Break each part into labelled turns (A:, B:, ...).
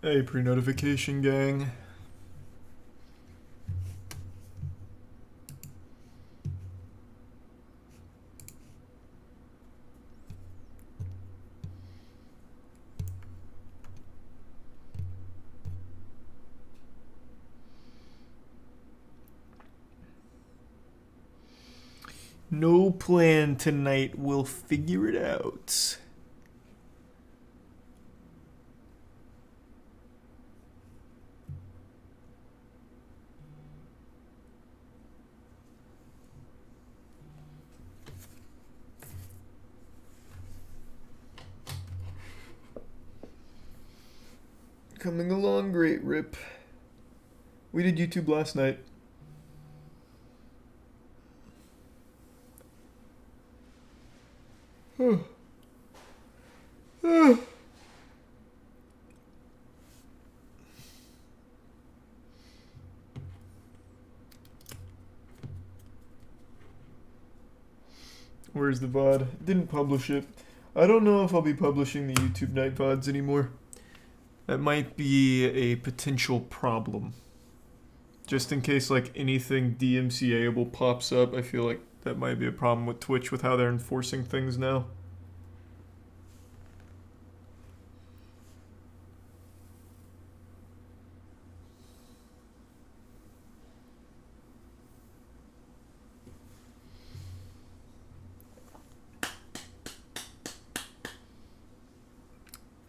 A: Hey, pre-notification gang. No plan tonight. We'll figure it out. Coming along great, Rip. We did YouTube last night. Where's the VOD? Didn't publish it. I don't know if I'll be publishing the YouTube night VODs anymore. That might be a potential problem. Just in case like anything DMCA-able pops up, I feel like that might be a problem with Twitch with how they're enforcing things now.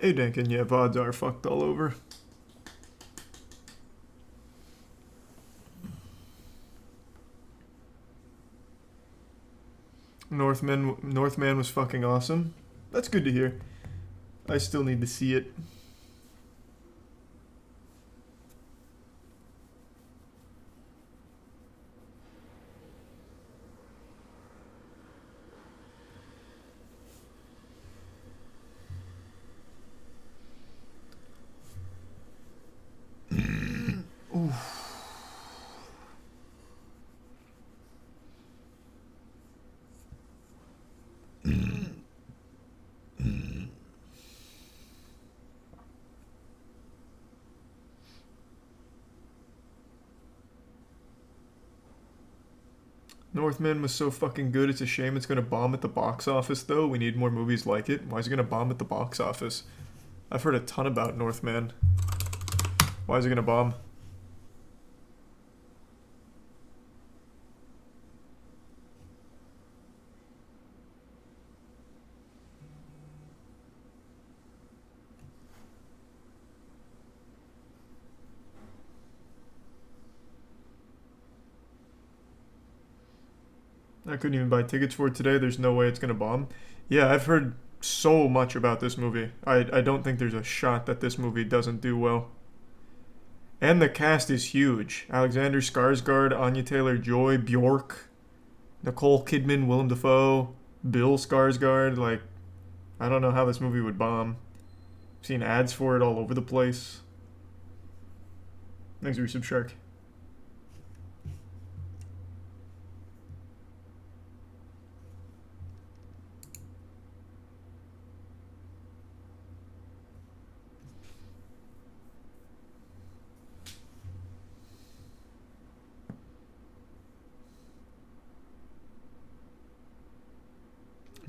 A: Hey Duncan, yeah, VODs are fucked all over. Northman was fucking awesome. That's good to hear. I still need to see it. Northman was so fucking good, it's a shame it's gonna bomb at the box office though. We need more movies like it. Why is it gonna bomb at the box office? I've heard a ton about Northman. Why is it gonna bomb? I couldn't even buy tickets for it today. There's no way it's gonna bomb. Yeah, I've heard so much about this movie. I don't think there's a shot that this movie doesn't do well. And the cast is huge. Alexander Skarsgård, Anya Taylor-Joy, Bjork, Nicole Kidman, Willem Dafoe, Bill Skarsgård. Like, I don't know how this movie would bomb. I've seen ads for it all over the place. Thanks, Resub Shark.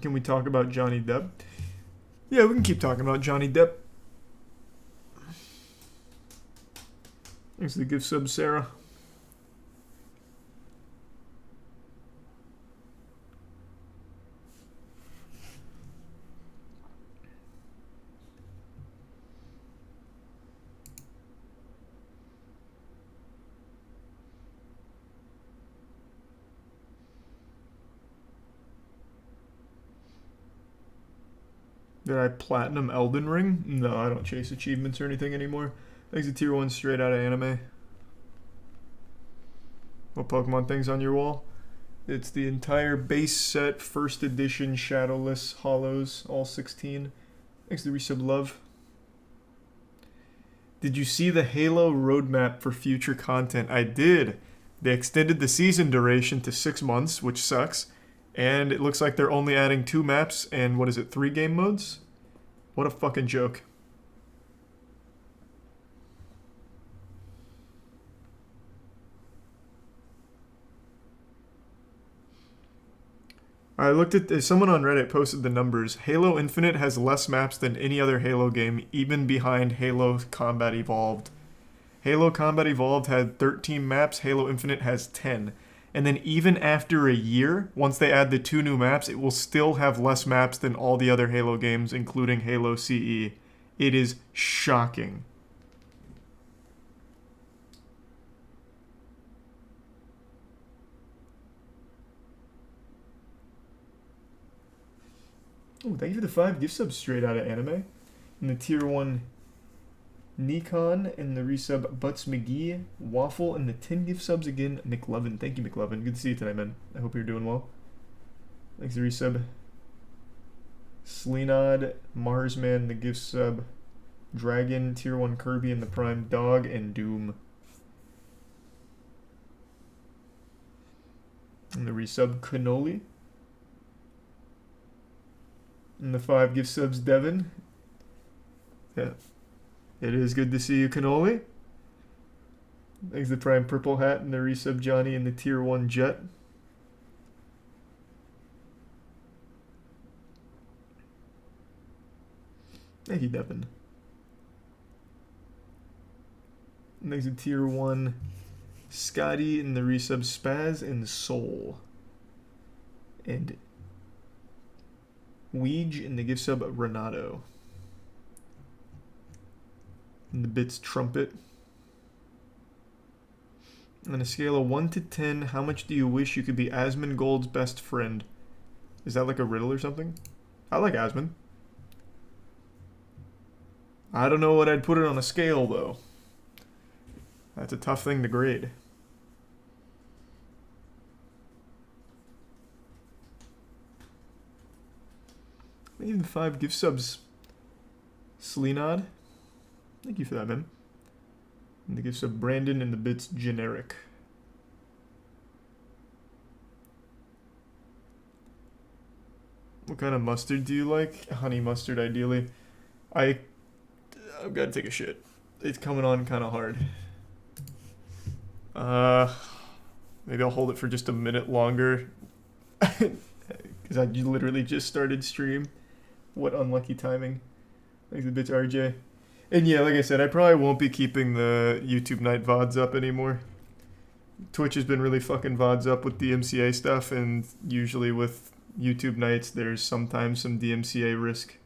A: Can we talk about Johnny Depp? Yeah, we can keep talking about Johnny Depp. Thanks for the gift sub, Sarah. Did I platinum Elden Ring? No, I don't chase achievements or anything anymore. Thanks to tier 1 straight out of anime. What Pokemon things on your wall? It's the entire base set, first edition, shadowless hollows, all 16. Thanks to resub love. Did you see the Halo roadmap for future content? I did. They extended the season duration to 6 months, which sucks. And it looks like they're only adding 2 maps and, 3 game modes? What a fucking joke. I looked at someone on Reddit posted the numbers. Halo Infinite has less maps than any other Halo game, even behind Halo Combat Evolved. Halo Combat Evolved had 13 maps, Halo Infinite has 10. And then even after a year, once they add the 2 new maps, it will still have less maps than all the other Halo games, including Halo CE. It is shocking. Oh, thank you for the 5 gift subs straight out of anime. And the tier 1 Nikon and the resub Butts McGee, Waffle, and the 10 gift subs again, McLovin. Thank you, McLovin. Good to see you tonight, man. I hope you're doing well. Thanks, the resub. Sleenod, Marsman, the gift sub. Dragon, tier 1 Kirby, and the Prime Dog, and Doom. And the resub Cannoli. And the 5 gift subs Devin. Yeah. It is good to see you, Cannoli. Thanks the Prime Purple Hat and the resub Johnny and the tier 1 Jet. Thank you, Devin. And thanks the tier 1 Scotty and the resub Spaz and Soul. And Weege and the gift sub Renato. And the bits Trumpet. On a scale of 1 to 10, how much do you wish you could be Asmongold's best friend? Is that like a riddle or something? I like Asmon. I don't know what I'd put it on a scale, though. That's a tough thing to grade. Even 5 gift subs. Sleenod. Thank you for that, man. And the gift sub Brandon and the bits Generic. What kind of mustard do you like? Honey mustard, ideally. I've got to take a shit. It's coming on kind of hard. Maybe I'll hold it for just a minute longer. Because I literally just started stream. What unlucky timing. Thanks the bits, RJ. And yeah, like I said, I probably won't be keeping the YouTube night VODs up anymore. Twitch has been really fucking VODs up with DMCA stuff, and usually with YouTube nights, there's sometimes some DMCA risk.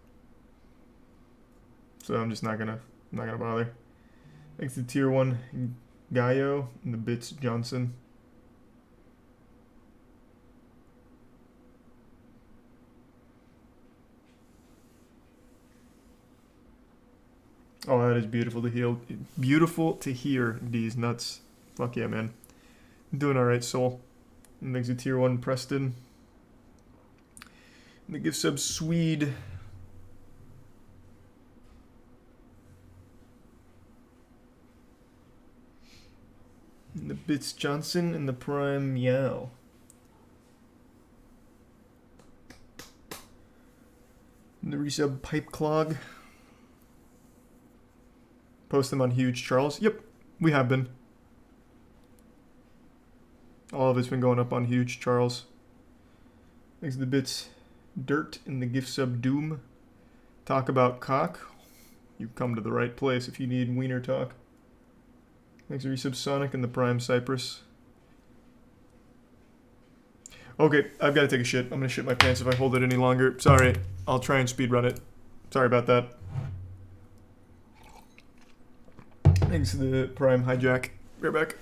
A: So I'm just not gonna bother. Thanks to tier 1 Gaio and the bits Johnson. Oh, that is beautiful to hear. Beautiful to hear these nuts. Fuck yeah, man. Doing alright, Soul. And thanks to tier 1 Preston. And the gift sub Swede. And the bits Johnson and the Prime Meow. And the resub Pipe Clog. Post them on Huge Charles. Yep, we have been. All of it's been going up on Huge Charles. Thanks to the bits Dirt and the gift sub Doom. Talk about cock. You've come to the right place if you need wiener talk. Thanks to resub Sonic and the Prime Cypress. Okay, I've got to take a shit. I'm going to shit my pants if I hold it any longer. Sorry, I'll try and speedrun it. Sorry about that. Thanks to the Prime Hijack. Right back.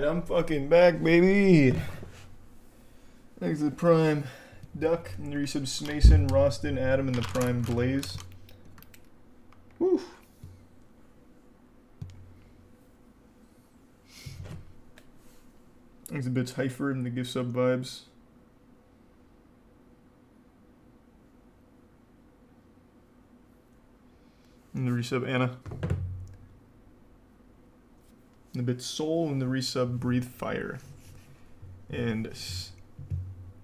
A: I'm fucking back, baby. Thanks to the Prime Duck, and the resubs Mason, Roston, Adam, and the Prime Blaze. Woo. Thanks to Bits Heifer and the gift sub vibes. And the resub Anna. And the Bits Soul and the resub Breathe Fire. And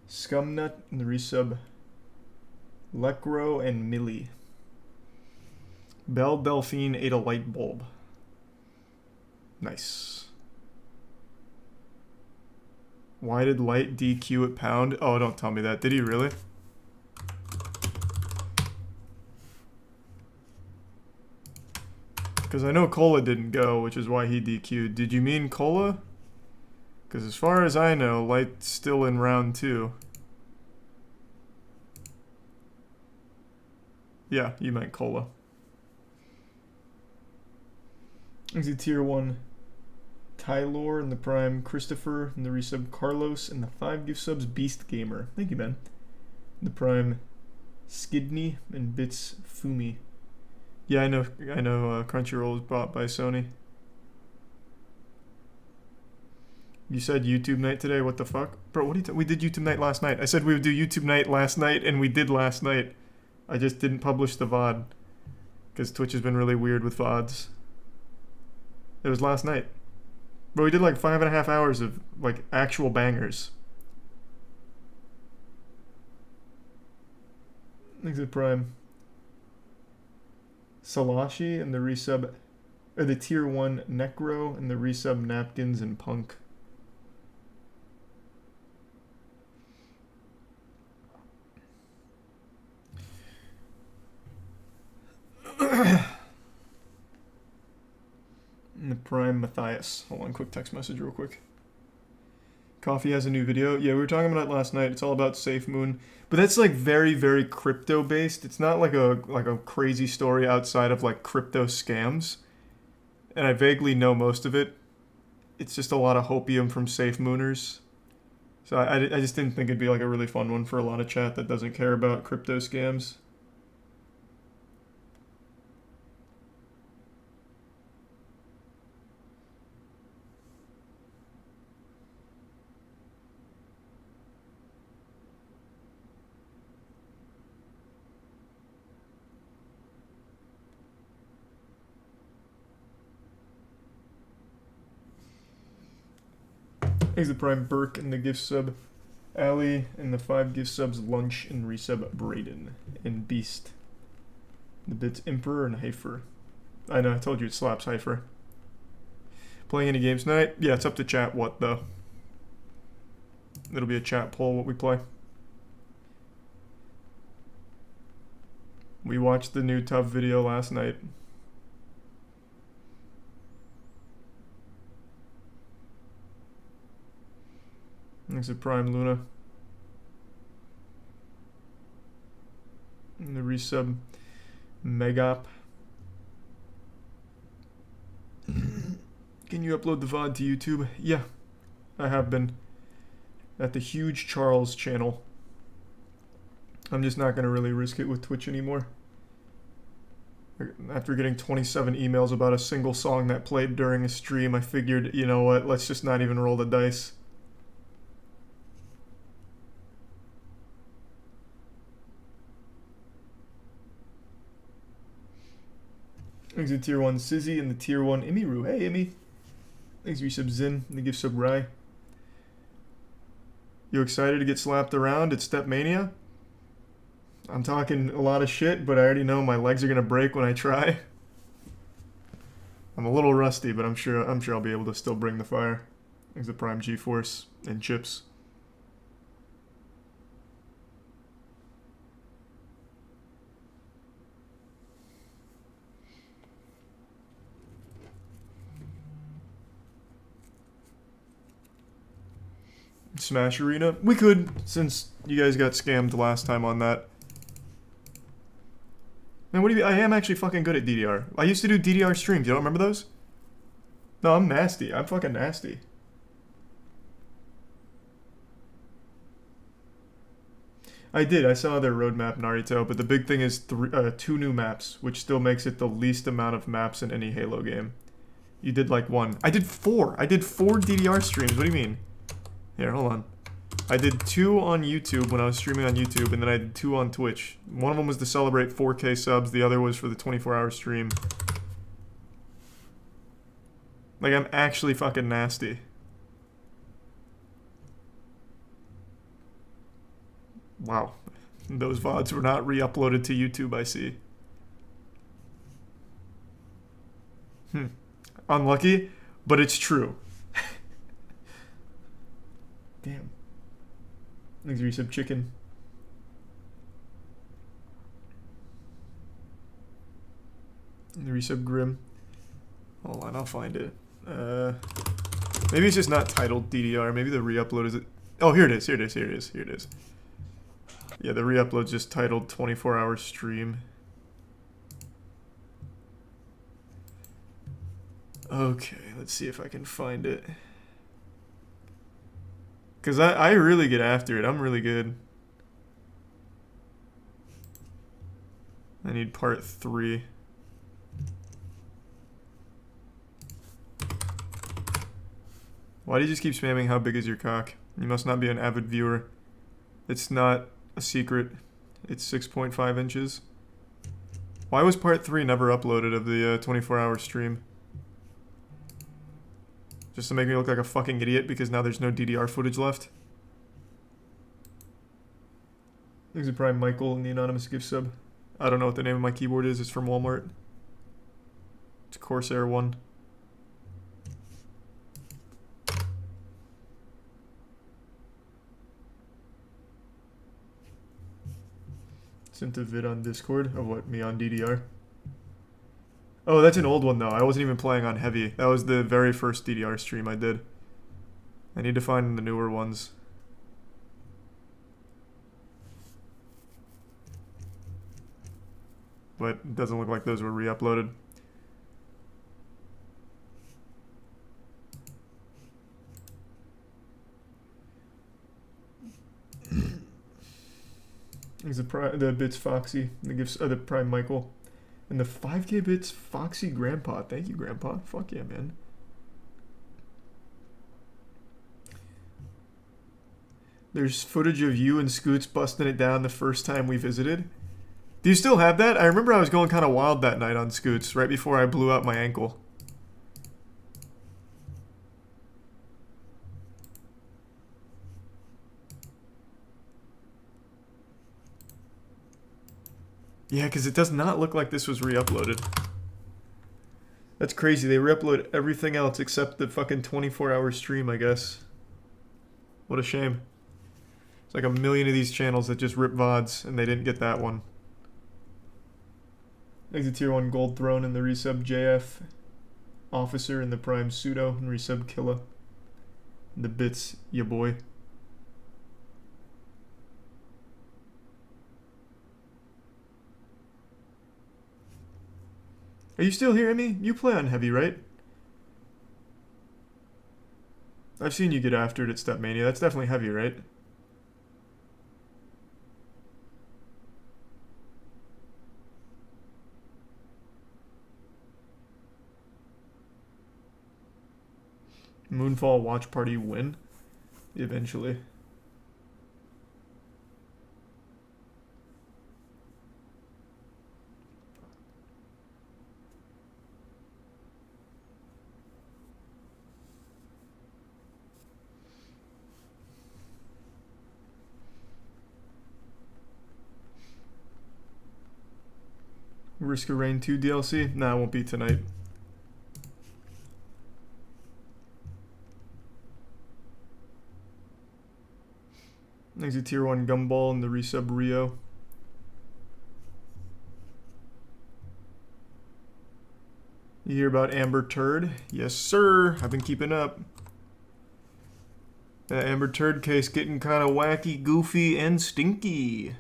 A: Scumnut and the resub Lecro and Millie. Belle Delphine ate a light bulb. Nice. Why did Light DQ at Pound? Oh, don't tell me that. Did he really? Because I know Cola didn't go, which is why he DQ'd. Did you mean Cola? Because as far as I know, Light's still in round 2. Yeah, you meant Cola. Is it tier 1 Tylor and the Prime Christopher and the resub Carlos and the 5 gift subs Beast Gamer. Thank you, Ben. The Prime Skidney and Bits Fumi. Yeah, I know Crunchyroll was bought by Sony. You said YouTube night today, what the fuck? Bro, what are you we did YouTube night last night. I said we would do YouTube night last night, and we did last night. I just didn't publish the VOD. Because Twitch has been really weird with VODs. It was last night. But we did like 5.5 hours of like actual bangers. Thanks to Prime. Salashi and the resub, or the tier 1 Necro and the resub Napkins and Punk. And the Prime Matthias. Hold on, quick text message real quick. Coffee has a new video. Yeah, we were talking about it last night. It's all about Safe Moon. But that's like very, very crypto based. It's not like a crazy story outside of like crypto scams. And I vaguely know most of it. It's just a lot of hopium from Safe Mooners. So I just didn't think it'd be like a really fun one for a lot of chat that doesn't care about crypto scams. Thanks to Prime Burke and the gift sub Ali and the 5 gift subs Lunch and resub Braden and Beast. The Bits Emperor and Heifer. I know, I told you it slaps Heifer. Playing any games tonight? Yeah, it's up to chat what though. It'll be a chat poll what we play. We watched the new Tough video last night. Thanks to Prime Luna. And the resub Megap. Can you upload the VOD to YouTube? Yeah, I have been. At the Huge Charles channel. I'm just not going to really risk it with Twitch anymore. After getting 27 emails about a single song that played during a stream, I figured, you know what, let's just not even roll the dice. Thanks to tier 1 Sizzy and the tier 1 Imiru. Hey, Imi. Thanks to resub Zin and the gift sub Rai. You excited to get slapped around at Stepmania? I'm talking a lot of shit, but I already know my legs are gonna break when I try. I'm a little rusty, but I'm sure I'll be able to still bring the fire. Thanks to Prime G-Force and Chips. Smash Arena? We could, since you guys got scammed last time on that. Man, what do you mean? I am actually fucking good at DDR. I used to do DDR streams. You don't remember those? No, I'm nasty. I'm fucking nasty. I did. I saw their roadmap, Naruto, but the big thing is two new maps, which still makes it the least amount of maps in any Halo game. You did like one. I did four. I did 4 DDR streams. What do you mean? Here, hold on. I did 2 on YouTube when I was streaming on YouTube, and then I did 2 on Twitch. One of them was to celebrate 4K subs. The other was for the 24-hour stream. Like, I'm actually fucking nasty. Wow. Those VODs were not re-uploaded to YouTube, I see. Unlucky, but it's true. Damn. Thanks for resub chicken. And the resub Grim. Hold on, I'll find it. Maybe it's just not titled DDR. Maybe the re-upload is it. Oh, here it is. Here it is. Here it is. Here it is. Yeah, the re-upload's just titled 24-hour stream. Okay, let's see if I can find it. Because I really get after it. I'm really good. I need part 3. Why do you just keep spamming how big is your cock? You must not be an avid viewer. It's not a secret. It's 6.5 inches. Why was part 3 never uploaded of the 24-hour stream? Just to make me look like a fucking idiot because now there's no DDR footage left? Thanks to Prime Michael in the anonymous gift sub. I don't know what the name of my keyboard is. It's from Walmart. It's Corsair 1. Sent a vid on Discord of what, me on DDR. Oh, that's an old one though. I wasn't even playing on heavy. That was the very first DDR stream I did. I need to find the newer ones. But it doesn't look like those were re-uploaded. He's the bits Foxy, the gifts the Prime Michael, and the 5K bits Foxy Grandpa. Thank you, Grandpa. Fuck yeah, man. There's footage of you and Scoots busting it down the first time we visited. Do you still have that? I remember I was going kind of wild that night on Scoots, right before I blew out my ankle. Yeah, because it does not look like this was re-uploaded. That's crazy. They re-upload everything else except the fucking 24-hour stream, I guess. What a shame. It's like a million of these channels that just rip VODs, and they didn't get that one. Exit tier 1 gold throne and the resub JF officer and the prime pseudo and resub killa. And the bits, ya boy. Are you still hearing me? You play on heavy, right? I've seen you get after it at Stepmania. That's definitely heavy, right? Moonfall watch party win? Eventually. Risk of Rain 2 DLC? Nah, it won't be tonight. Next a tier 1 Gumball and the resub Rio. You hear about Amber Turd? Yes, sir. I've been keeping up. That Amber Turd case getting kind of wacky, goofy, and stinky.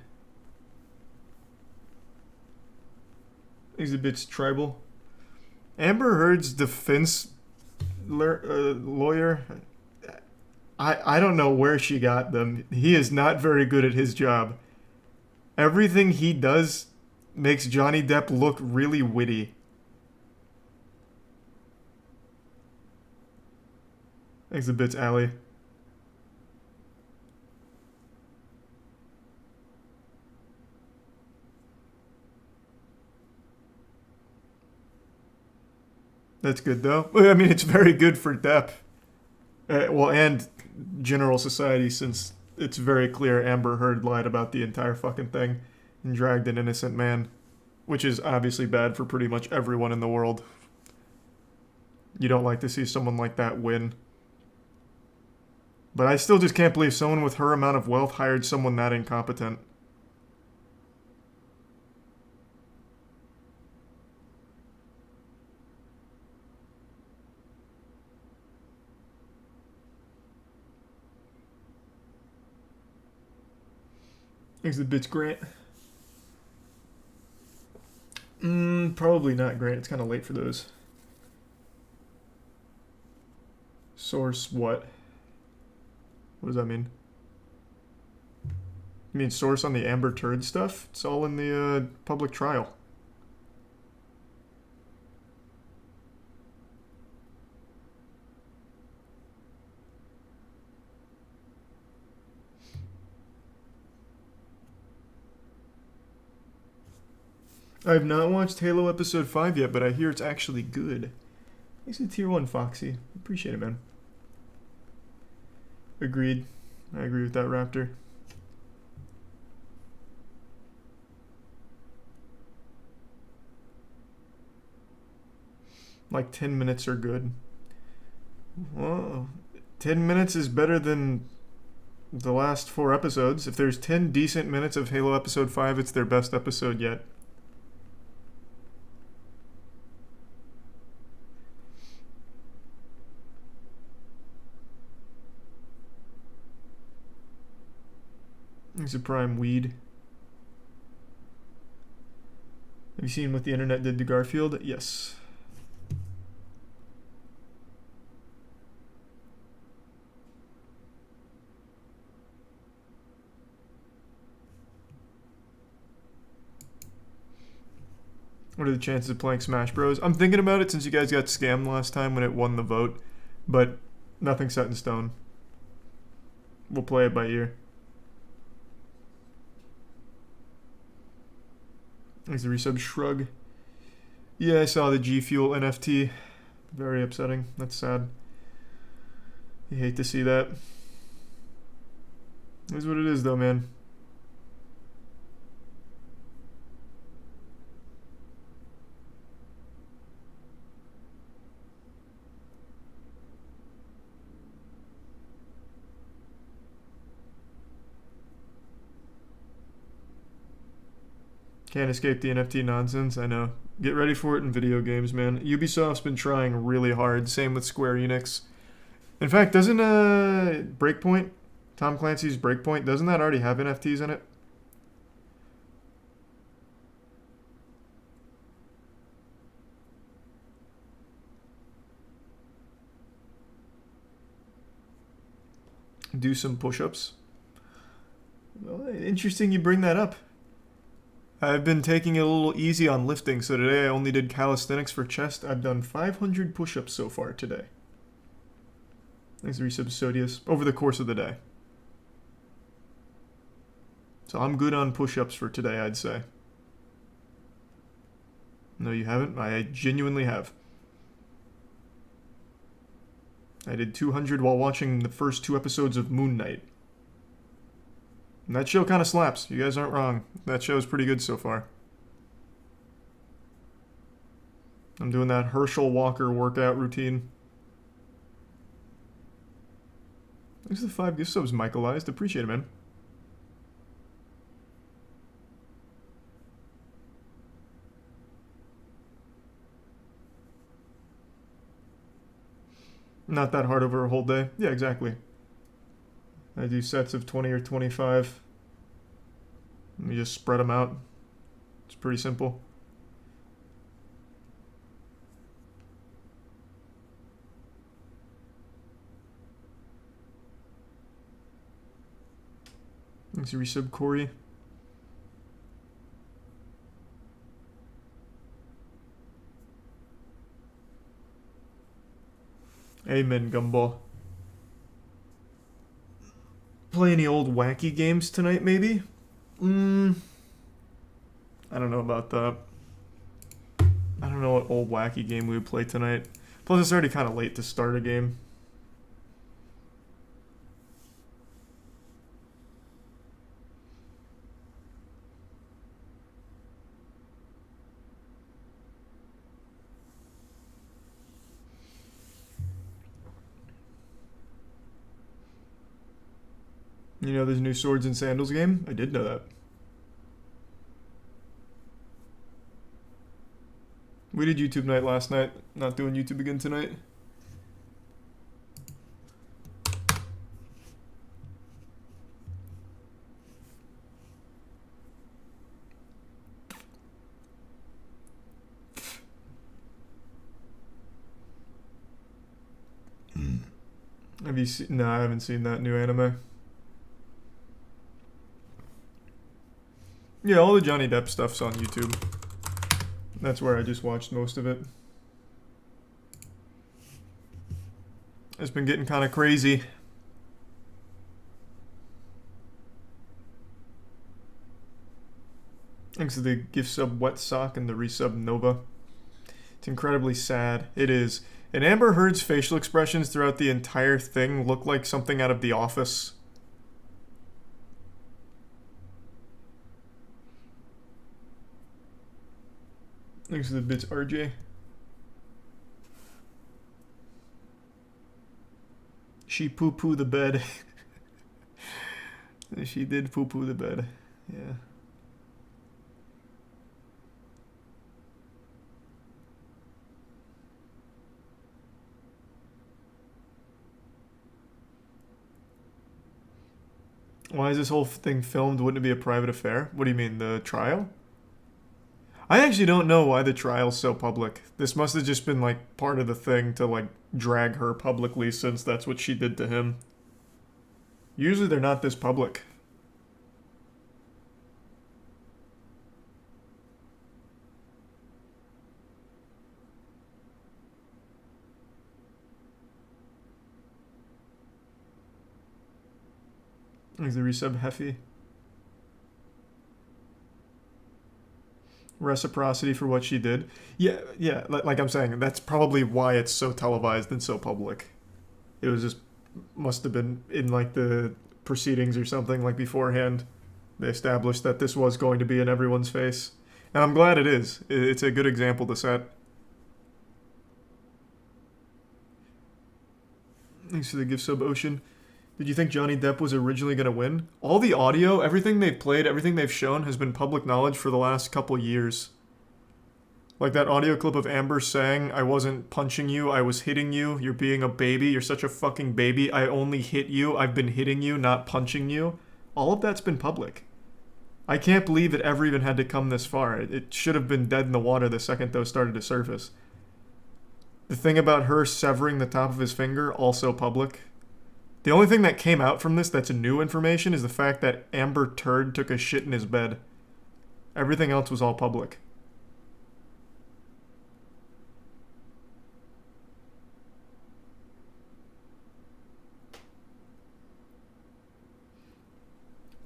A: He's a bit tribal. Amber Heard's defense lawyer, I don't know where she got them. He is not very good at his job. Everything he does makes Johnny Depp look really witty. Thanks a bit, Allie. That's good, though. I mean, it's very good for Depp. Well, and general society, since it's very clear Amber Heard lied about the entire fucking thing and dragged an innocent man, which is obviously bad for pretty much everyone in the world. You don't like to see someone like that win. But I still just can't believe someone with her amount of wealth hired someone that incompetent. Thanks the bitch, Grant. Probably not, Grant. It's kind of late for those. Source what? What does that mean? You mean source on the Amber Turd stuff? It's all in the public trial. I have not watched Halo Episode 5 yet, but I hear it's actually good. Thanks to Tier 1, Foxy. Appreciate it, man. Agreed. I agree with that, Raptor. Like 10 minutes are good. Well, 10 minutes is better than the last 4 episodes. If there's 10 decent minutes of Halo Episode 5, it's their best episode yet. It's a prime weed. Have you seen what the internet did to Garfield? Yes. What are the chances of playing Smash Bros? I'm thinking about it since you guys got scammed last time when it won the vote, but nothing's set in stone. We'll play it by ear. Thanks the resub Shrug. Yeah, I saw the G Fuel NFT. Very upsetting. That's sad. You hate to see that. It is what it is, though, man. Can't escape the NFT nonsense, I know. Get ready for it in video games, man. Ubisoft's been trying really hard, same with Square Enix. In fact, doesn't Breakpoint, Tom Clancy's Breakpoint, doesn't that already have NFTs in it? Do some push-ups. Well, interesting you bring that up. I've been taking it a little easy on lifting, so today I only did calisthenics for chest. I've done 500 push-ups so far today. Thanks to resub Sodius. Over the course of the day. So I'm good on push-ups for today, I'd say. No, you haven't? I genuinely have. I did 200 while watching the first 2 episodes of Moon Knight. And that show kind of slaps. You guys aren't wrong. That show's pretty good so far. I'm doing that Herschel Walker workout routine. Thanks for the 5 gift subs, Michaelized. Appreciate it, man. Not that hard over a whole day. Yeah, exactly. I do sets of 20 or 25. Let me just spread them out. It's pretty simple. Thanks for resub, Corey. Amen, Gumball. Play any old wacky games tonight, maybe? I don't know about that. I don't know what old wacky game we would play tonight. Plus, it's already kind of late to start a game. You know, there's a new Swords and Sandals game? I did know that. We did YouTube night last night. Not doing YouTube again tonight. Have you seen? No, I haven't seen that new anime. Yeah, all the Johnny Depp stuff's on YouTube. That's where I just watched most of it. It's been getting kind of crazy. Thanks to the gift sub Wet Sock and the resub Nova. It's incredibly sad. It is. And Amber Heard's facial expressions throughout the entire thing look like something out of The Office. Thanks for the bits, RJ. She poo-poo the bed. She did poo-poo the bed. Yeah. Why is this whole thing filmed? Wouldn't it be a private affair? What do you mean, the trial? I actually don't know why the trial's so public. This must have just been like part of the thing to like drag her publicly since that's what she did to him. Usually they're not this public. Is the resub Heffy? Reciprocity for what she did. Yeah, like I'm saying, that's probably why it's so televised and so public. It was just, must have been in like the proceedings or something like beforehand. They established that this was going to be in everyone's face. And I'm glad it is. It's a good example to set. Thanks for the gift sub, Ocean. Did you think Johnny Depp was originally going to win? All the audio, everything they've played, everything they've shown has been public knowledge for the last couple years. Like that audio clip of Amber saying, I wasn't punching you, I was hitting you, you're being a baby, you're such a fucking baby, I only hit you, I've been hitting you, not punching you. All of that's been public. I can't believe it ever even had to come this far. It should have been dead in the water the second those started to surface. The thing about her severing the top of his finger, also public. The only thing that came out from this that's new information is the fact that Amber Turd took a shit in his bed. Everything else was all public.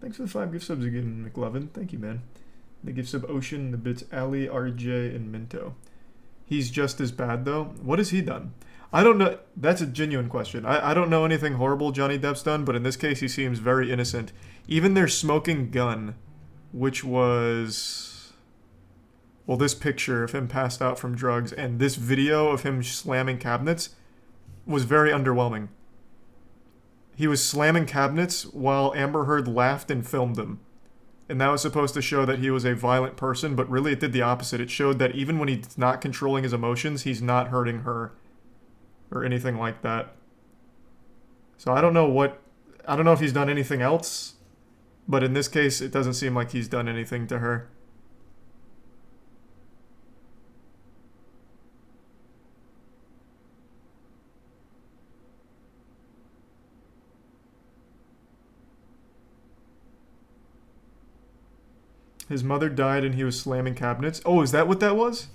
A: Thanks for the 5 gift subs again, McLovin. Thank you, man. The gift sub Ocean, the bits Ali, RJ, and Minto. He's just as bad, though. What has he done? I don't know. That's a genuine question. I don't know anything horrible Johnny Depp's done, but in this case, he seems very innocent. Even their smoking gun, which was... Well, this picture of him passed out from drugs and this video of him slamming cabinets was very underwhelming. He was slamming cabinets while Amber Heard laughed and filmed him. And that was supposed to show that he was a violent person, but really it did the opposite. It showed that even when he's not controlling his emotions, he's not hurting her. Or anything like that. So I don't know if he's done anything else, but in this case, it doesn't seem like he's done anything to her. His mother died and he was slamming cabinets. Oh, is that what that was?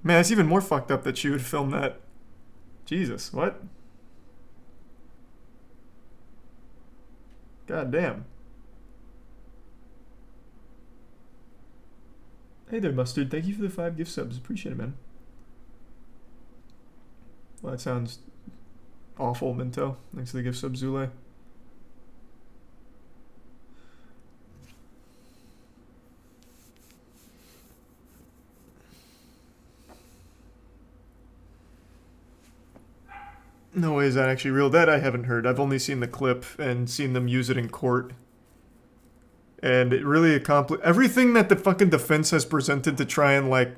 A: Man, that's even more fucked up that she would film that. Jesus, what? God damn. Hey there, Mustard. Thank you for the 5 gift subs. Appreciate it, man. Well, that sounds awful, Minto. Thanks for the gift sub, Zule. No way is that actually real. That I haven't heard. I've only seen the clip and seen them use it in court. And it really accomplished everything that the fucking defense has presented to try and, like,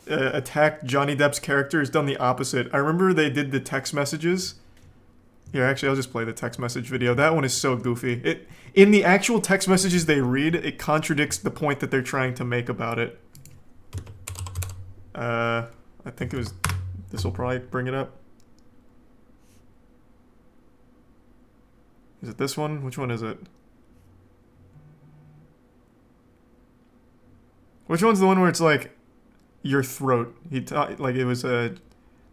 A: attack Johnny Depp's character has done the opposite. I remember they did the text messages. Here, actually, I'll just play the text message video. That one is so goofy. In the actual text messages they read, it contradicts the point that they're trying to make about it. I think it was... This will probably bring it up. Is it this one? Which one is it? Which one's the one where it's like your throat? Like it was a,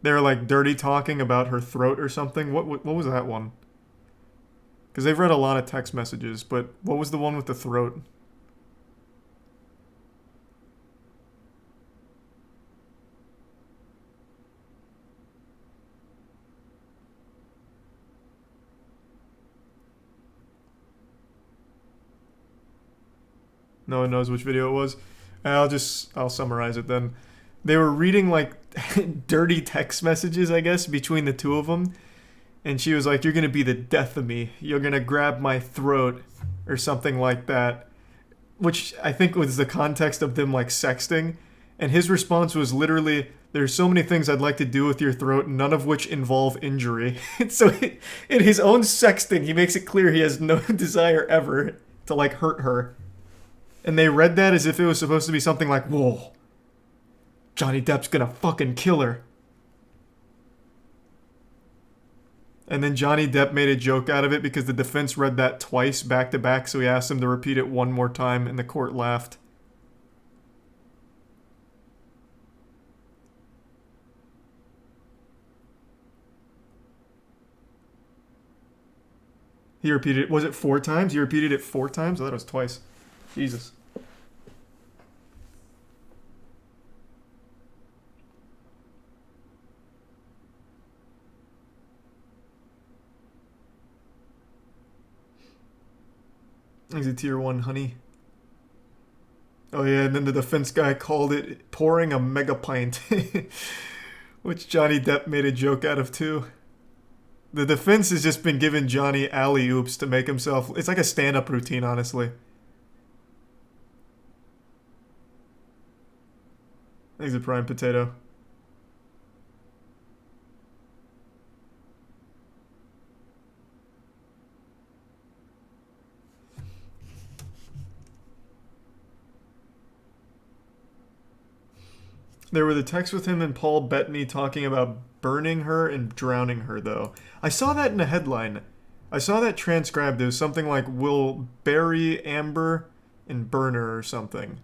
A: they were like dirty talking about her throat or something. What was that one? Because they've read a lot of text messages, but what was the one with the throat? No one knows which video it was. I'll summarize it then. They were reading like dirty text messages, I guess, between the two of them. And she was like, "You're going to be the death of me. You're going to grab my throat," or something like that. Which I think was the context of them like sexting. And his response was literally, "There's so many things I'd like to do with your throat, none of which involve injury." So in his own sexting, he makes it clear he has no desire ever to like hurt her. And they read that as if it was supposed to be something like, "Whoa, Johnny Depp's gonna fucking kill her." And then Johnny Depp made a joke out of it because the defense read that twice back to back, so he asked him to repeat it one more time, and the court laughed. He repeated it. Was it 4 times? He repeated it 4 times? I thought it was twice. Jesus. He's a tier 1 honey. Oh yeah, and then the defense guy called it pouring a mega pint. Which Johnny Depp made a joke out of too. The defense has just been giving Johnny alley-oops to make himself... It's like a stand-up routine, honestly. He's a prime potato. There were the texts with him and Paul Bettany talking about burning her and drowning her, though. I saw that in a headline. I saw that transcribed. It was something like, "Will bury Amber and burn her," or something.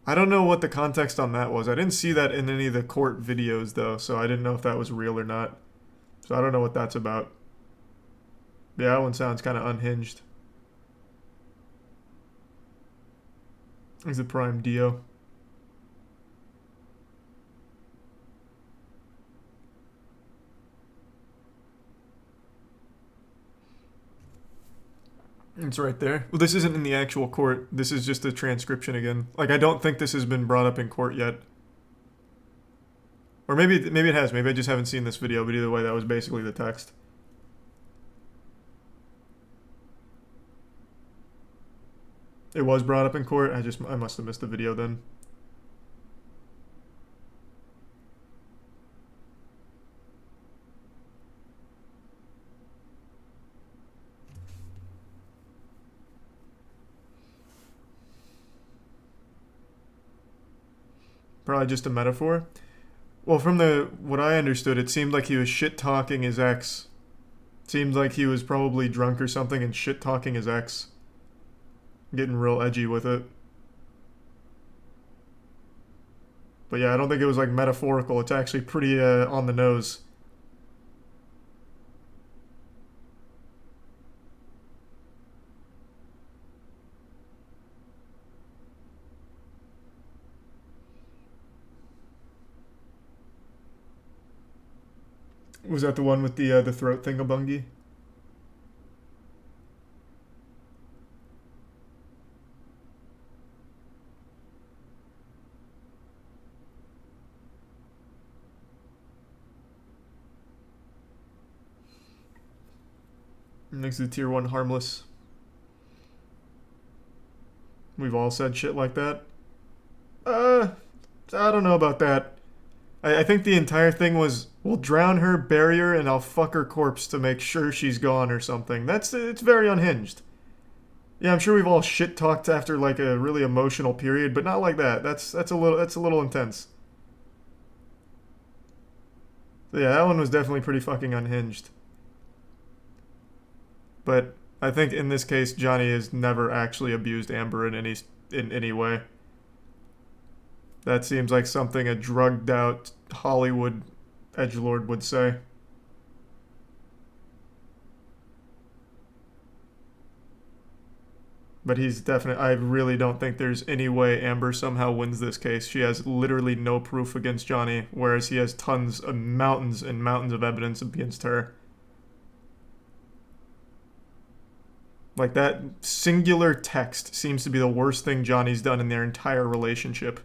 A: I don't know what the context on that was. I didn't see that in any of the court videos, though, so I didn't know if that was real or not. So I don't know what that's about. Yeah, that one sounds kind of unhinged. He's a prime Dio. It's right there. Well, this isn't in the actual court. This is just a transcription again. Like, I don't think this has been brought up in court yet. Or maybe it has. Maybe I just haven't seen this video, but either way, that was basically the text. It was brought up in court. I must have missed the video then. Probably just a metaphor. Well, from what I understood, it seemed like he was shit-talking his ex. It seemed like he was probably drunk or something and shit-talking his ex. Getting real edgy with it. But yeah, I don't think it was like metaphorical. It's actually pretty on the nose. Was that the one with the throat thingamabungy? Next to the tier 1 harmless. We've all said shit like that. I don't know about that. I think the entire thing was, we'll drown her, bury her, and I'll fuck her corpse to make sure she's gone or something. It's very unhinged. Yeah, I'm sure we've all shit talked after like a really emotional period, but not like that. That's a little intense. So yeah, that one was definitely pretty fucking unhinged. But I think in this case, Johnny has never actually abused Amber in any way. That seems like something a drugged out Hollywood edgelord would say. But he's definitely... I really don't think there's any way Amber somehow wins this case. She has literally no proof against Johnny, whereas he has tons of mountains and mountains of evidence against her. Like, that singular text seems to be the worst thing Johnny's done in their entire relationship.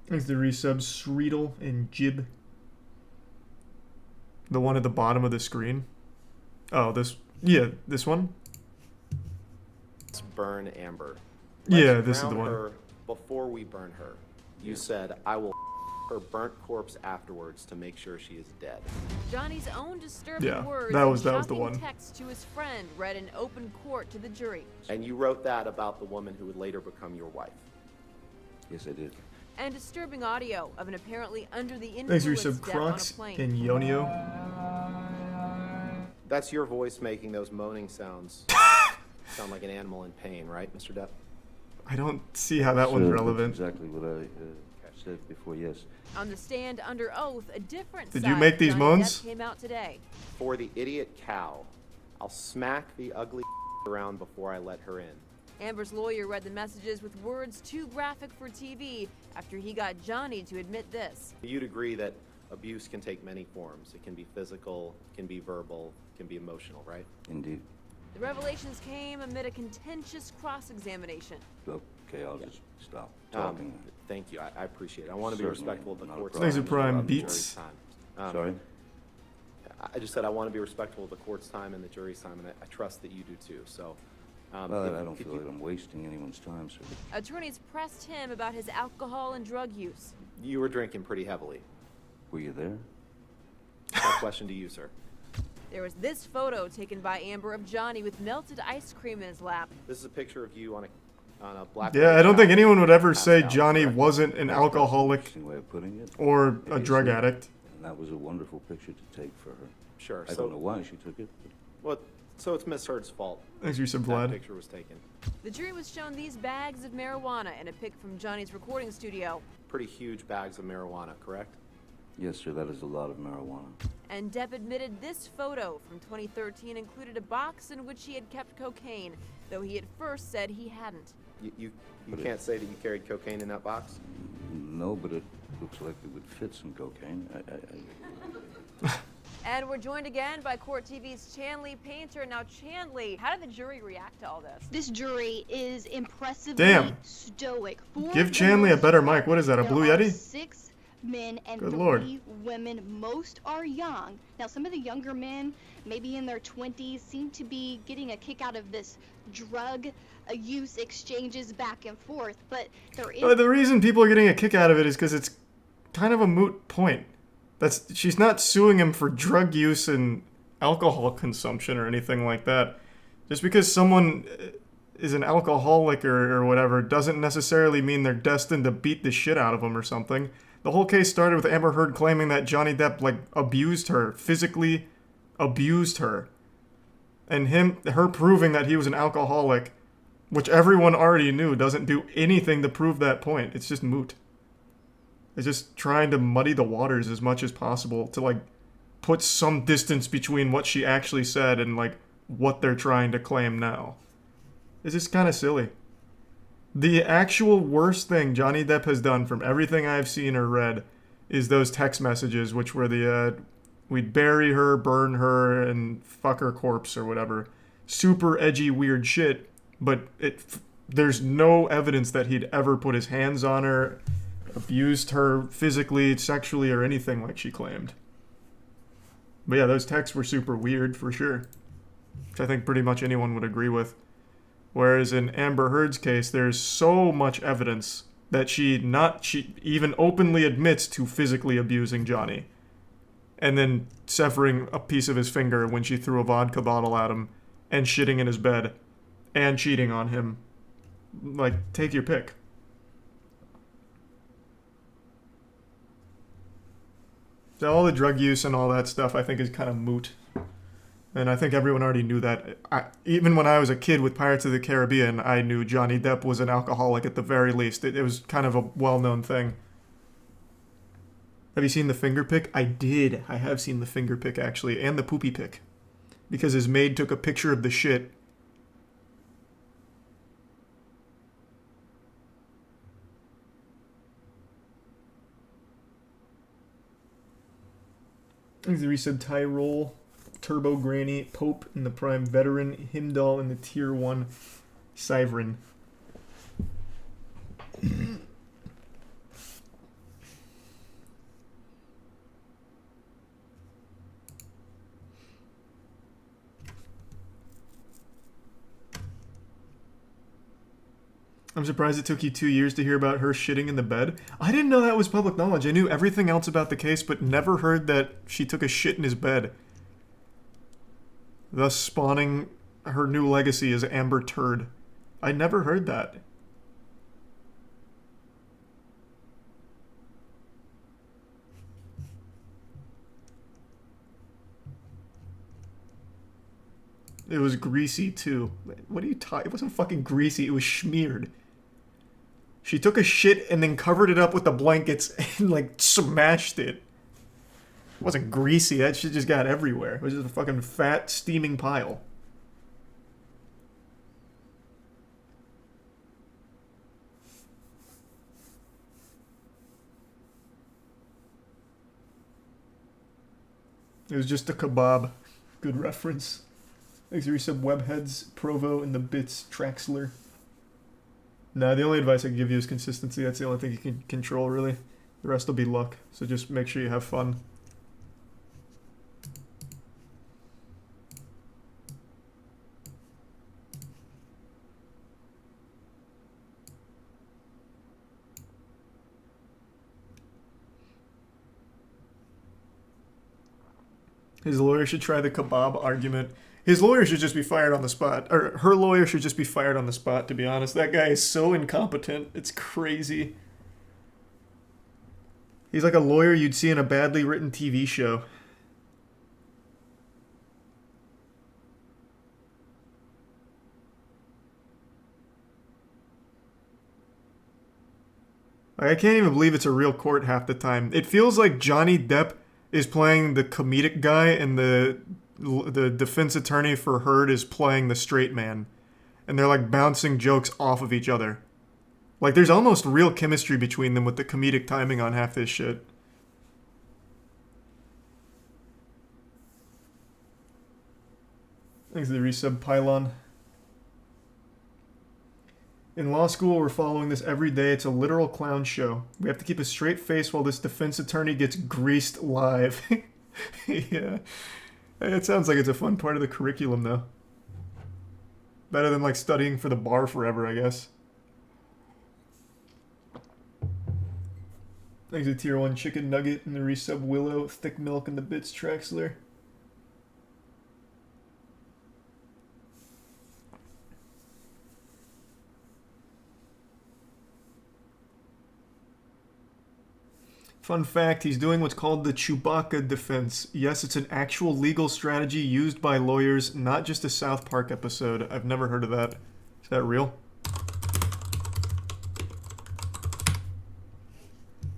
A: Thanks to resubs Sreedle and Jib. The one at the bottom of the screen. Oh, this one?
B: Let's burn Amber.
A: Yeah, this is the one.
B: Her before we burn her. You said, I will her burnt corpse afterwards to make sure she is dead.
C: Johnny's own disturbing words
A: that was
C: and
A: the one.
C: text to his friend read in open court to the jury.
B: And you wrote that about the woman who would later become your wife.
D: Yes, I did.
C: And disturbing audio of an apparently under the
A: Thanks
C: influence
A: for your sub,
C: death on a
A: Crocs
C: plane.
A: and Yonio.
B: That's your voice making those moaning sounds. Sound like an animal in pain, right, Mr. Depp?
A: I don't see how that one's relevant.
D: That's exactly what I said before, yes.
C: On the stand under oath, a different
A: Did
C: side
A: you make
C: of
A: these
C: Johnny
A: moans?
C: Depp came out today.
B: For the idiot cow, I'll smack the ugly around before I let her in.
C: Amber's lawyer read the messages with words too graphic for TV after he got Johnny to admit this.
B: You'd agree that abuse can take many forms. It can be physical, it can be verbal, it can be emotional, right?
D: Indeed.
C: The revelations came amid a contentious cross-examination.
D: Okay, I'll just stop talking.
B: Thank you. I appreciate it. I want to be respectful of the court's
A: Thanks
B: time.
A: for Prime
B: and the
A: Beats.
B: jury's time.
D: Sorry?
B: I just said I want to be respectful of the court's time and the jury's time, and I trust that you do too. So,
D: Well, I don't feel like I'm wasting anyone's time, sir.
C: Attorneys pressed him about his alcohol and drug use.
B: You were drinking pretty heavily.
D: Were you there?
B: My question to you, sir.
C: There was this photo taken by Amber of Johnny with melted ice cream in his lap.
B: This is a picture of you on a black.
A: Yeah, I don't think anyone would ever say
B: Passed out,
A: Johnny
B: correct?
A: wasn't an alcoholic
D: Interesting way of putting it.
A: or a drug
D: Obviously.
A: addict.
D: And that was a wonderful picture to take for her.
B: Sure.
D: I don't know why she took it. But
B: Well, so it's Miss Heard's fault.
A: Thanks for your sub,
B: That
A: Vlad.
B: picture was taken.
C: The jury was shown these bags of marijuana and a pic from Johnny's recording studio.
B: Pretty huge bags of marijuana, correct?
D: yes, sir, that is a lot of marijuana.
C: And Depp admitted this photo from 2013 included a box in which he had kept cocaine, though he at first said he hadn't.
B: You can't say that you carried cocaine in that box?
D: No, but it looks like it would fit some cocaine.
C: And we're joined again by Court TV's Chanley Painter. Now, Chanley, how did the jury react to all this?
E: This jury is impressively
A: Damn.
E: stoic.
A: Give Chanley a better mic. What is that, a Blue
E: There are
A: Yeti?
E: 6 men and
A: Good
E: 3
A: Lord.
E: women. Most are young. Now, some of the younger men, maybe in their 20s, seem to be getting a kick out of this drug use exchanges back and forth. But there is...
A: The reason people are getting a kick out of it is because it's kind of a moot point. She's not suing him for drug use and alcohol consumption or anything like that. Just because someone is an alcoholic or whatever doesn't necessarily mean they're destined to beat the shit out of him or something. The whole case started with Amber Heard claiming that Johnny Depp, like, abused her, physically abused her. And her proving that he was an alcoholic, which everyone already knew, doesn't do anything to prove that point. It's just moot. It's just trying to muddy the waters as much as possible to, like, put some distance between what she actually said and, like, what they're trying to claim now. It's just kind of silly. The actual worst thing Johnny Depp has done from everything I've seen or read is those text messages, which were the, we'd bury her, burn her, and fuck her corpse or whatever. Super edgy, weird shit, but there's no evidence that he'd ever put his hands on her, abused her physically, sexually, or anything like she claimed. But yeah, those texts were super weird for sure, which I think pretty much anyone would agree with. Whereas in Amber Heard's case, there's so much evidence that she even openly admits to physically abusing Johnny. And then severing a piece of his finger when she threw a vodka bottle at him, and shitting in his bed, and cheating on him. Like, take your pick. So all the drug use and all that stuff I think is kind of moot. And I think everyone already knew that. Even when I was a kid with Pirates of the Caribbean, I knew Johnny Depp was an alcoholic at the very least. It was kind of a well-known thing. Have you seen the finger pic? I did. I have seen the finger pic, actually, and the poopy pic. Because his maid took a picture of the shit. There's the resub Tyrol, Turbo Granny, Pope in the Prime Veteran, Himdall in the Tier 1, Syvrin. I'm surprised it took you 2 years to hear about her shitting in the bed. I didn't know that was public knowledge. I knew everything else about the case, but never heard that she took a shit in his bed. Thus spawning her new legacy as Amber Turd. I never heard that. It was greasy, too. What are you talking? It wasn't fucking greasy. It was smeared. She took a shit and then covered it up with the blankets and, like, smashed it. It wasn't greasy. That shit just got everywhere. It was just a fucking fat, steaming pile. It was just a kebab. Good reference. Thanks for resub Webheads, Provo, and the Bits Traxler. Nah, the only advice I can give you is consistency. That's the only thing you can control, really. The rest will be luck. So just make sure you have fun. His lawyer should try the kebab argument. His lawyer should just be fired on the spot. Or her lawyer should just be fired on the spot, to be honest. That guy is so incompetent. It's crazy. He's like a lawyer you'd see in a badly written TV show. Like, I can't even believe it's a real court half the time. It feels like Johnny Depp is playing the comedic guy and the defense attorney for Heard is playing the straight man. And they're like bouncing jokes off of each other. Like there's almost real chemistry between them with the comedic timing on half this shit. Thanks to the resub Pylon. In law school, we're following this every day. It's a literal clown show. We have to keep a straight face while this defense attorney gets greased live. Yeah. It sounds like it's a fun part of the curriculum, though. Better than, like, studying for the bar forever, I guess. Thanks to Tier 1 Chicken Nugget and the resub Willow, Thick Milk, and the Bits Traxler. Fun fact, he's doing what's called the Chewbacca defense. Yes, it's an actual legal strategy used by lawyers, not just a South Park episode. I've never heard of that. Is that real?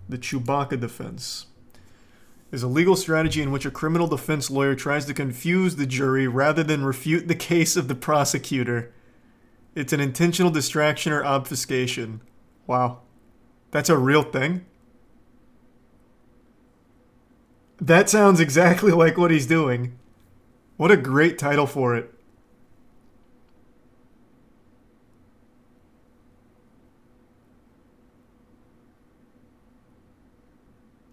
A: The Chewbacca defense is a legal strategy in which a criminal defense lawyer tries to confuse the jury rather than refute the case of the prosecutor. It's an intentional distraction or obfuscation. Wow. That's a real thing? That sounds exactly like what he's doing. What a great title for it.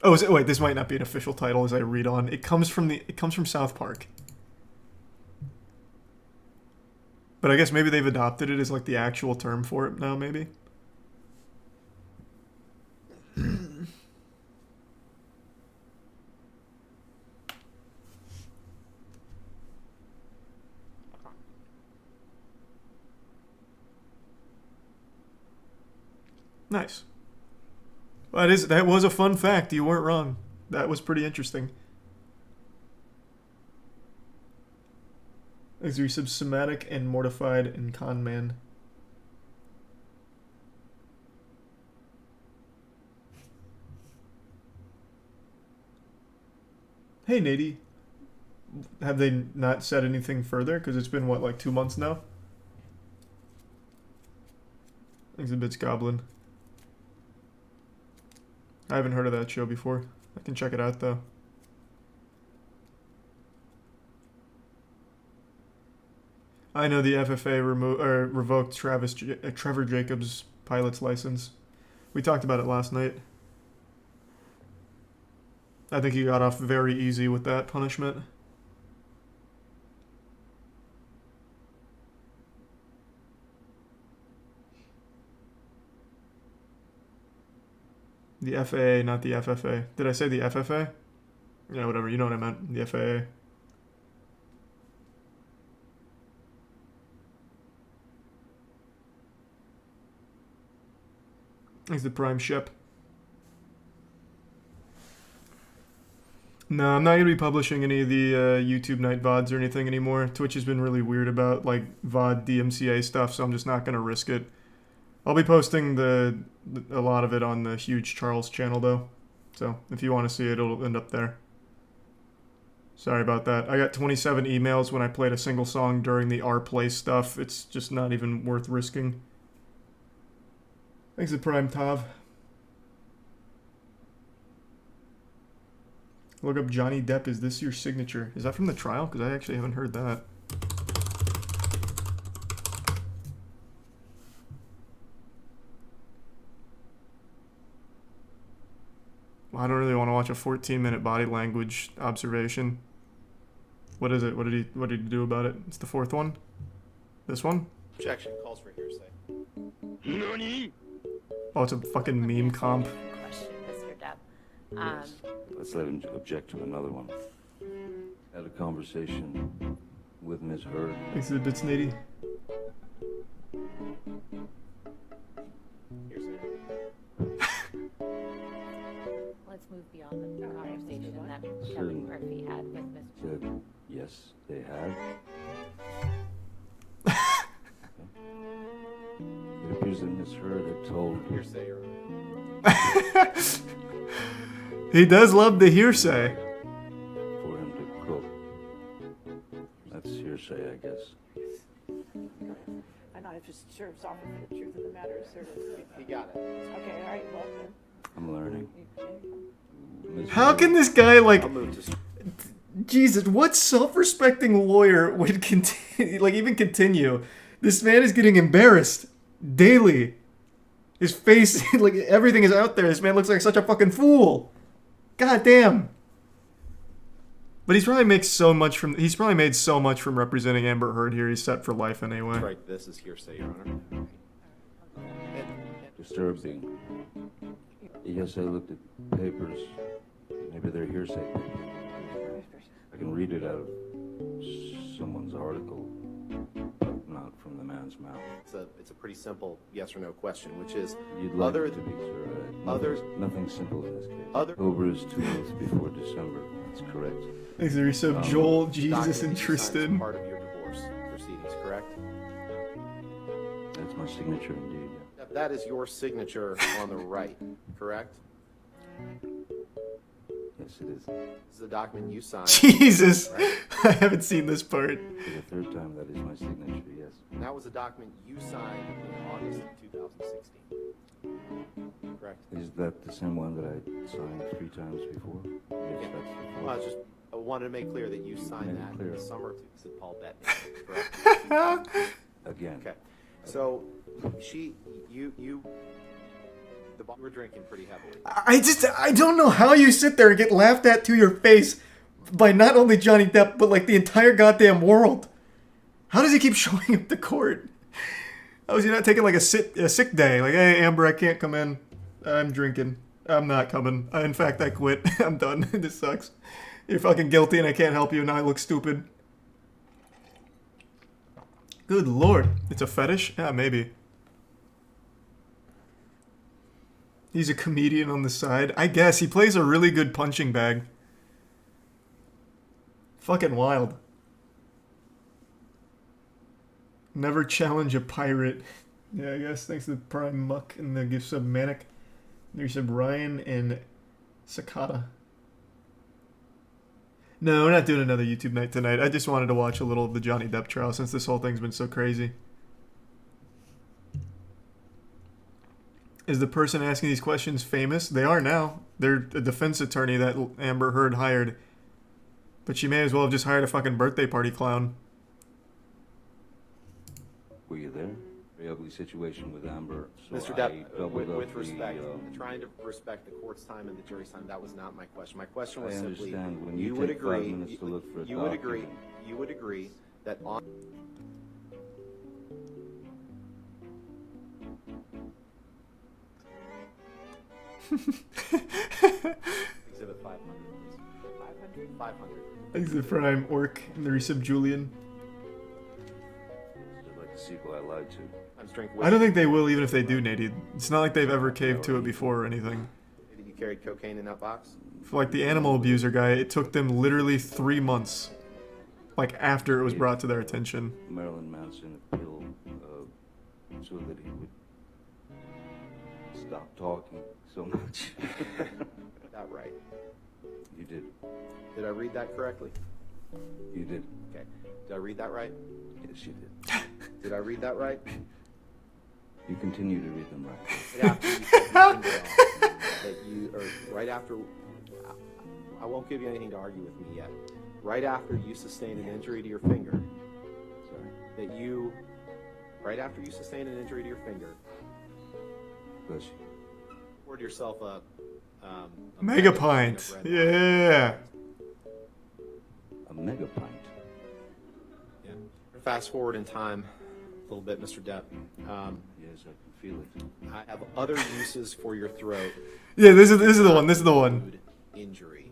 A: Oh, wait, this might not be an official title as I read on. It comes from South Park. But I guess maybe they've adopted it as like the actual term for it now, maybe. Nice. Well, that was a fun fact. You weren't wrong. That was pretty interesting. Exotic, and mortified, and con man. Hey, Nady. Have they not said anything further? Because it's been, what, like 2 months now? Exhibits Goblin. I haven't heard of that show before. I can check it out, though. I know the FFA revoked Trevor Jacobs' pilot's license. We talked about it last night. I think he got off very easy with that punishment. The FAA, not the FFA. Did I say the FFA? Yeah, whatever. You know what I meant. The FAA. It's the Prime ship. No, I'm not going to be publishing any of the YouTube night VODs or anything anymore. Twitch has been really weird about like VOD DMCA stuff, so I'm just not going to risk it. I'll be posting a lot of it on the Huge Charles channel, though. So if you want to see it, it'll end up there. Sorry about that. I got 27 emails when I played a single song during the R Play stuff. It's just not even worth risking. Thanks to Prime Tav. Look up Johnny Depp. Is this your signature? Is that from the trial? Because I actually haven't heard that. Well, I don't really want to watch a 14-minute body language observation. What is it? What did he do about it? It's the fourth one? This one?
B: Objection calls for hearsay.
F: NANI?
A: Oh, it's a fucking meme comp.
G: Question, Mr. Depp.
D: Yes. Let's let him object to another one. Had a conversation with Ms. Heard.
A: Exhibits Nady.
B: Hearsay.
G: Let's move beyond the conversation that Kevin
D: Certain.
G: Murphy had with Mr.
D: Said, yes, they had. It appears that Ms. Heard had told
B: Hearsay, Your Honor.
A: He does love the hearsay.
D: for him to cook. That's hearsay, I guess.
H: I'm not just sure if offer for the truth of the matter, sir.
B: He got it.
H: Okay, all right, well then.
D: I'm learning. Ms.
A: How
D: Heard-
A: can this guy, like,
B: I'll move to...
A: Jesus, what self-respecting lawyer would continue, like, even continue? This man is getting embarrassed daily. His face, like, everything is out there. This man looks like such a fucking fool. God damn. But he's probably made so much from representing Amber Heard here. He's set for life anyway.
B: Right, this is hearsay, Your Honor.
D: Disturbing. Yes, I looked at papers. Maybe they're hearsay papers. I can read it out of someone's article, but not from the man's mouth.
B: It's a pretty simple yes or no question, which is,
D: You'd like
B: other
D: it to be, sir.
B: Others.
D: Nothing simple in this case.
B: Other.
D: October is 2 months before December. That's correct.
A: Thanks, the resub. Joel,
B: The
A: Jesus,
B: document
A: and
B: that you signed as
A: Tristan.
B: part of your divorce proceedings, correct?
D: That's my signature indeed.
B: That is your signature on the right, correct?
D: Yes, it is.
B: This is the document you signed.
A: Jesus,
B: Right?
A: I haven't seen this part.
D: For the third time, that is my signature, yes.
B: And that was a document you signed in August of 2016. Correct?
D: Is that the same one that I signed 3 times before? Yes,
B: Yeah.
D: that's the
B: Well,
D: fourth.
B: I wanted to make clear that you signed
D: made it
B: that in
D: clear.
B: the summer of St. Paul Bettany, correct?
D: Again.
B: Okay. So, we're drinking pretty heavily.
A: I don't know how you sit there and get laughed at to your face by not only Johnny Depp, but like the entire goddamn world. How does he keep showing up to court? How is he not taking like a sick day? Like, hey, Amber, I can't come in. I'm drinking. I'm not coming. In fact, I quit. I'm done. This sucks. You're fucking guilty and I can't help you and I look stupid. Good lord. It's a fetish? Yeah, maybe. He's a comedian on the side. I guess. He plays a really good punching bag. Fucking wild. Never challenge a pirate. Yeah, I guess. Thanks to the Prime Muck and the gift sub Manic. There's sub Ryan and Sakata. No, we're not doing another YouTube night tonight. I just wanted to watch a little of the Johnny Depp trial since this whole thing's been so crazy. Is the person asking these questions famous? They are now. They're a defense attorney that Amber Heard hired. But she may as well have just hired a fucking birthday party clown.
D: Were you there? Very ugly situation with Amber. So
B: Mr.
D: I
B: Depp,
D: doubled up
B: with respect,
D: the,
B: trying to respect the court's time and the jury's time, that was not my question. My question
D: I
B: was simply,
D: understand. When
B: you
D: you
B: would
D: take 5
B: agree,
D: minutes to look for a
B: you would agree,
D: document.
B: you would agree that on Exhibit 500, please. 500? 500.
A: Thanks to the Prime Orc and the resub Julian.
D: Just like the sequel I lied to.
B: I'm just drinking
A: I don't think they will even if they do, Nadie. It's not like they've ever caved to it before or anything.
B: that you carried cocaine in that box.
A: For like the animal abuser guy, it took them literally 3 months. Like after it was brought to their attention.
D: Marilyn Manson a pill so that he would stop talking so much.
B: That right.
D: You did.
B: Did I read that correctly?
D: You did.
B: Okay. Did I read that right?
D: Yes, you did.
B: Did I read that right?
D: You continue to read them right.
B: Right after you took your finger off, that you, or right after, I won't give you anything to argue with me yet. Right after you sustained an injury to your finger,
D: Sorry.
B: that you, right after you sustained an injury to your finger,
D: Bless you.
B: poured yourself a
A: Mega
B: of
A: pint.
B: red wine.
A: Yeah.
D: A mega pint.
B: Yeah. Fast forward in time a little bit, Mr. Depp.
D: Yes, I can feel it.
B: I have other uses for your throat.
A: Yeah, this is the one. This is the one.
B: Include injury.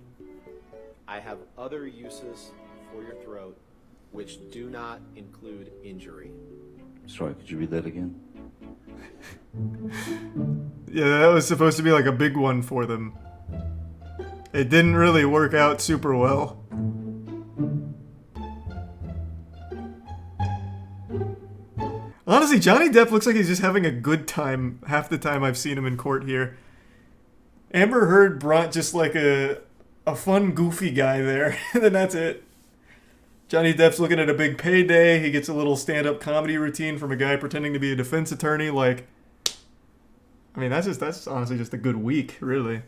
B: I have other uses for your throat which do not include injury.
D: Sorry, could you read that again?
A: Yeah, that was supposed to be like a big one for them. It didn't really work out super well. Honestly, Johnny Depp looks like he's just having a good time half the time I've seen him in court here. Amber Heard brought just like a fun, goofy guy there, and then that's it. Johnny Depp's looking at a big payday. He gets a little stand-up comedy routine from a guy pretending to be a defense attorney. Like, I mean, that's honestly just a good week, really.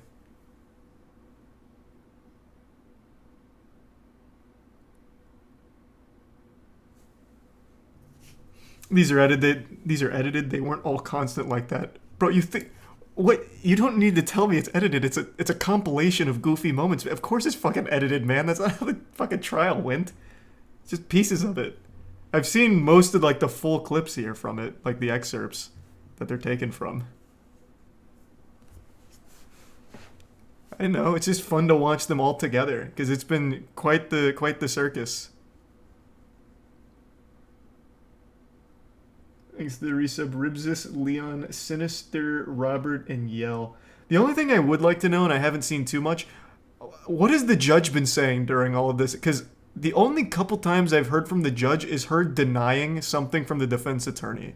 A: These are edited. They weren't all constant like that, bro. You think what? You don't need to tell me it's edited. It's a compilation of goofy moments. Of course, it's fucking edited, man. That's not how the fucking trial went. It's just pieces of it. I've seen most of like the full clips here from it, like the excerpts that they're taken from. I know, it's just fun to watch them all together because it's been quite the circus. Thanks to the resub Ribsis, Leon, Sinister, Robert, and Yell. The only thing I would like to know, and I haven't seen too much, what has the judge been saying during all of this? Because the only couple times I've heard from the judge is her denying something from the defense attorney.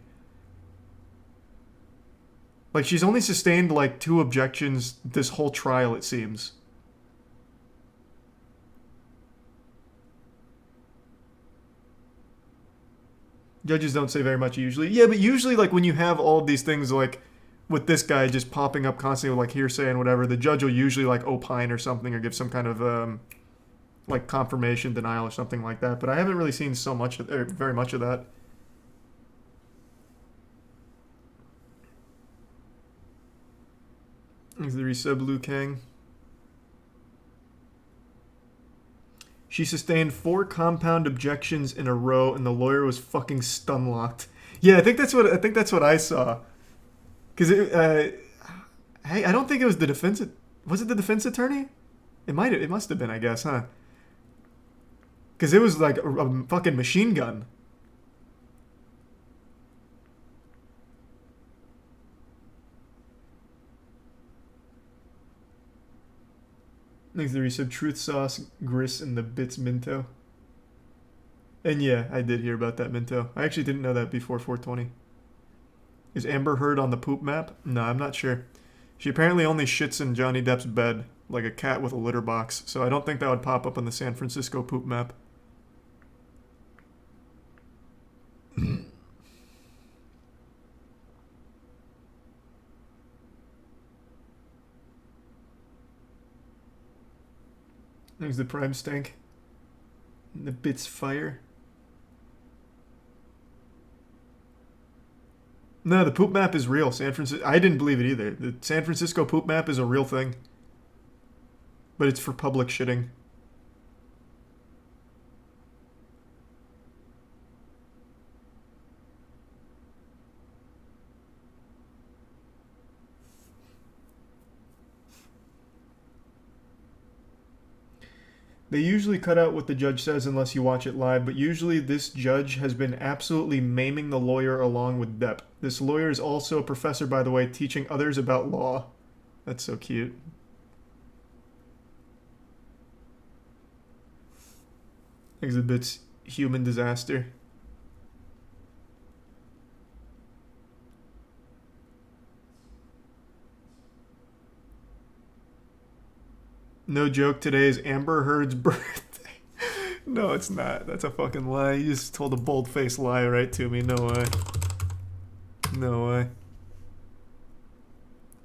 A: Like, she's only sustained, like, 2 objections this whole trial, it seems. Judges don't say very much usually. Yeah, but usually, like, when you have all of these things, like, with this guy just popping up constantly with, like, hearsay and whatever, the judge will usually, like, opine or something or give some kind of, like, confirmation, denial or something like that. But I haven't really seen so much, or very much of that. Is the resub Liu Kang? She sustained 4 compound objections in a row, and the lawyer was fucking stun locked. Yeah, I think that's what I saw. Cause hey, I don't think it was the defense. Was it the defense attorney? It must have been, I guess, huh? Cause it was like a fucking machine gun. Thanks to the resub truth sauce, Gris, and the bits Minto. And yeah, I did hear about that Minto. I actually didn't know that before 420. Is Amber Heard on the poop map? No, I'm not sure. She apparently only shits in Johnny Depp's bed, like a cat with a litter box, so I don't think that would pop up on the San Francisco poop map. There's the prime stank. And the bits fire. No, the poop map is real. I didn't believe it either. The San Francisco poop map is a real thing. But it's for public shitting. They usually cut out what the judge says unless you watch it live, but usually this judge has been absolutely maiming the lawyer along with Depp. This lawyer is also a professor, by the way, teaching others about law. That's so cute. Exhibits human disaster. No joke, today is Amber Heard's birthday. No, it's not. That's a fucking lie. You just told a bold-faced lie right to me. No way. No way.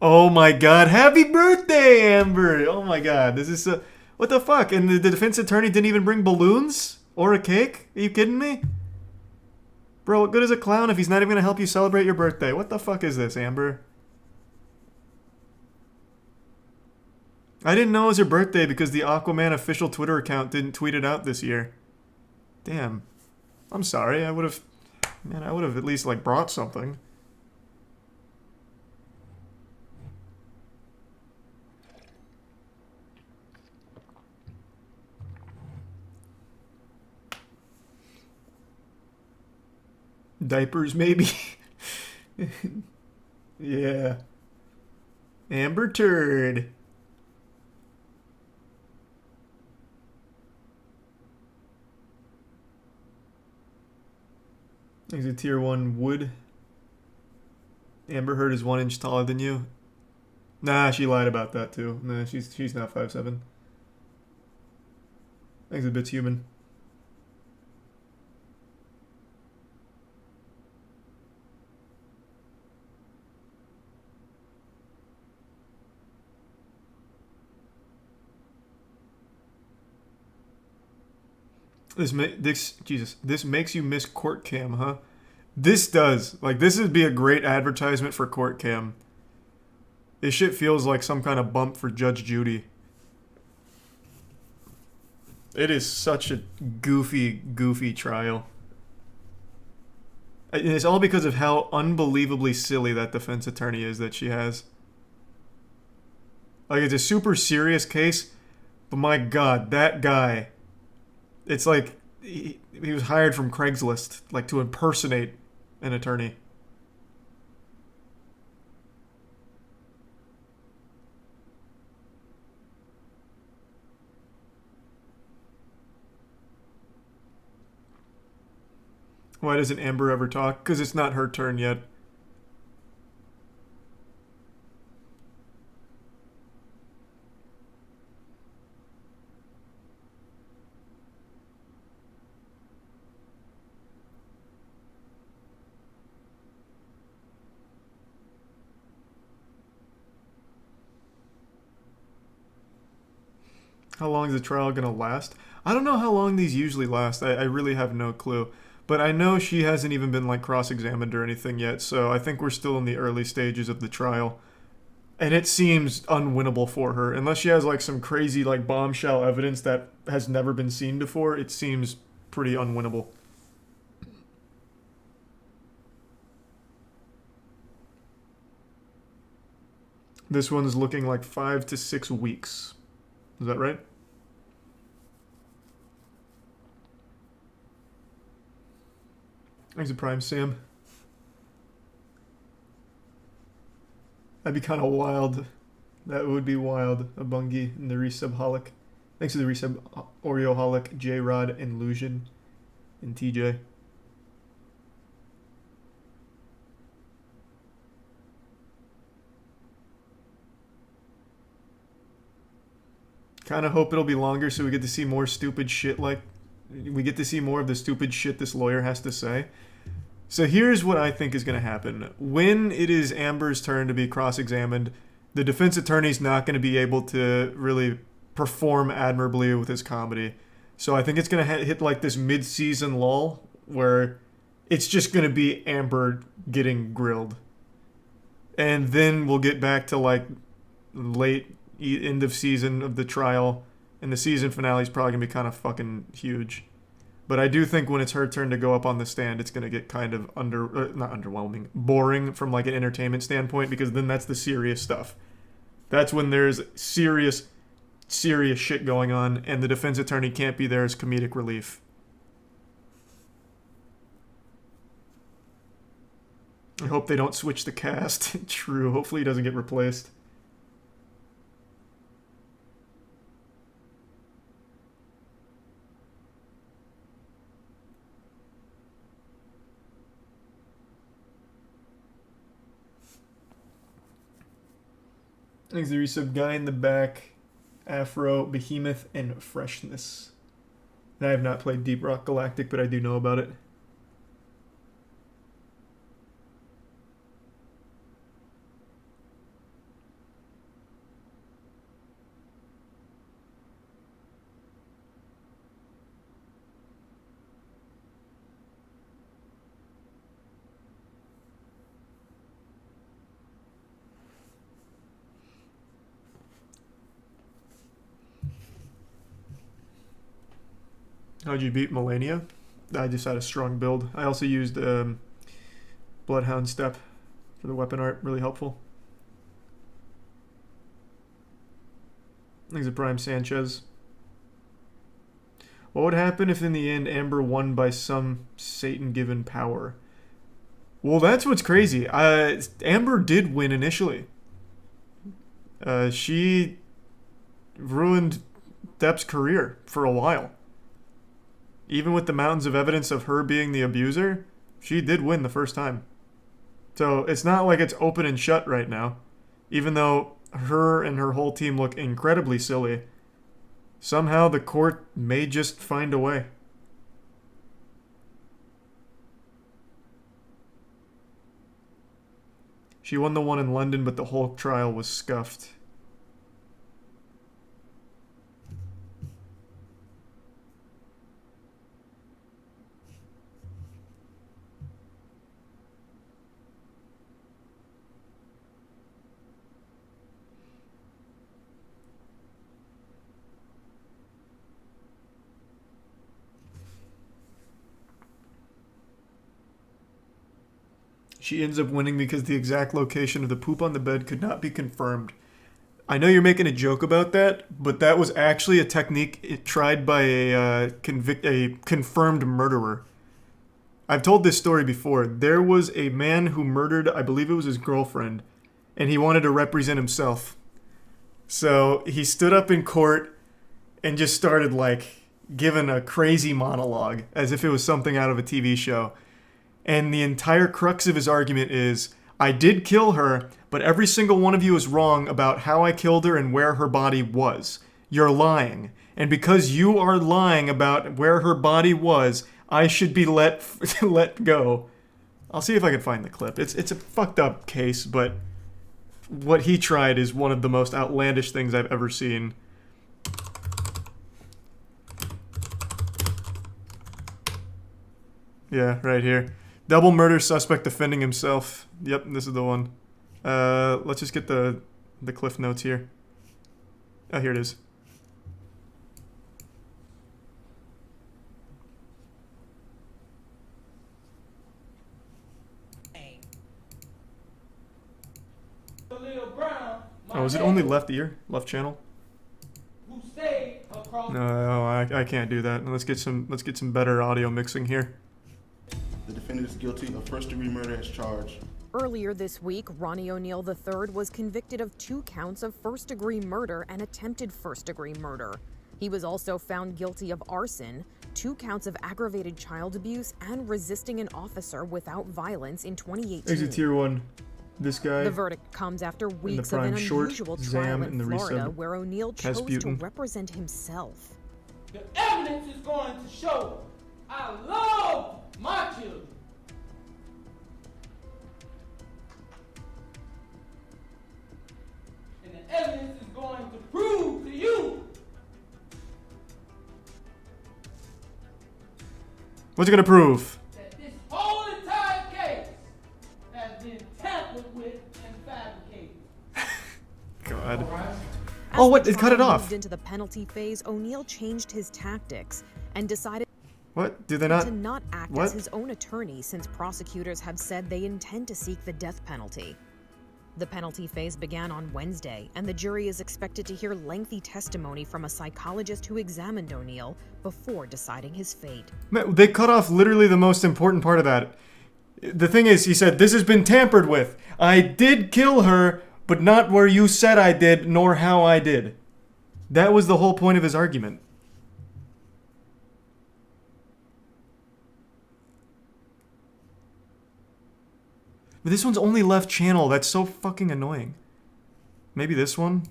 A: Oh my god. Happy birthday, Amber! Oh my god. This is what the fuck? And the defense attorney didn't even bring balloons? Or a cake? Are you kidding me? Bro, what good is a clown if he's not even gonna help you celebrate your birthday? What the fuck is this, Amber? I didn't know it was her birthday because the Aquaman official Twitter account didn't tweet it out this year. Damn. I'm sorry. I would have at least, like, brought something. Diapers, maybe? Yeah. Amber Turd. He's a tier 1 wood. Amber Heard is 1 inch taller than you. Nah, she lied about that too. Nah, she's not 5'7". Thanks a bit's human. This makes you miss court cam, huh? This does. Like, this would be a great advertisement for court cam. This shit feels like some kind of bump for Judge Judy. It is such a goofy trial. And it's all because of how unbelievably silly that defense attorney is that she has. Like, it's a super serious case, but my god, that guy... It's like he was hired from Craigslist, like, to impersonate an attorney. Why doesn't Amber ever talk? Because it's not her turn yet. How long is the trial going to last? I don't know how long these usually last. I really have no clue. But I know she hasn't even been like cross-examined or anything yet, so I think we're still in the early stages of the trial. And it seems unwinnable for her. Unless she has like some crazy like bombshell evidence that has never been seen before, it seems pretty unwinnable. This one's looking like 5 to 6 weeks. Is that right? Thanks a Prime, Sam. That'd be kind of wild. That would be wild. A Bungie and the resub Holic. Thanks to the resub Oreo Holic, J-Rod, and Lucian, and TJ. Kind of hope it'll be longer so we get to see more stupid shit like... We get to see more of the stupid shit this lawyer has to say. So here's what I think is going to happen. When it is Amber's turn to be cross-examined, the defense attorney's not going to be able to really perform admirably with his comedy. So I think it's going to hit like this mid-season lull where it's just going to be Amber getting grilled. And then we'll get back to like late end of season of the trial, and the season finale is probably going to be kind of fucking huge. But I do think when it's her turn to go up on the stand, it's going to get kind of not underwhelming, boring from like an entertainment standpoint, because then that's the serious stuff. That's when there's serious shit going on, and the defense attorney can't be there as comedic relief. I hope they don't switch the cast. True. Hopefully he doesn't get replaced. Thanks to the resub Guy in the Back, Afro, Behemoth, and Freshness. And I have not played Deep Rock Galactic, but I do know about it. How'd you beat Melania? I just had a strong build. I also used Bloodhound Step for the weapon art. Really helpful. Thanks to Prime Sanchez. What would happen if in the end Amber won by some Satan-given power? Well, that's what's crazy. Amber did win initially. She ruined Depp's career for a while. Even with the mountains of evidence of her being the abuser, she did win the first time. So it's not like it's open and shut right now. Even though her and her whole team look incredibly silly, somehow the court may just find a way. She won the one in London, but the whole trial was scuffed. She ends up winning because the exact location of the poop on the bed could not be confirmed. I know you're making a joke about that, but that was actually a technique tried by a confirmed murderer. I've told this story before. There was a man who murdered, I believe it was his girlfriend, and he wanted to represent himself. So he stood up in court and just started like giving a crazy monologue as if it was something out of a TV show. And the entire crux of his argument is, I did kill her, but every single one of you is wrong about how I killed her and where her body was. You're lying. And because you are lying about where her body was, I should be let go. I'll see if I can find the clip. It's a fucked up case, but what he tried is one of the most outlandish things I've ever seen. Yeah, right here. Double murder suspect defending himself. Yep, this is the one. Let's just get the cliff notes here. Oh, here it is. Oh, is it only left ear? Left channel? No, I can't do that. Let's get some better audio mixing here.
I: The defendant is guilty of first-degree murder as charged.
J: Earlier this week, Ronnie O'Neal III was convicted of 2 counts of first-degree murder and attempted first-degree murder. He was also found guilty of arson, 2 counts of aggravated child abuse, and resisting an officer without violence in 2018.
A: Exit tier 1. This guy.
J: The verdict comes after weeks of an unusual trial in Florida where O'Neal chose to represent himself.
K: The evidence is going to show I love my children. And the evidence is going to prove to you.
A: What's it gonna prove?
K: That this whole entire case has been tampered with and fabricated.
A: God.
J: As
A: oh, what?
J: the
A: It cut it
J: trial
A: off.
J: moved into the penalty phase, O'Neal changed his tactics and decided
A: What? Do they not?
J: to not act
A: What?
J: as his own attorney since prosecutors have said they intend to seek the death penalty. The penalty phase began on Wednesday, and the jury is expected to hear lengthy testimony from a psychologist who examined O'Neal before deciding his fate.
A: Man, they cut off literally the most important part of that. The thing is, he said, this has been tampered with. I did kill her, but not where you said I did, nor how I did. That was the whole point of his argument. But this one's only left channel. That's so fucking annoying. Maybe this one?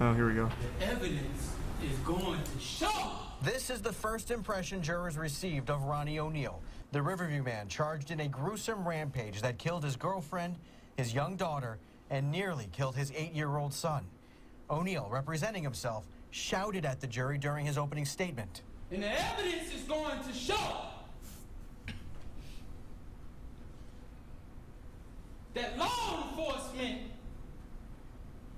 A: Oh, here we go.
K: The evidence is going to show.
L: This is the first impression jurors received of Ronnie O'Neal, the Riverview man charged in a gruesome rampage that killed his girlfriend, his young daughter, and nearly killed his 8-year-old son. O'Neal, representing himself, shouted at the jury during his opening statement.
K: And the evidence is going to show that law enforcement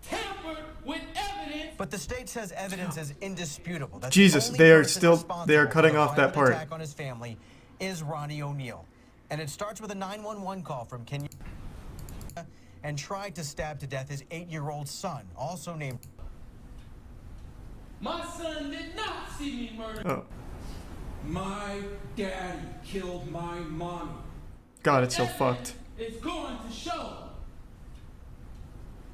K: tampered with evidence.
L: But the state says evidence is indisputable. That
A: Jesus,
L: the only
A: they are
L: person
A: still
L: responsible
A: cutting
L: for the
A: off that
L: violent
A: part.
L: attack on his family is Ronnie O'Neal. And it starts with a 911 call from Kenya and tried to stab to death his 8-year-old son, also named.
K: My son did not see me murder.
A: Oh.
K: My daddy killed my mommy.
A: God, it's so fucked.
K: It's going to show.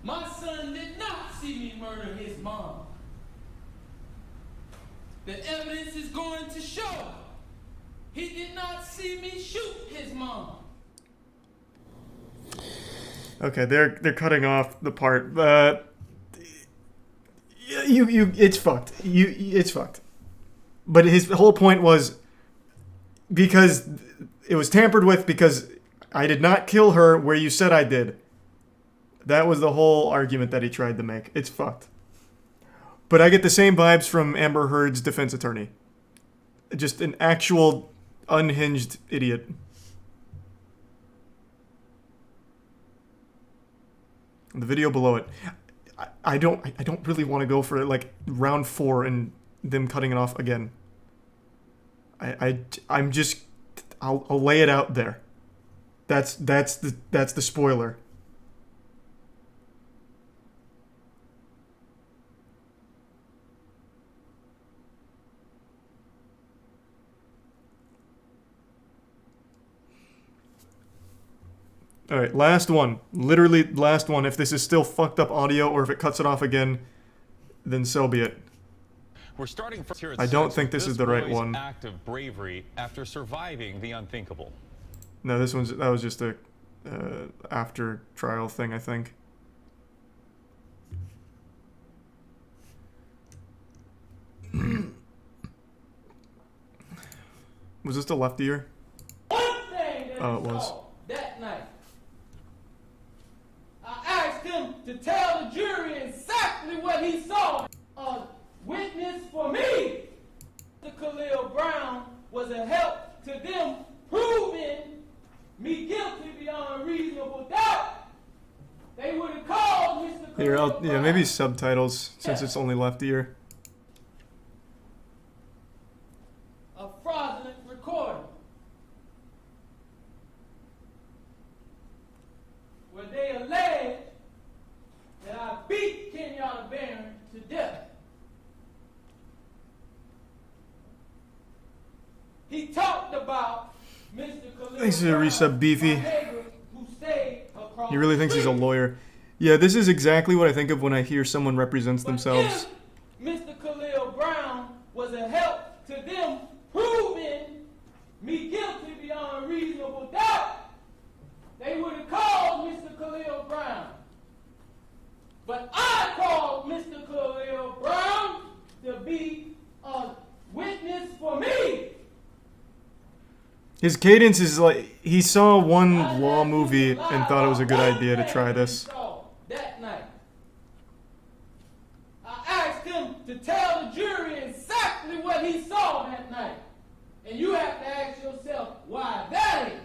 K: My son did not see me murder his mom. The evidence is going to show. He did not see me shoot his mom.
A: Okay, they're cutting off the part. It's fucked. It's fucked. But his whole point was because it was tampered with because I did not kill her where you said I did. That was the whole argument that he tried to make. It's fucked. But I get the same vibes from Amber Heard's defense attorney. Just an actual unhinged idiot. The video below it. I don't really want to go for like round 4 and them cutting it off again. I'm just I'll lay it out there. That's the spoiler. Alright, last one. Literally last one. If this is still fucked up audio or if it cuts it off again, then so be it.
M: We're starting first here at
A: I don't
M: 6
A: think
M: with
A: this is the right
M: boy's
A: one.
M: act of bravery after surviving the unthinkable.
A: No, that was just a after trial thing, I think. Was this the left ear? Oh, it was.
K: That night, I asked him to tell the jury exactly what he saw. A witness for me. The Khalil Brown was a help to them proving me guilty beyond reasonable doubt. They would have called Mr.
A: Here,
K: Khalil
A: yeah,
K: Brown
A: maybe subtitles since it's only left ear.
K: a fraudulent recording where they allege that I beat Kenyatta Barron to death. He talked about Mr. Khalil
A: Thanks to the
K: Brown,
A: resub, Beefy.
K: my neighbor who stayed across
A: He really
K: the
A: thinks he's a
K: street.
A: lawyer. Yeah, this is exactly what I think of when I hear someone represents themselves.
K: Mr. Khalil Brown was a help to them proving me guilty beyond reasonable doubt. They would have called Mr. Khalil Brown. But I called Mr. Khalil Brown to be a witness for me.
A: His cadence is like, he saw one law movie and thought it was a good idea to try this.
K: That night, I asked him to tell the jury exactly what he saw that night. And you have to ask yourself why that is.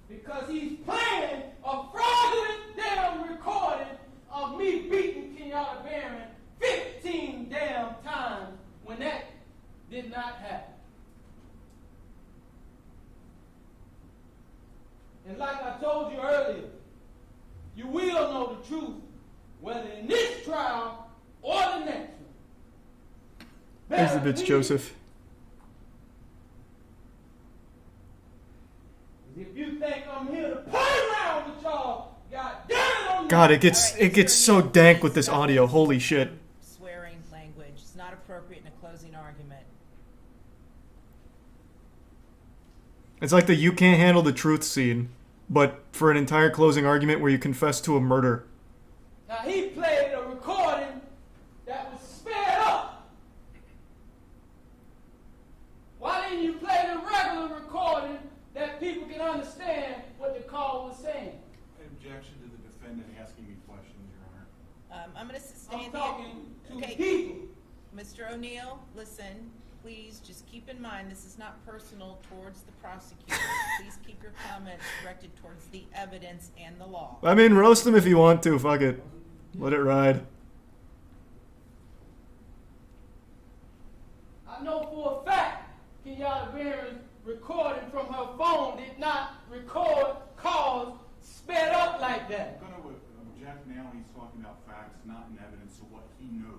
K: Because he's playing a fraudulent damn recording of me beating Kenyatta Barron 15 damn times when that did not happen. And like I told you earlier, you will know the truth whether in this trial or the next one.
A: There's the bitch, Joseph.
K: If you think I'm here to play around with y'all, goddamn.
A: God, it gets so dank with this audio. Holy shit.
G: Swearing language is not appropriate in a closing argument.
A: It's like the you can't handle the truth scene, but for an entire closing argument where you confess to a murder.
K: Now he played a recording that was sped up. Why didn't you play the regular recording that people can understand what the call was saying?
I: Objection to the defendant asking me questions, Your Honor.
G: I'm going to stand
K: I'm talking to
G: Okay.
K: people.
G: Mr. O'Neill, listen, please just keep in mind this is not personal towards the prosecutor. Please keep your comments directed towards the evidence and the law.
A: I mean, roast them if you want to. Fuck it. Let it ride.
K: I know for a fact Kenyatta Barron's recording from her phone did not record calls sped up like that.
I: I'm going to object now. He's talking about facts, not in evidence of what he knows.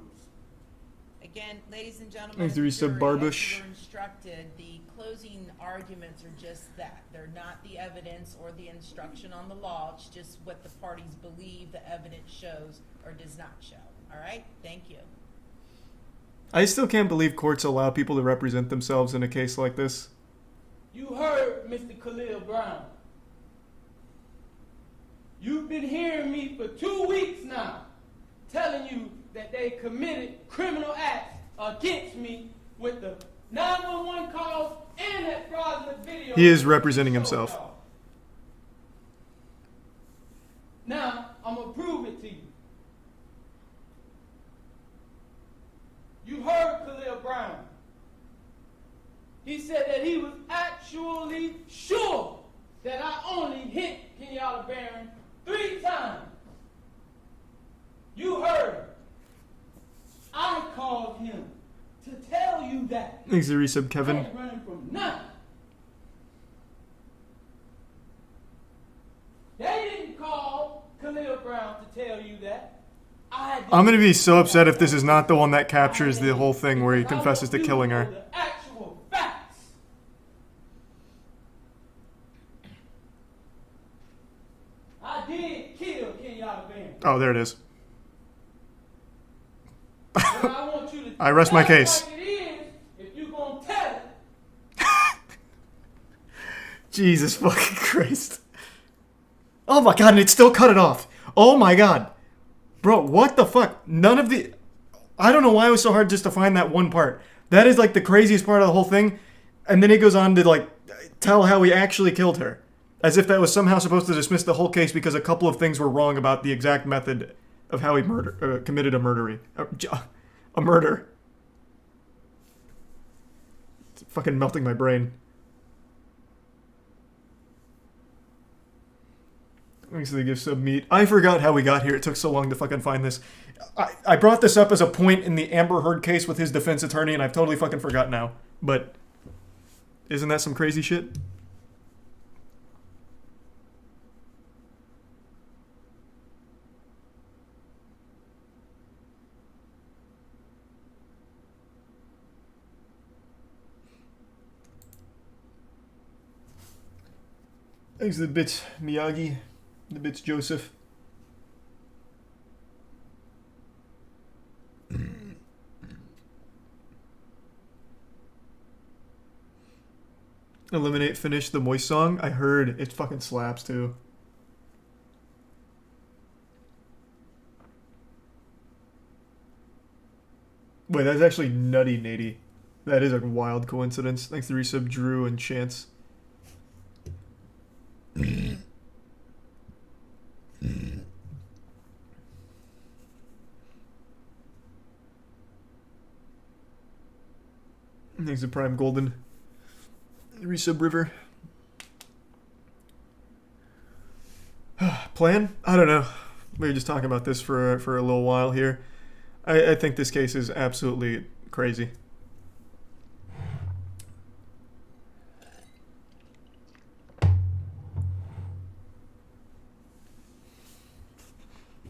G: Again, ladies and gentlemen,
A: Thanks to Resub Barbush.
G: as you were instructed, the closing arguments are just that. They're not the evidence or the instruction on the law. It's just what the parties believe the evidence shows or does not show. All right? Thank you.
A: I still can't believe courts allow people to represent themselves in a case like this.
K: You heard Mr. Khalil Brown. You've been hearing me for 2 weeks now, telling you that they committed criminal acts against me with the 911 calls and that fraudulent video.
A: He is representing himself.
K: Now, I'm going to prove it to you. You heard Khalil Brown. He said that he was actually sure that I only hit Kenyatta Barron 3 times. You heard. I called him to tell you that.
A: Thanks to resub,
K: I
A: Kevin.
K: ain't running from nothing. They didn't call Khalil Brown to tell you that.
A: I'm gonna be so upset if this is not the one that captures the whole thing where he confesses to killing her.
K: The actual facts. I did kill Kenyatta Barron.
A: Oh, there it is. I rest my case.
K: Like it is, if you gonna tell it.
A: Jesus fucking Christ. Oh my god, and it still cut it off. Oh my god. Bro, what the fuck? None of the... I don't know why it was so hard just to find that one part. That is like the craziest part of the whole thing. And then it goes on to like tell how he actually killed her. As if that was somehow supposed to dismiss the whole case because a couple of things were wrong about the exact method of how he committed a murder. A murder. It's fucking melting my brain. Thanks to the gift sub meat. I forgot how we got here. It took so long to fucking find this. I brought this up as a point in the Amber Heard case with his defense attorney, and I've totally fucking forgot now. But isn't that some crazy shit? Thanks to the bits, Miyagi. The bits, Joseph. Eliminate Finish the Moist song. I heard it fucking slaps too. Wait, that's actually nutty, Nady. That is a wild coincidence. Thanks to resub Drew and Chance. Thanks to Prime Golden. Resub River. Plan? I don't know. We were just talking about this for a little while here. I think this case is absolutely crazy.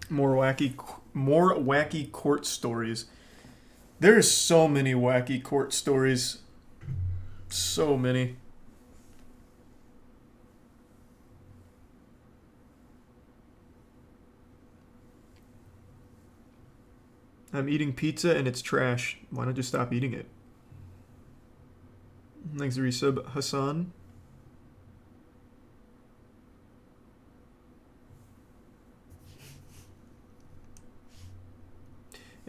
A: More wacky court stories. There's so many wacky court stories. So many. I'm eating pizza and it's trash. Why not just stop eating it? Thanks to resub Hassan.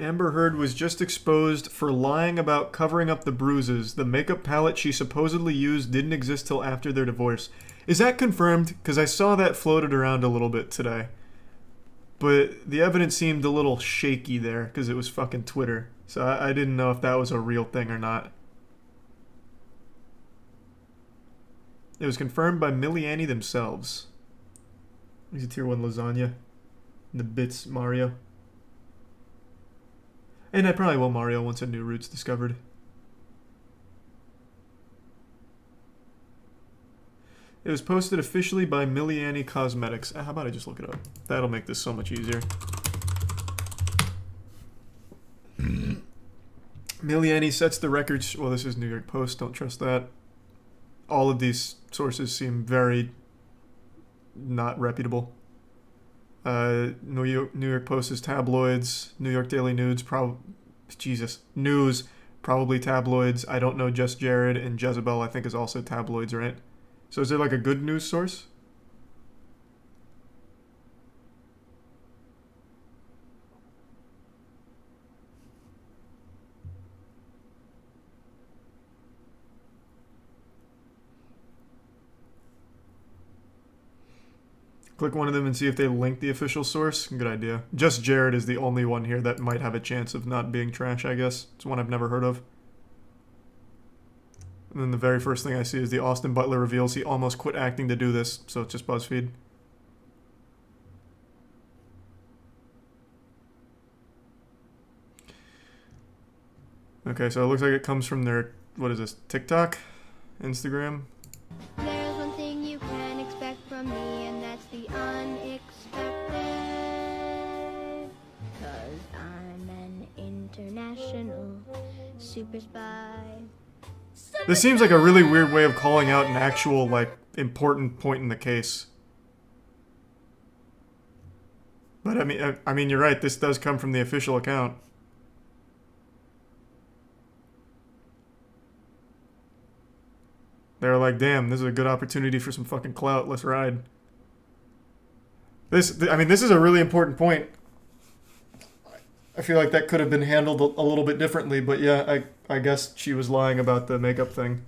A: Amber Heard was just exposed for lying about covering up the bruises. The makeup palette she supposedly used didn't exist till after their divorce. Is that confirmed? Because I saw that floated around a little bit today. But the evidence seemed a little shaky there because it was fucking Twitter. So I didn't know if that was a real thing or not. It was confirmed by Millie Annie themselves. He's a tier 1 lasagna. The bits Mario. And I probably will Mario once a new route's discovered. It was posted officially by Millie Annie Cosmetics. How about I just look it up? That'll make this so much easier. Millie Annie sets the record. Well, this is New York Post. Don't trust that. All of these sources seem very not reputable. New York Post is tabloids. New York Daily News, News, probably tabloids. I don't know Just Jared, and Jezebel I think is also tabloids, right? So is it like a good news source? Click one of them and see if they link the official source. Good idea. Just Jared is the only one here that might have a chance of not being trash, I guess. It's one I've never heard of. And then the very first thing I see is the Austin Butler reveals he almost quit acting to do this, so it's just BuzzFeed. Okay, so it looks like it comes from their, what is this, TikTok? Instagram?
E: There's one thing you can expect from me, and that's the unexpected. 'Cause I'm an international super spy.
A: This seems like a really weird way of calling out an actual, like, important point in the case. But I mean, you're right. This does come from the official account. They were like, damn, this is a good opportunity for some fucking clout. Let's ride. This is a really important point. I feel like that could have been handled a little bit differently, but yeah, I guess she was lying about the makeup thing.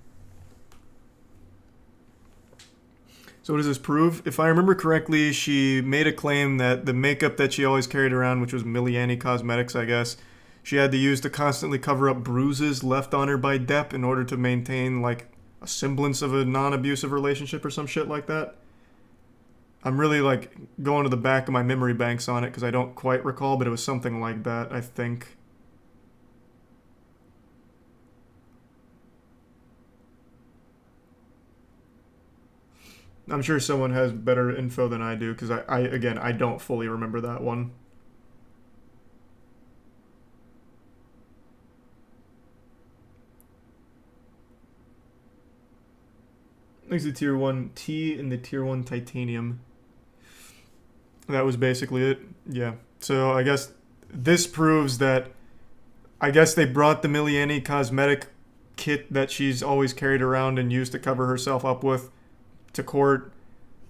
A: So what does this prove? If I remember correctly, she made a claim that the makeup that she always carried around, which was Miliani Cosmetics, I guess, she had to use to constantly cover up bruises left on her by Depp in order to maintain, like, a semblance of a non-abusive relationship or some shit like that. I'm really, like, going to the back of my memory banks on it because I don't quite recall, but it was something like that, I think. I'm sure someone has better info than I do, because again, I don't fully remember that one. There's the tier 1 T and the tier 1 titanium. That was basically it. Yeah. So I guess this proves that I guess they brought the Miliani cosmetic kit that she's always carried around and used to cover herself up with to court,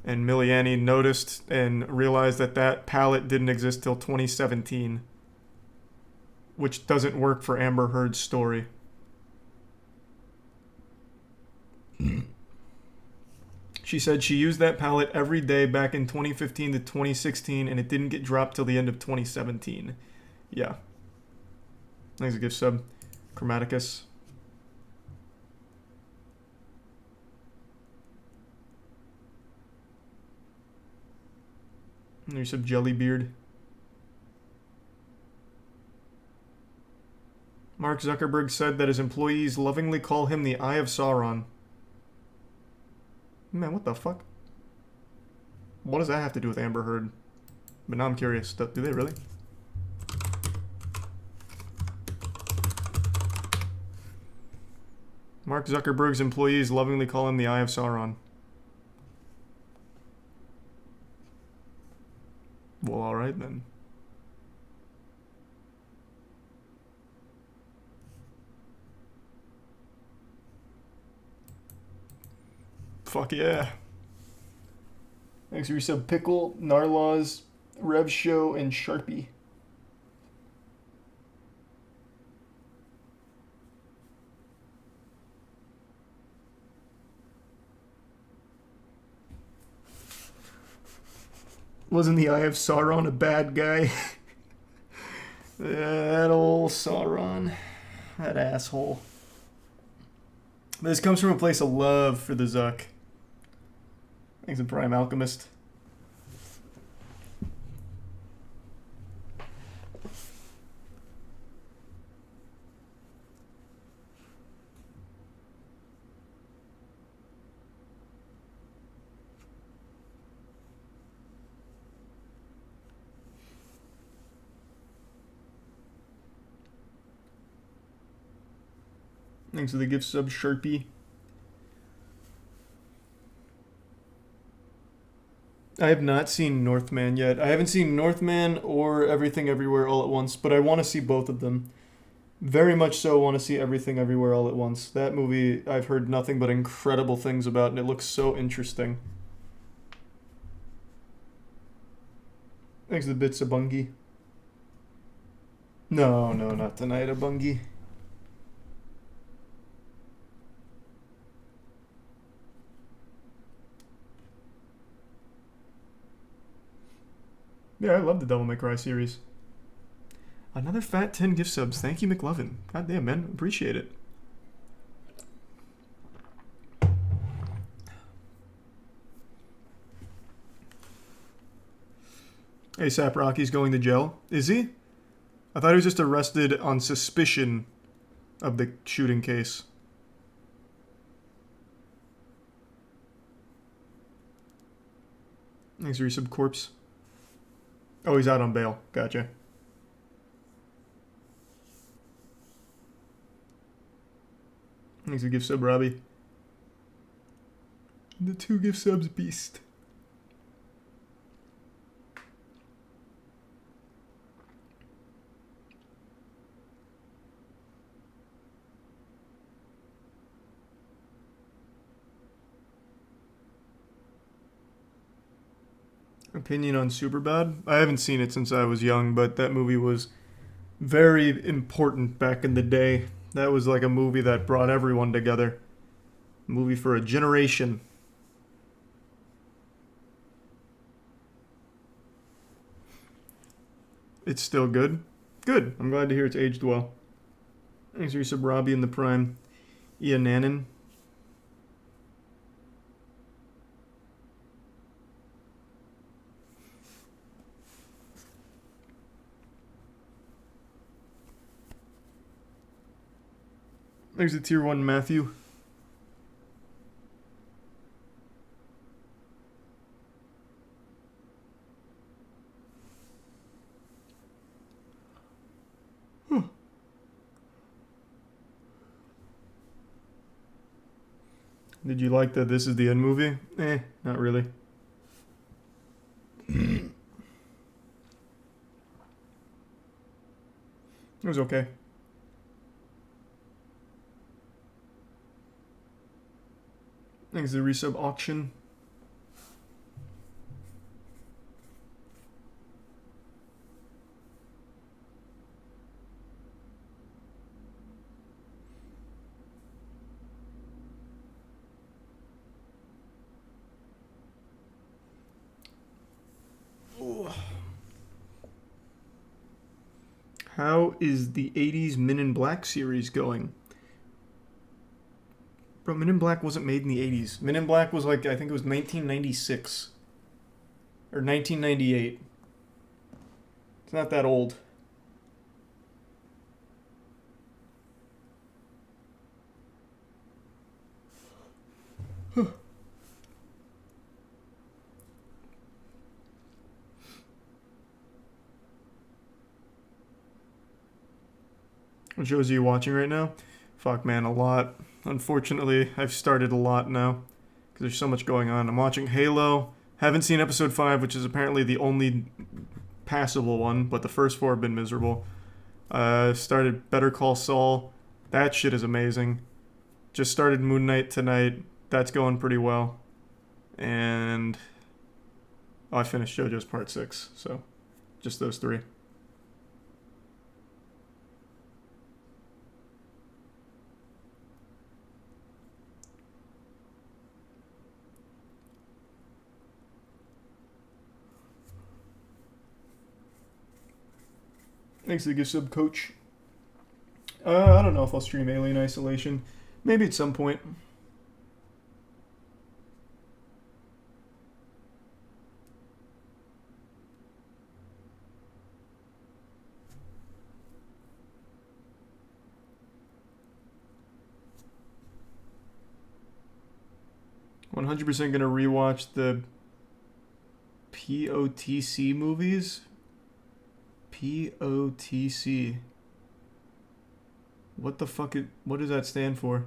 A: and Miliani noticed and realized that that palette didn't exist till 2017, which doesn't work for Amber Heard's story. She said she used that palette every day back in 2015 to 2016, and it didn't get dropped till the end of 2017. Yeah. Thanks a gift sub. Chromaticus. There's some Jellybeard. Mark Zuckerberg said that his employees lovingly call him the Eye of Sauron. Man, what the fuck? What does that have to do with Amber Heard? But now I'm curious. Do they really? Mark Zuckerberg's employees lovingly call him the Eye of Sauron. Well, alright then. Fuck yeah. Thanks for your sub, Pickle, Narlaws, Rev Show, and Sharpie. Wasn't the Eye of Sauron a bad guy? That old Sauron. That asshole. This comes from a place of love for the Zuck. Thanks to Prime Alchemist. Thanks for the gift sub, Sharpie. I have not seen Northman yet. I haven't seen Northman or Everything Everywhere All at Once, but I want to see both of them. Very much so want to see Everything Everywhere All at Once. That movie I've heard nothing but incredible things about, and it looks so interesting. Thanks for the bits, Abungi. No, not tonight, Abungi. Yeah, I love the Devil May Cry series. Another fat 10 gift subs. Thank you, McLovin. God damn, man. Appreciate it. ASAP Rocky's going to jail. Is he? I thought he was just arrested on suspicion of the shooting case. Thanks for your sub, Corpse. Oh, he's out on bail. Gotcha. Thanks for gift sub, Robbie. The 2 gift subs, Beast. Opinion on Superbad? I haven't seen it since I was young, but that movie was very important back in the day. That was like a movie that brought everyone together. A movie for a generation. It's still good. Good. I'm glad to hear it's aged well. Thanks for your sub, Robbie in the Prime. Ian Nannon. There's a tier 1 Matthew. Did you like the This Is the End movie? Not really. It was okay. Thanks to the resub auction. How is the 80s Men in Black series going? Bro, Men in Black wasn't made in the 80s. Men in Black was like, I think it was 1996. Or 1998. It's not that old. What shows are you watching right now? Fuck, man, a lot. Unfortunately, I've started a lot now because there's so much going on. I'm watching Halo. Haven't seen episode 5, which is apparently the only passable one, but the first 4 have been miserable. Started Better Call Saul. That shit is amazing. Just started Moon Knight tonight. That's going pretty well. And I finished JoJo's Part 6, so just those 3. Thanks for the gift sub, Coach. I don't know if I'll stream Alien Isolation. Maybe at some point. $100% gonna rewatch the POTC movies. POTC. What the fuck what does that stand for?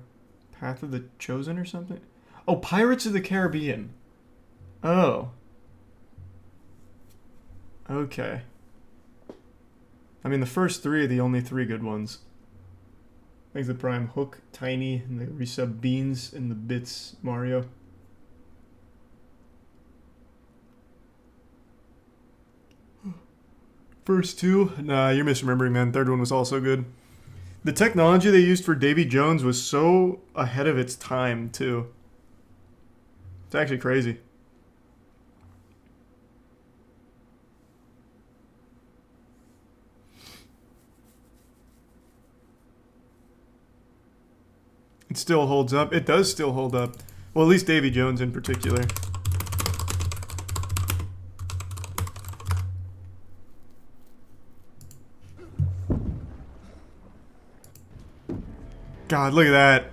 A: Path of the Chosen or something? Oh, Pirates of the Caribbean. Oh. Okay. I mean, the first 3 are the only 3 good ones. Thanks to Prime Hook, Tiny, and the resub Beans, and the Bits Mario. First 2? Nah, you're misremembering, man. Third one was also good. The technology they used for Davy Jones was so ahead of its time, too. It's actually crazy. It still holds up. It does still hold up. Well, at least Davy Jones in particular. God, look at that.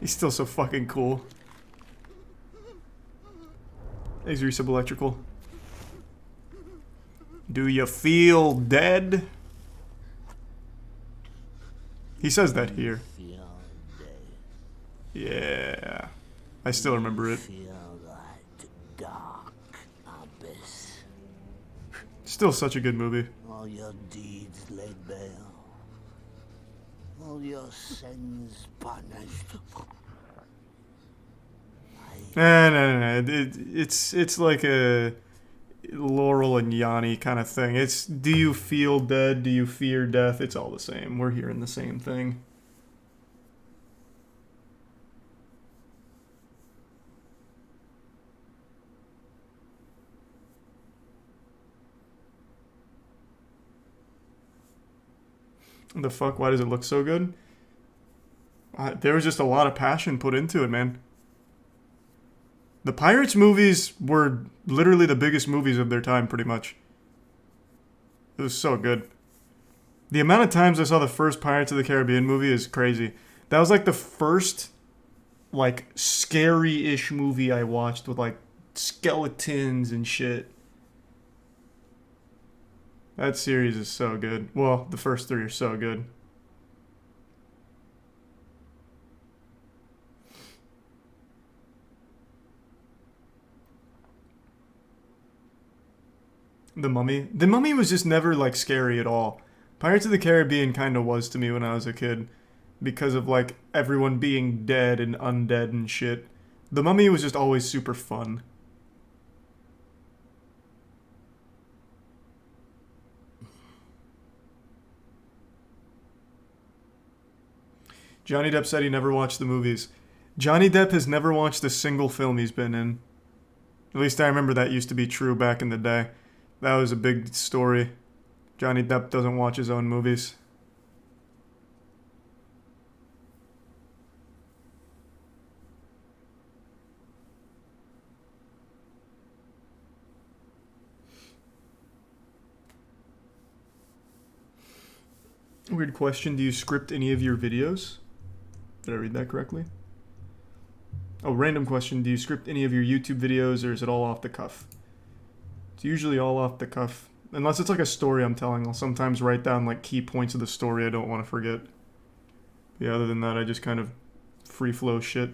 A: He's still so fucking cool. Thanks, Resub Electrical. Do you feel dead? He says that here. Yeah. I still remember it. Still such a good movie.
N: All your deeds laid bare. All your sins punished. I
A: No. It's like a Laurel and Yanni kind of thing. It's, do you feel dead? Do you fear death? It's all the same. We're hearing the same thing. The fuck? Why does it look so good? There was just a lot of passion put into it, man. The Pirates movies were literally the biggest movies of their time, pretty much. It was so good. The amount of times I saw the first Pirates of the Caribbean movie is crazy. That was like the first, like, scary-ish movie I watched with, like, skeletons and shit. That series is so good. Well, the first three are so good. The Mummy. The Mummy was just never, like, scary at all. Pirates of the Caribbean kind of was to me when I was a kid. Because of, like, everyone being dead and undead and shit. The Mummy was just always super fun. Johnny Depp said he never watched the movies. Johnny Depp has never watched a single film he's been in. At least I remember that used to be true back in the day. That was a big story. Johnny Depp doesn't watch his own movies. Weird question. Do you script any of your videos? Did I read that correctly? Oh, random question. Do you script any of your YouTube videos, or is it all off the cuff? It's usually all off the cuff. Unless it's like a story I'm telling. I'll sometimes write down like key points of the story I don't want to forget. Yeah, other than that, I just kind of free flow shit.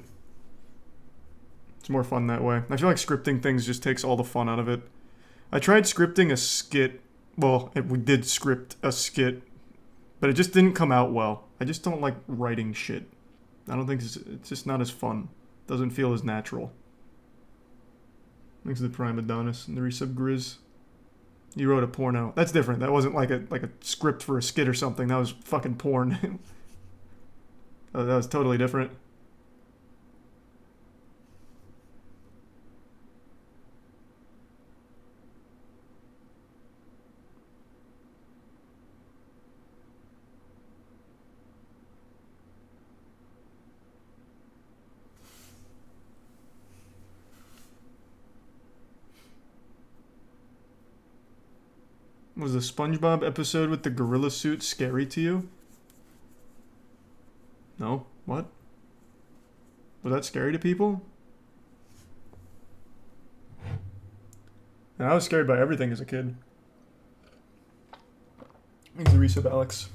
A: It's more fun that way. I feel like scripting things just takes all the fun out of it. I tried scripting a skit. Well, we did script a skit, but it just didn't come out well. I just don't like writing shit. I don't think it's just not as fun. Doesn't feel as natural. Thanks to the Prime Adonis and the resub Grizz. You wrote a porno. That's different. That wasn't like a script for a skit or something. That was fucking porn. That was totally different. Was the SpongeBob episode with the gorilla suit scary to you? No? What? Was that scary to people? Yeah, I was scared by everything as a kid. Thanks to resub Alex.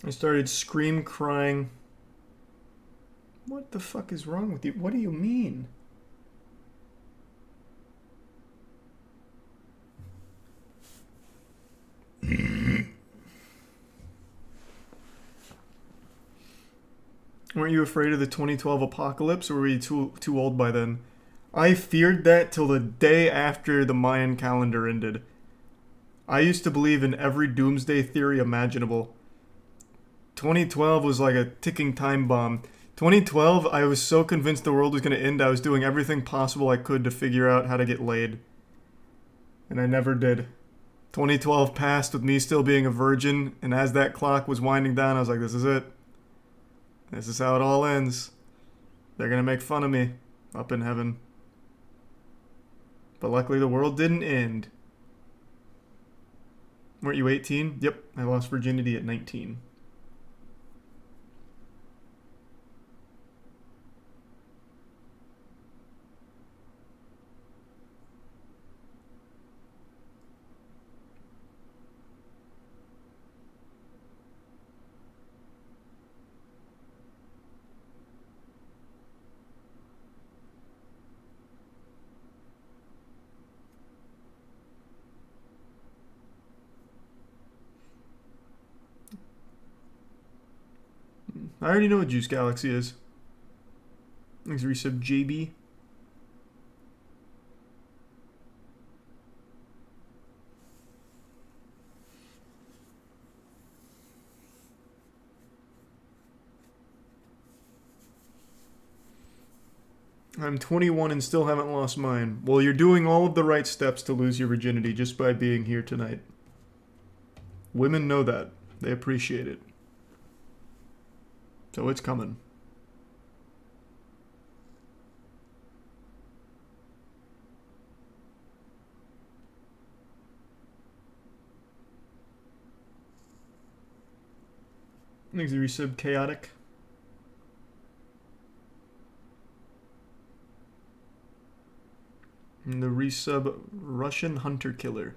A: I started scream crying. What the fuck is wrong with you? What do you mean? Weren't you afraid of the 2012 apocalypse, or were you too old by then? I feared that till the day after the Mayan calendar ended. I used to believe in every doomsday theory imaginable. 2012 was like a ticking time bomb. 2012, I was so convinced the world was going to end, I was doing everything possible I could to figure out how to get laid. And I never did. 2012 passed with me still being a virgin, and as that clock was winding down, I was like, this is it. This is how it all ends. They're going to make fun of me up in heaven. But luckily the world didn't end. Weren't you 18? Yep, I lost virginity at 19. I already know what Juice Galaxy is. Thanks for resub, JB. I'm 21 and still haven't lost mine. Well, you're doing all of the right steps to lose your virginity just by being here tonight. Women know that. They appreciate it. So it's coming. Thanks for resub, Chaotic. And the resub, Russian Hunter Killer.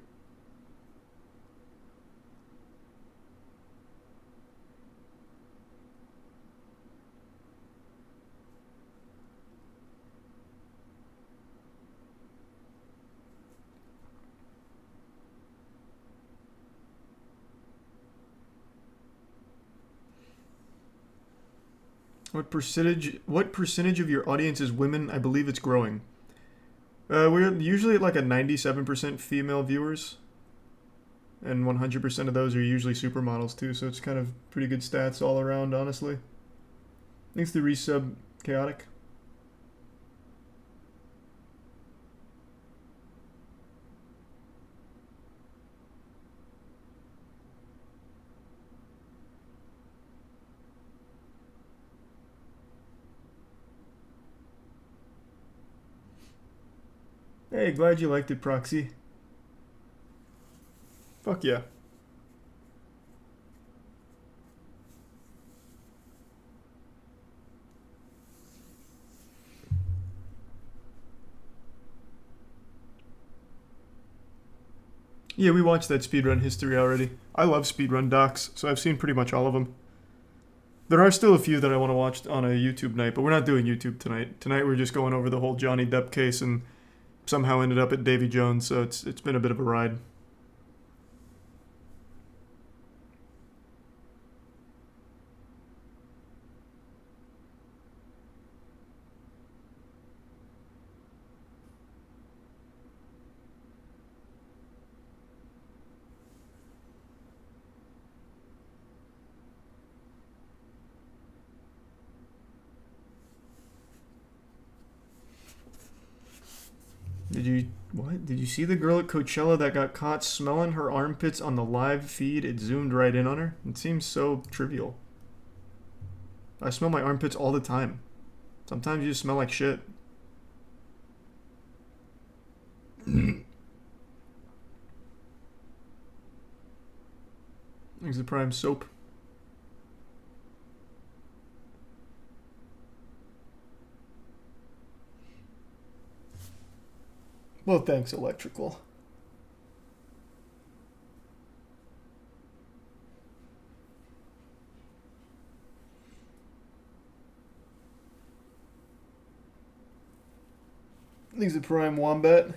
A: What percentage of your audience is women? I believe it's growing. We're usually at like a 97% female viewers. And 100% of those are usually supermodels too, so it's kind of pretty good stats all around, honestly. Thanks to resub, Chaotic. Hey, glad you liked it, Proxy. Fuck yeah. Yeah, we watched that speedrun history already. I love speedrun docs, so I've seen pretty much all of them. There are still a few that I want to watch on a YouTube night, but we're not doing YouTube tonight. Tonight we're just going over the whole Johnny Depp case and somehow ended up at Davy Jones, so it's been a bit of a ride. Did you see the girl at Coachella that got caught smelling her armpits on the live feed? It zoomed right in on her. It seems so trivial. I smell my armpits all the time. Sometimes you just smell like shit. Thanks to Prime Soap. Well, thanks, Electrical. Thanks to Prime Wombat.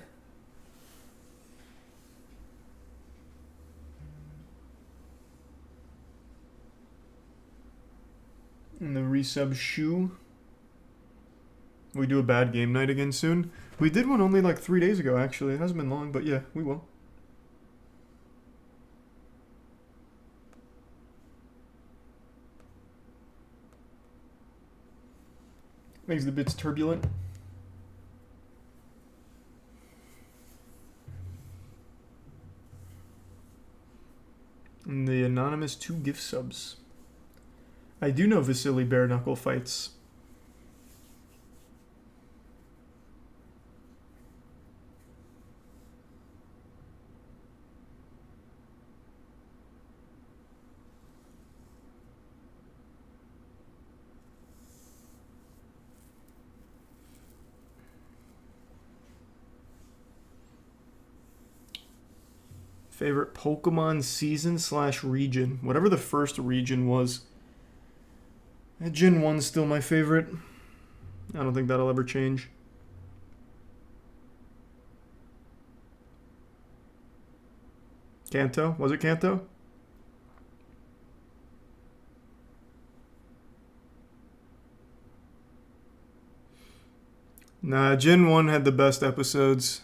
A: And the resub Shoe. We do a bad game night again soon. We did one only like 3 days ago, actually. It hasn't been long, but yeah, we will. Makes the bits turbulent. And the anonymous 2 gift subs. I do know Vasily Bare Knuckle fights. Favorite Pokemon season / region. Whatever the first region was. Gen 1's still my favorite. I don't think that'll ever change. Kanto? Was it Kanto? Nah, Gen 1 had the best episodes.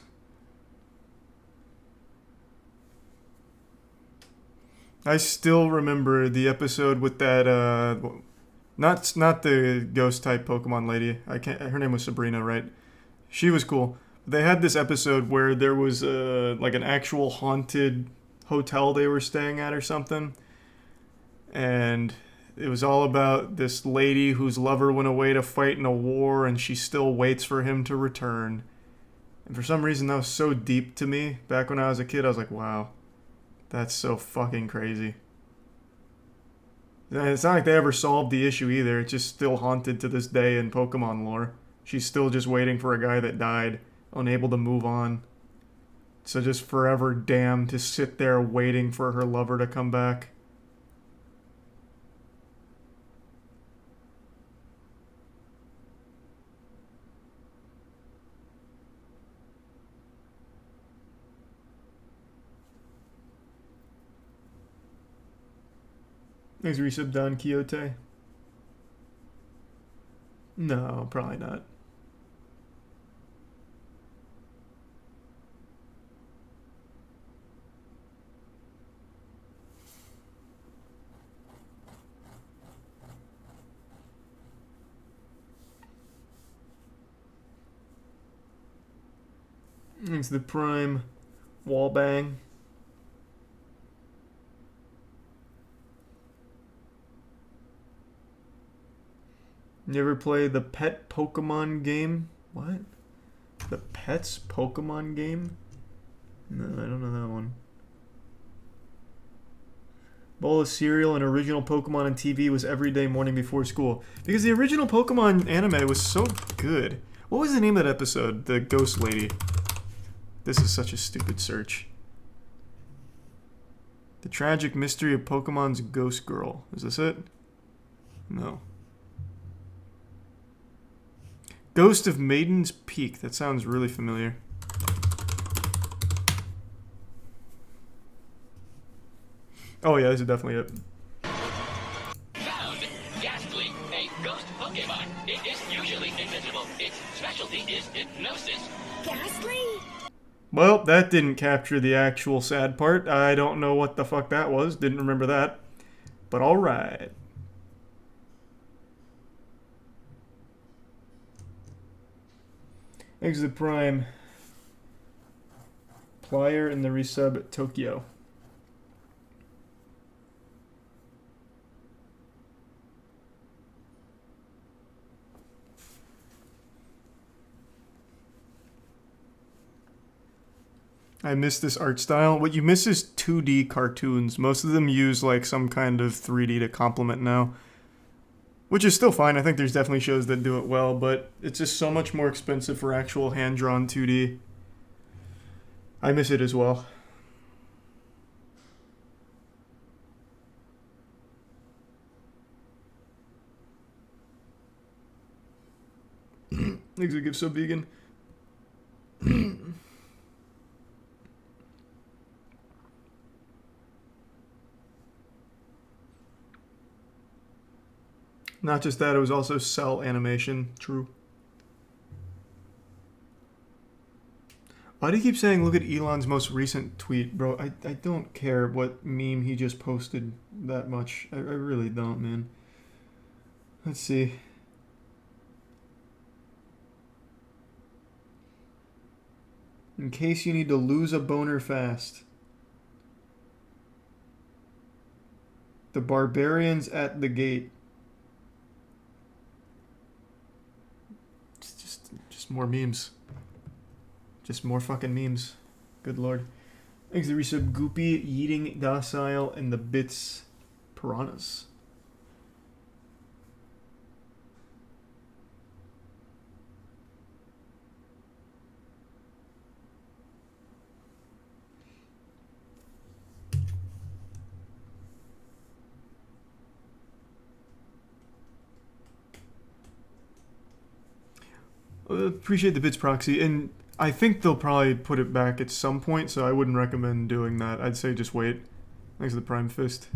A: I still remember the episode with that, not the ghost type Pokemon lady. Her name was Sabrina, right? She was cool. They had this episode where there was, like an actual haunted hotel they were staying at or something. And it was all about this lady whose lover went away to fight in a war and she still waits for him to return. And for some reason that was so deep to me. Back when I was a kid, I was like, wow, that's so fucking crazy. And it's not like they ever solved the issue either. It's just still haunted to this day in Pokemon lore. She's still just waiting for a guy that died, unable to move on. So just forever damned to sit there waiting for her lover to come back. Thanks for resub, Don Quixote. No, probably not. Thanks to the Prime wall bang. You ever play the Pet Pokemon game? What? The Pets Pokemon game? No, I don't know that one. Bowl of cereal and original Pokemon on TV was every day morning before school. Because the original Pokemon anime was so good. What was the name of that episode? The Ghost Lady. This is such a stupid search. The Tragic Mystery of Pokemon's Ghost Girl. Is this it? No. Ghost of Maiden's Peak. That sounds really familiar. Oh yeah, this is definitely it.
F: Found. Ghastly. A ghost Pokemon. It is usually invisible. Its specialty is hypnosis. Ghastly?
A: Well, that didn't capture the actual sad part. I don't know what the fuck that was. Didn't remember that. But alright. Exit Prime. Plier in the resub Tokyo. I miss this art style. What you miss is 2D cartoons. Most of them use like some kind of 3D to complement now. Which is still fine. I think there's definitely shows that do it well, but it's just so much more expensive for actual hand-drawn 2D. I miss it as well. Thanks a gift so vegan. Not just that, it was also cell animation. True. Why do you keep saying look at Elon's most recent tweet, bro? I don't care what meme he just posted that much. I really don't, man. Let's see. In case you need to lose a boner fast. The barbarians at the gate. Just more memes. Just more fucking memes. Good lord. Thanks to resub Goopy, Yeeting Docile, and the Bits Piranhas. Appreciate the bits proxy, and I think they'll probably put it back at some point, so I wouldn't recommend doing that. I'd say just wait. Thanks to the Prime Fist.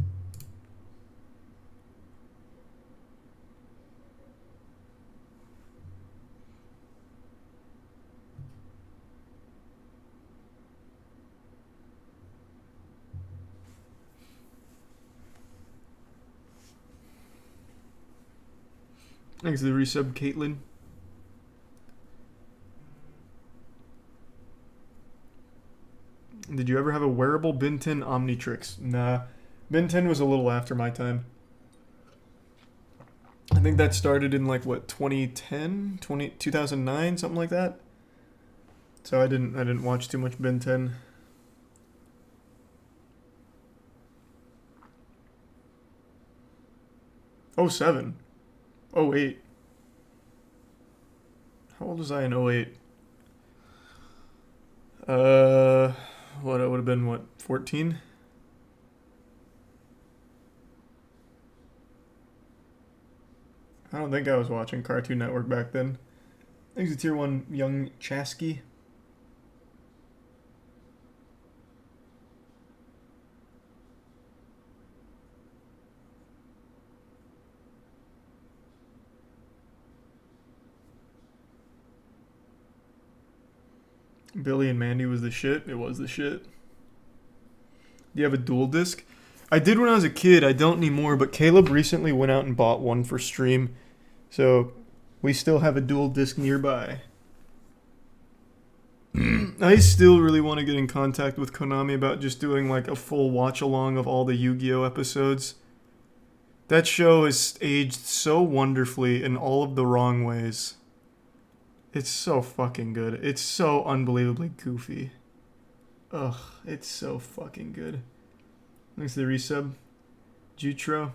A: Thanks for the resub, Caitlin. Did you ever have a wearable Ben 10 Omnitrix? Nah. Ben 10 was a little after my time. I think that started in like what, 2010, 2009, something like that. So I didn't watch too much Ben 10. Oh 07. 08. How old was I in 08? What, it would have been, what, 14? I don't think I was watching Cartoon Network back then. Thanks to Tier 1 Young Chasky. Billy and Mandy was the shit. It was the shit. Do you have a dual disc? I did when I was a kid. I don't anymore, but Caleb recently went out and bought one for stream. So we still have a dual disc nearby. I still really want to get in contact with Konami about just doing like a full watch along of all the Yu-Gi-Oh episodes. That show has aged so wonderfully in all of the wrong ways. It's so fucking good. It's so unbelievably goofy. Ugh, it's so fucking good. Thanks to the resub. Jutro.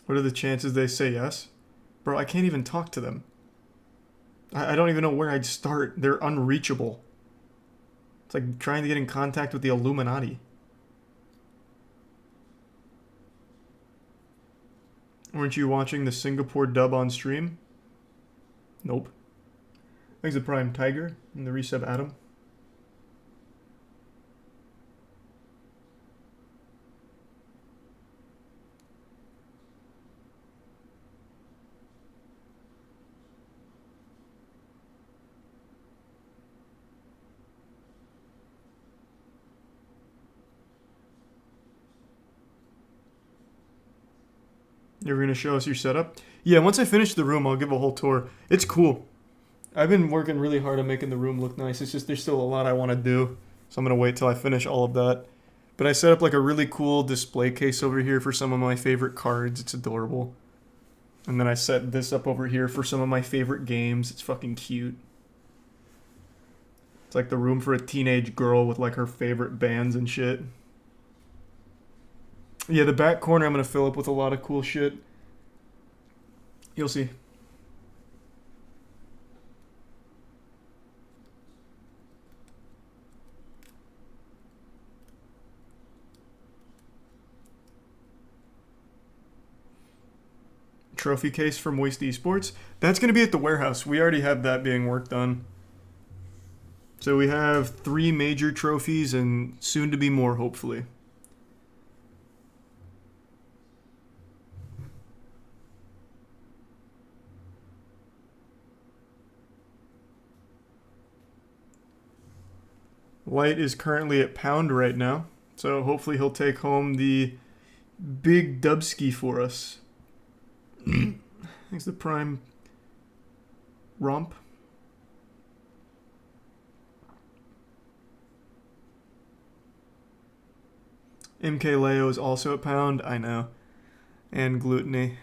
A: What are the chances they say yes? Bro, I can't even talk to them. I don't even know where I'd start. They're unreachable. It's like trying to get in contact with the Illuminati. Weren't you watching the Singapore dub on stream? Nope. Thanks to Prime Tiger and the resub Adam. You're going to show us your setup? Yeah, once I finish the room, I'll give a whole tour. It's cool. I've been working really hard on making the room look nice. It's just there's still a lot I want to do. So I'm going to wait till I finish all of that. But I set up like a really cool display case over here for some of my favorite cards. It's adorable. And then I set this up over here for some of my favorite games. It's fucking cute. It's like the room for a teenage girl with like her favorite bands and shit. Yeah, the back corner I'm going to fill up with a lot of cool shit. You'll see. Trophy case from Moist Esports. That's going to be at the warehouse. We already have that being worked on. So we have 3 major trophies and soon to be more, hopefully. Light is currently at pound right now, so hopefully he'll take home the big dubski for us. Thanks to Prime Romp. MK Leo is also at pound, I know. And Gluttony.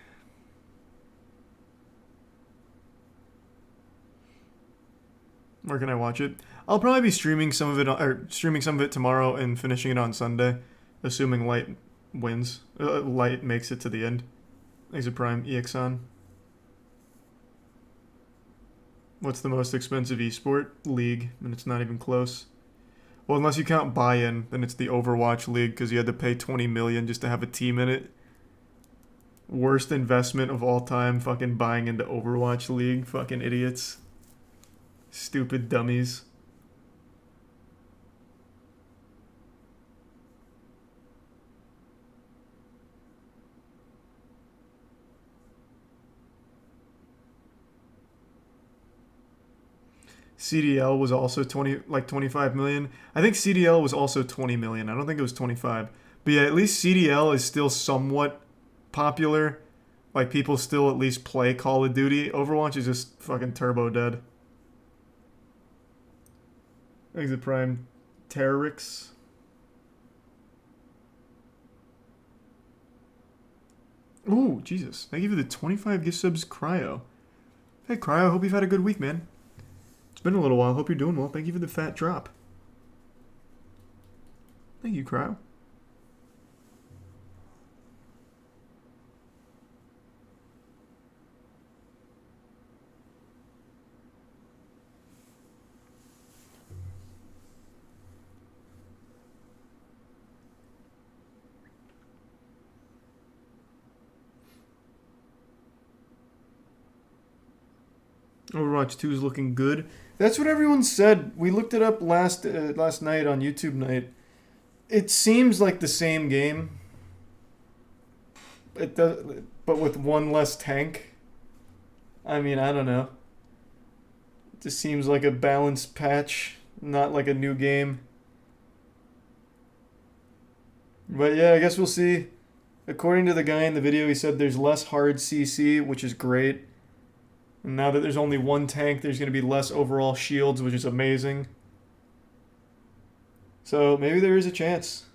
A: Where can I watch it? I'll probably be streaming some of it tomorrow and finishing it on Sunday, assuming Light wins. Light makes it to the end. Thanks to Prime Exxon. What's the most expensive esport? League, and it's not even close. Well, unless you count buy-in, then it's the Overwatch League because you had to pay $20 million just to have a team in it. Worst investment of all time, fucking buying into Overwatch League, fucking idiots. Stupid dummies. CDL was also 25 million. I think CDL was also 20 million. I don't think it was 25. But yeah, at least CDL is still somewhat popular. Like, people still at least play Call of Duty. Overwatch is just fucking turbo dead. Exit Prime Terrorix. Ooh, Jesus. Thank you for the 25 gift subs, Cryo. Hey, Cryo, hope you've had a good week, man. It's been a little while. Hope you're doing well. Thank you for the fat drop. Thank you, Cryo. Overwatch 2 is looking good. That's what everyone said. We looked it up last night on YouTube night. It seems like the same game. It does, but with one less tank. I mean, I don't know. It just seems like a balanced patch, not like a new game. But yeah, I guess we'll see. According to the guy in the video, he said there's less hard CC, which is great. And now that there's only one tank, there's going to be less overall shields, which is amazing. So maybe there is a chance.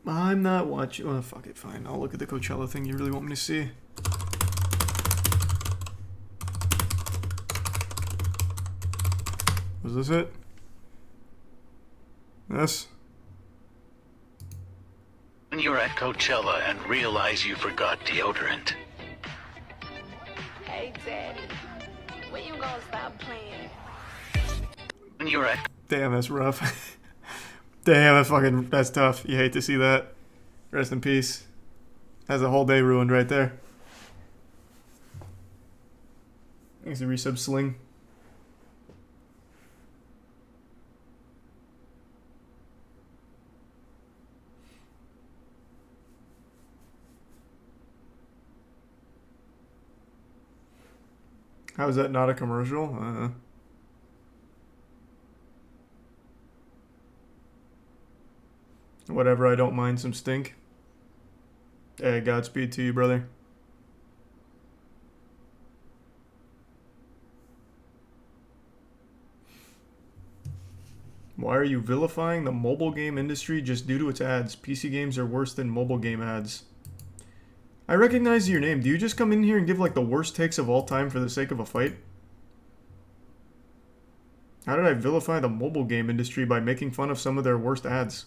A: I'm not watching. Oh, fuck it, fine. I'll look at the Coachella thing you really want me to see. Was this it? This?
N: When you're at Coachella and realize you forgot deodorant.
C: Hey, Daddy. When you gonna stop playing?
N: When you're at...
A: Damn, that's rough. Damn, that's tough. You hate to see that. Rest in peace. Has a whole day ruined right there. Thanks to resub Sling. How is that not a commercial? Whatever, I don't mind some stink. Hey, Godspeed to you, brother. Why are you vilifying the mobile game industry just due to its ads? PC games are worse than mobile game ads. I recognize your name. Do you just come in here and give like the worst takes of all time for the sake of a fight? How did I vilify the mobile game industry by making fun of some of their worst ads?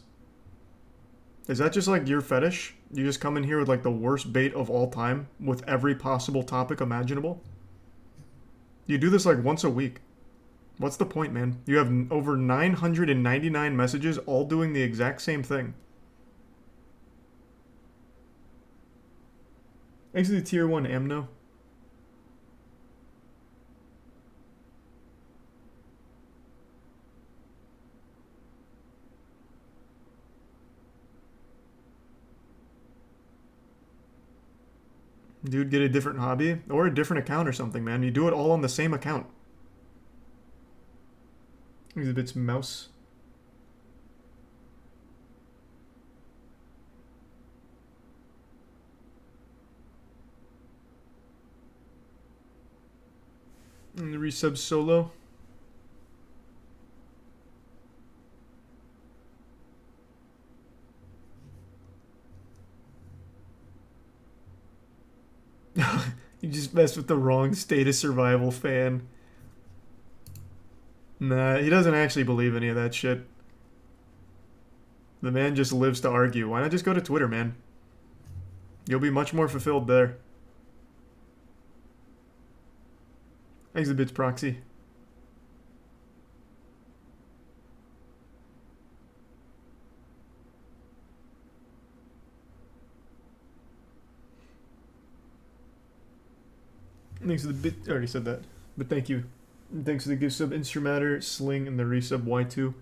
A: Is that just like your fetish? You just come in here with like the worst bait of all time with every possible topic imaginable? You do this like once a week. What's the point, man? You have over 999 messages all doing the exact same thing. Thanks to the tier 1 Amno. Dude, get a different hobby or a different account or something, man. You do it all on the same account. Exhibits mouse. And the resub solo. You just messed with the wrong state of survival fan. Nah, he doesn't actually believe any of that shit. The man just lives to argue. Why not just go to Twitter, man? You'll be much more fulfilled there. Thanks the bits proxy. Thanks for the bit. I already said that, but thank you. Thanks for the gift sub Instrumatter, Sling, and the resub Y2.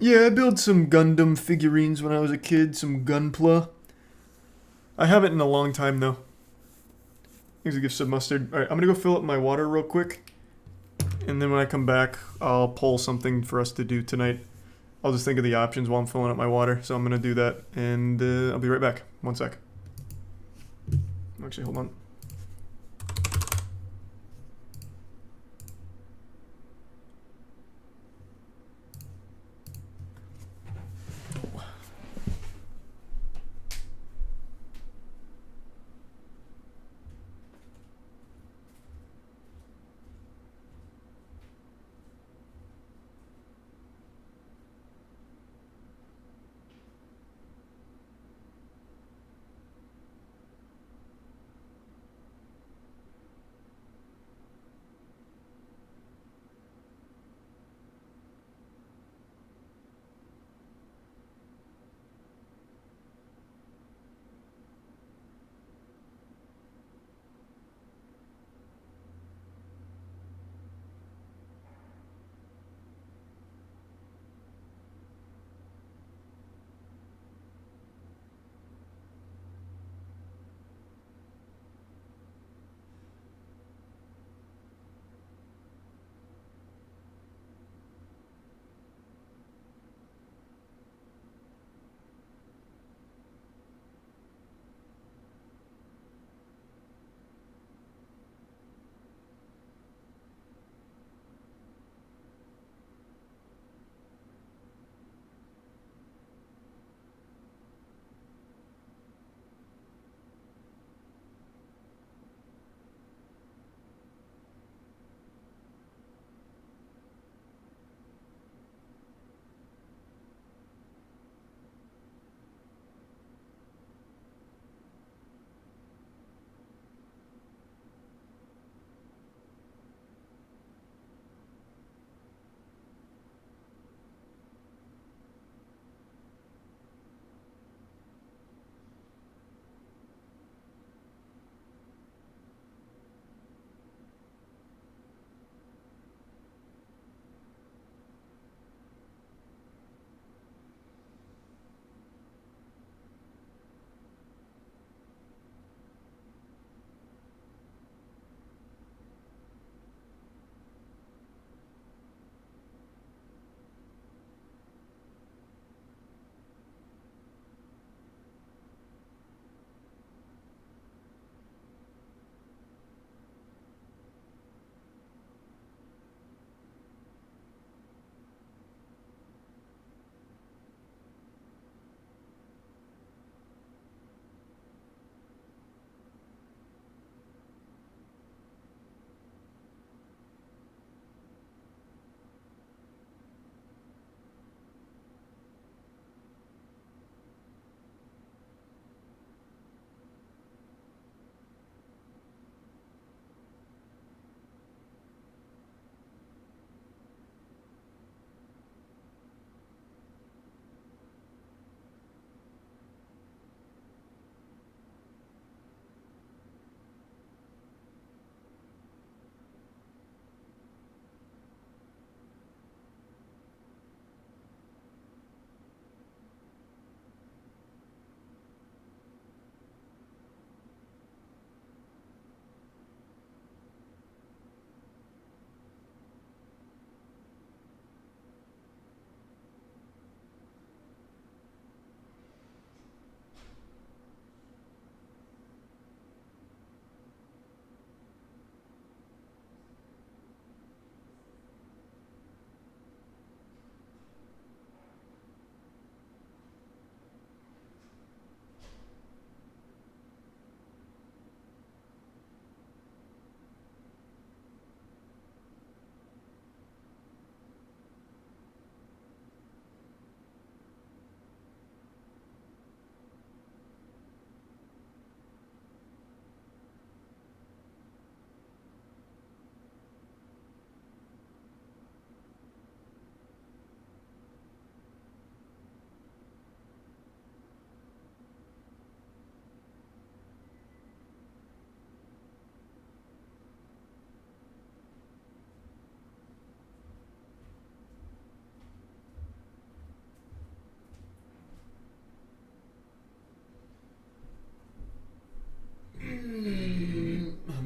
A: Yeah, I built some Gundam figurines when I was a kid, some Gunpla. I haven't in a long time though. Here's a gift sub Mustard. Alright, I'm gonna go fill up my water real quick. And then when I come back, I'll pull something for us to do tonight. I'll just think of the options while I'm filling up my water. So I'm gonna do that, and I'll be right back. 1 sec. Actually, hold on.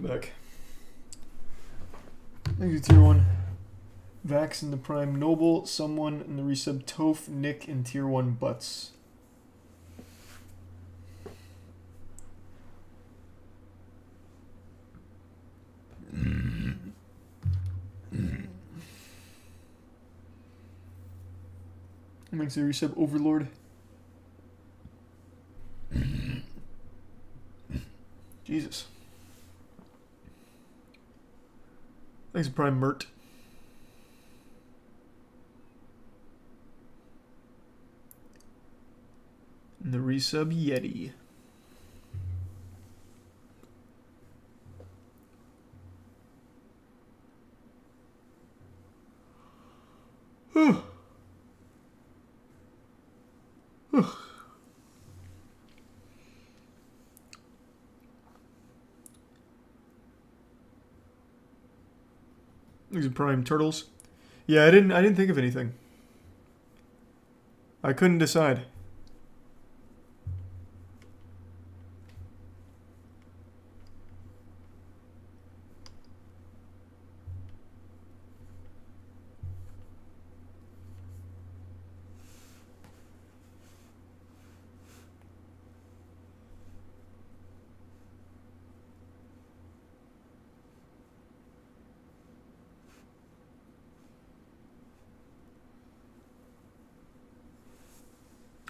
A: back. Thank you, Tier 1. Vax in the Prime Noble, someone in the resub Toph, Nick in Tier 1 Butts. Makes the resub Overlord. Jesus. Thanks, Prime Mert. And the resub Yeti. These are Prime Turtles. Yeah, I didn't think of anything. I couldn't decide.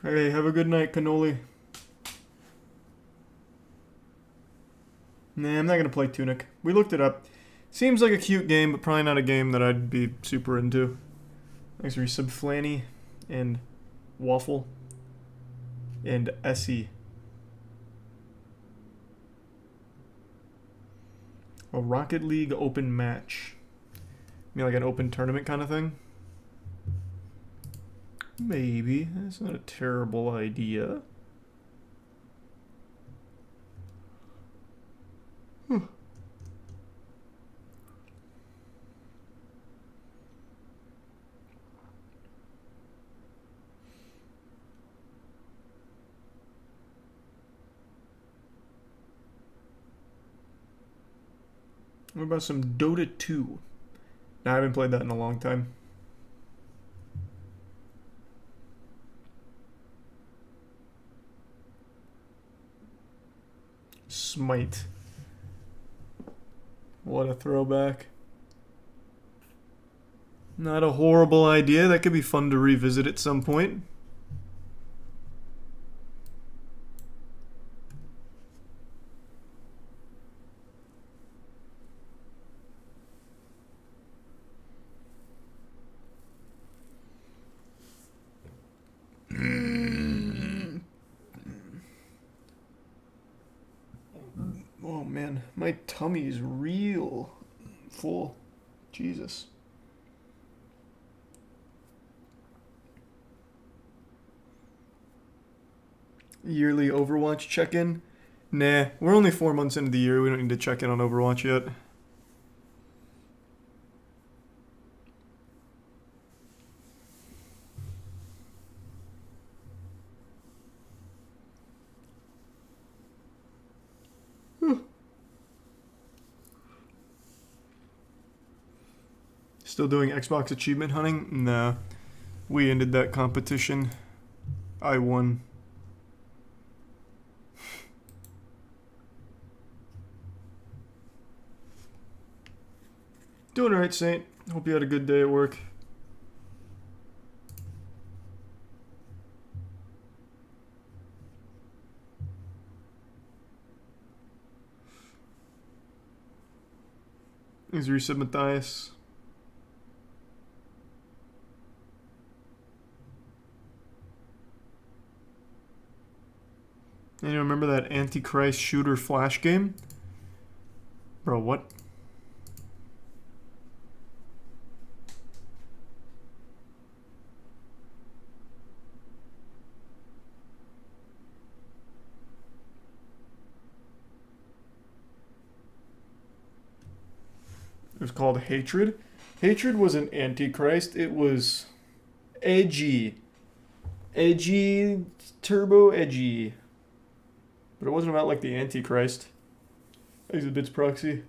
A: Hey, have a good night, Cannoli. Nah, I'm not gonna play Tunic. We looked it up. Seems like a cute game, but probably not a game that I'd be super into. Thanks for resub Flanny and Waffle and Essie. A Rocket League open match. You mean like an open tournament kind of thing? Maybe. That's not a terrible idea. What about some Dota 2? No, I haven't played that in a long time. Smite. What a throwback. Not a horrible idea. That could be fun to revisit at some point. Oh man, my tummy is real full. Jesus. Yearly Overwatch check-in? Nah, we're only 4 months into the year. We don't need to check in on Overwatch yet. Still doing Xbox achievement hunting? Nah. We ended that competition. I won. Doing alright, Saint. Hope you had a good day at work. Thanks, Resub Matthias. And you remember that Antichrist shooter flash game? Bro, what? It was called Hatred. Hatred was an Antichrist. It was edgy. Edgy, turbo edgy. But it wasn't about like the Antichrist. Exhibits proxy.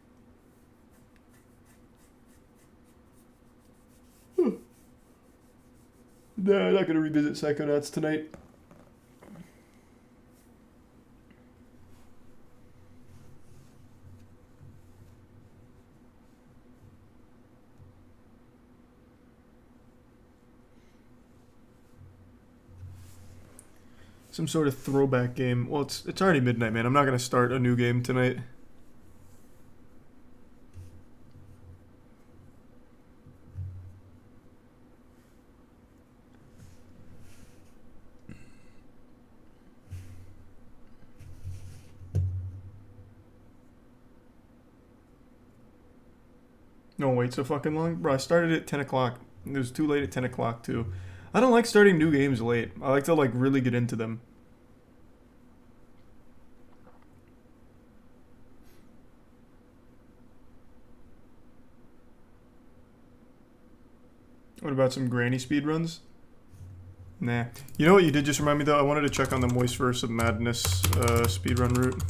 A: No, I'm not gonna revisit Psychonauts tonight. Some sort of throwback game. Well, it's already midnight, man. I'm not gonna start a new game tonight. No, wait so fucking long? Bro, I started at 10 o'clock. It was too late at 10 o'clock, too. I don't like starting new games late. I like to, like, really get into them. What about some granny speedruns? Nah. You know what you did just remind me, though? I wanted to check on the Moistverse of Madness speedrun route.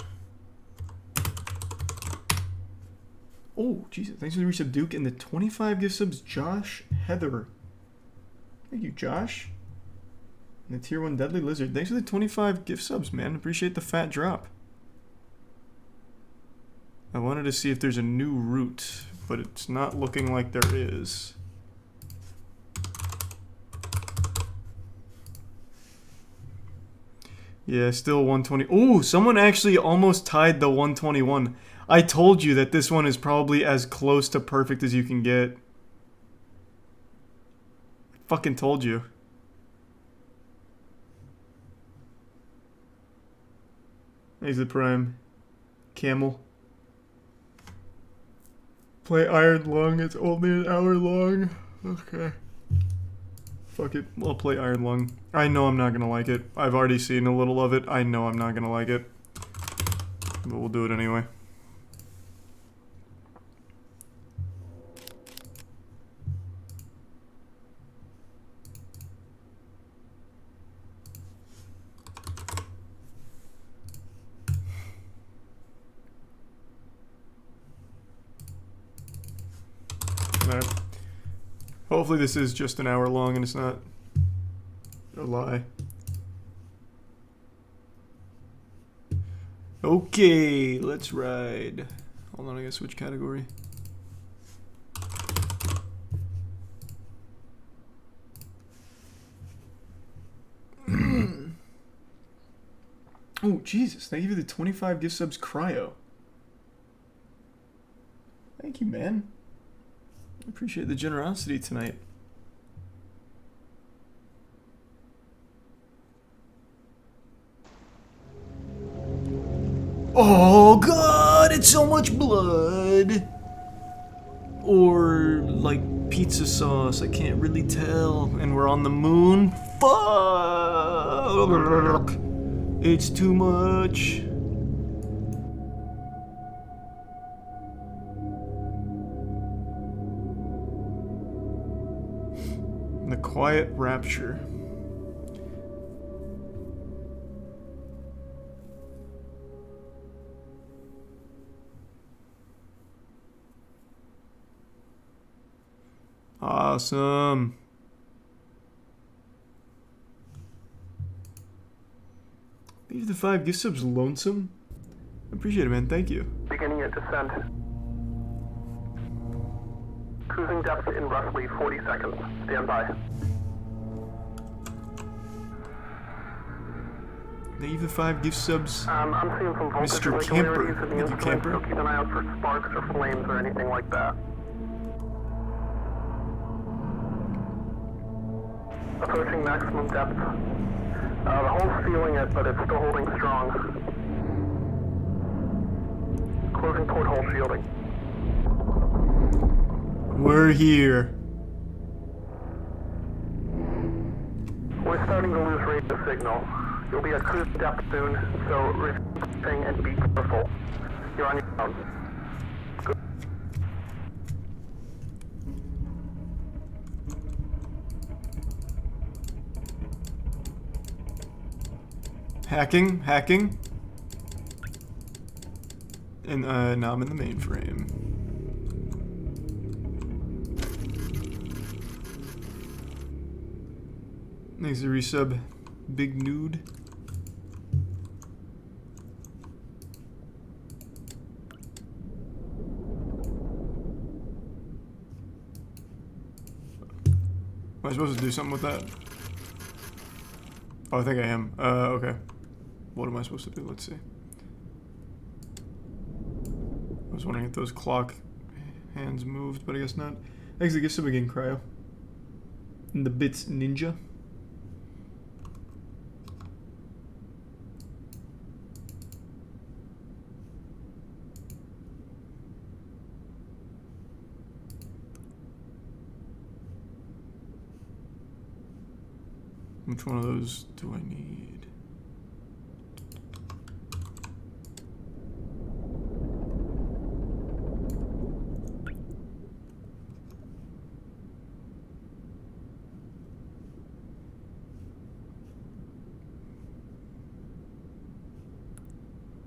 A: Oh, Jesus. Thanks for the resub, Duke. And the 25 gift subs, Josh Heather. Thank you, Josh. And the tier 1 Deadly Lizard. Thanks for the 25 gift subs, man. Appreciate the fat drop. I wanted to see if there's a new route, but it's not looking like there is. Yeah, still 120. Oh, someone actually almost tied the 121. I told you that this one is probably as close to perfect as you can get. I fucking told you. Here's the prime. Camel. Play Iron Lung. It's only an hour long. Okay. Fuck it. I'll play Iron Lung. I know I'm not gonna like it. I've already seen a little of it. I know I'm not gonna like it. But we'll do it anyway. Hopefully this is just an hour long and it's not a lie. Okay, let's ride. Hold on, I gotta switch category. Oh, Jesus. Thank you for the 25 gift subs, Cryo. Thank you, man. I appreciate the generosity tonight. Oh, God, it's so much blood. Or, like, pizza sauce. I can't really tell. And we're on the moon. Fuck! It's too much. The Quiet Rapture. Awesome. Leave the 5 gift subs, Lonesome. I appreciate it, man. Thank you.
O: Beginning at descent. Cruising depth in roughly 40 seconds. Stand by.
A: Leave the 5 gift subs.
O: I'm seeing some voltage
A: Mr. Camper.
O: irregularities in the
A: Thank you,
O: instrument,
A: Camper.
O: so keep an eye out for sparks or flames or anything like that. Approaching maximum depth. The hull's feeling it, but it's still holding strong. Closing porthole shielding.
A: We're here.
O: We're starting to lose radio signal. You'll be at cruise depth soon, so receive and be careful. You're on your own. Good.
A: Hacking? And now I'm in the mainframe. Thanks to resub, Big Nude. Am I supposed to do something with that? Oh, I think I am. Okay. What am I supposed to do? Let's see. I was wondering if those clock hands moved, but I guess not. Thanks to gift sub again, Cryo. And the Bits Ninja. Which one of those do I need?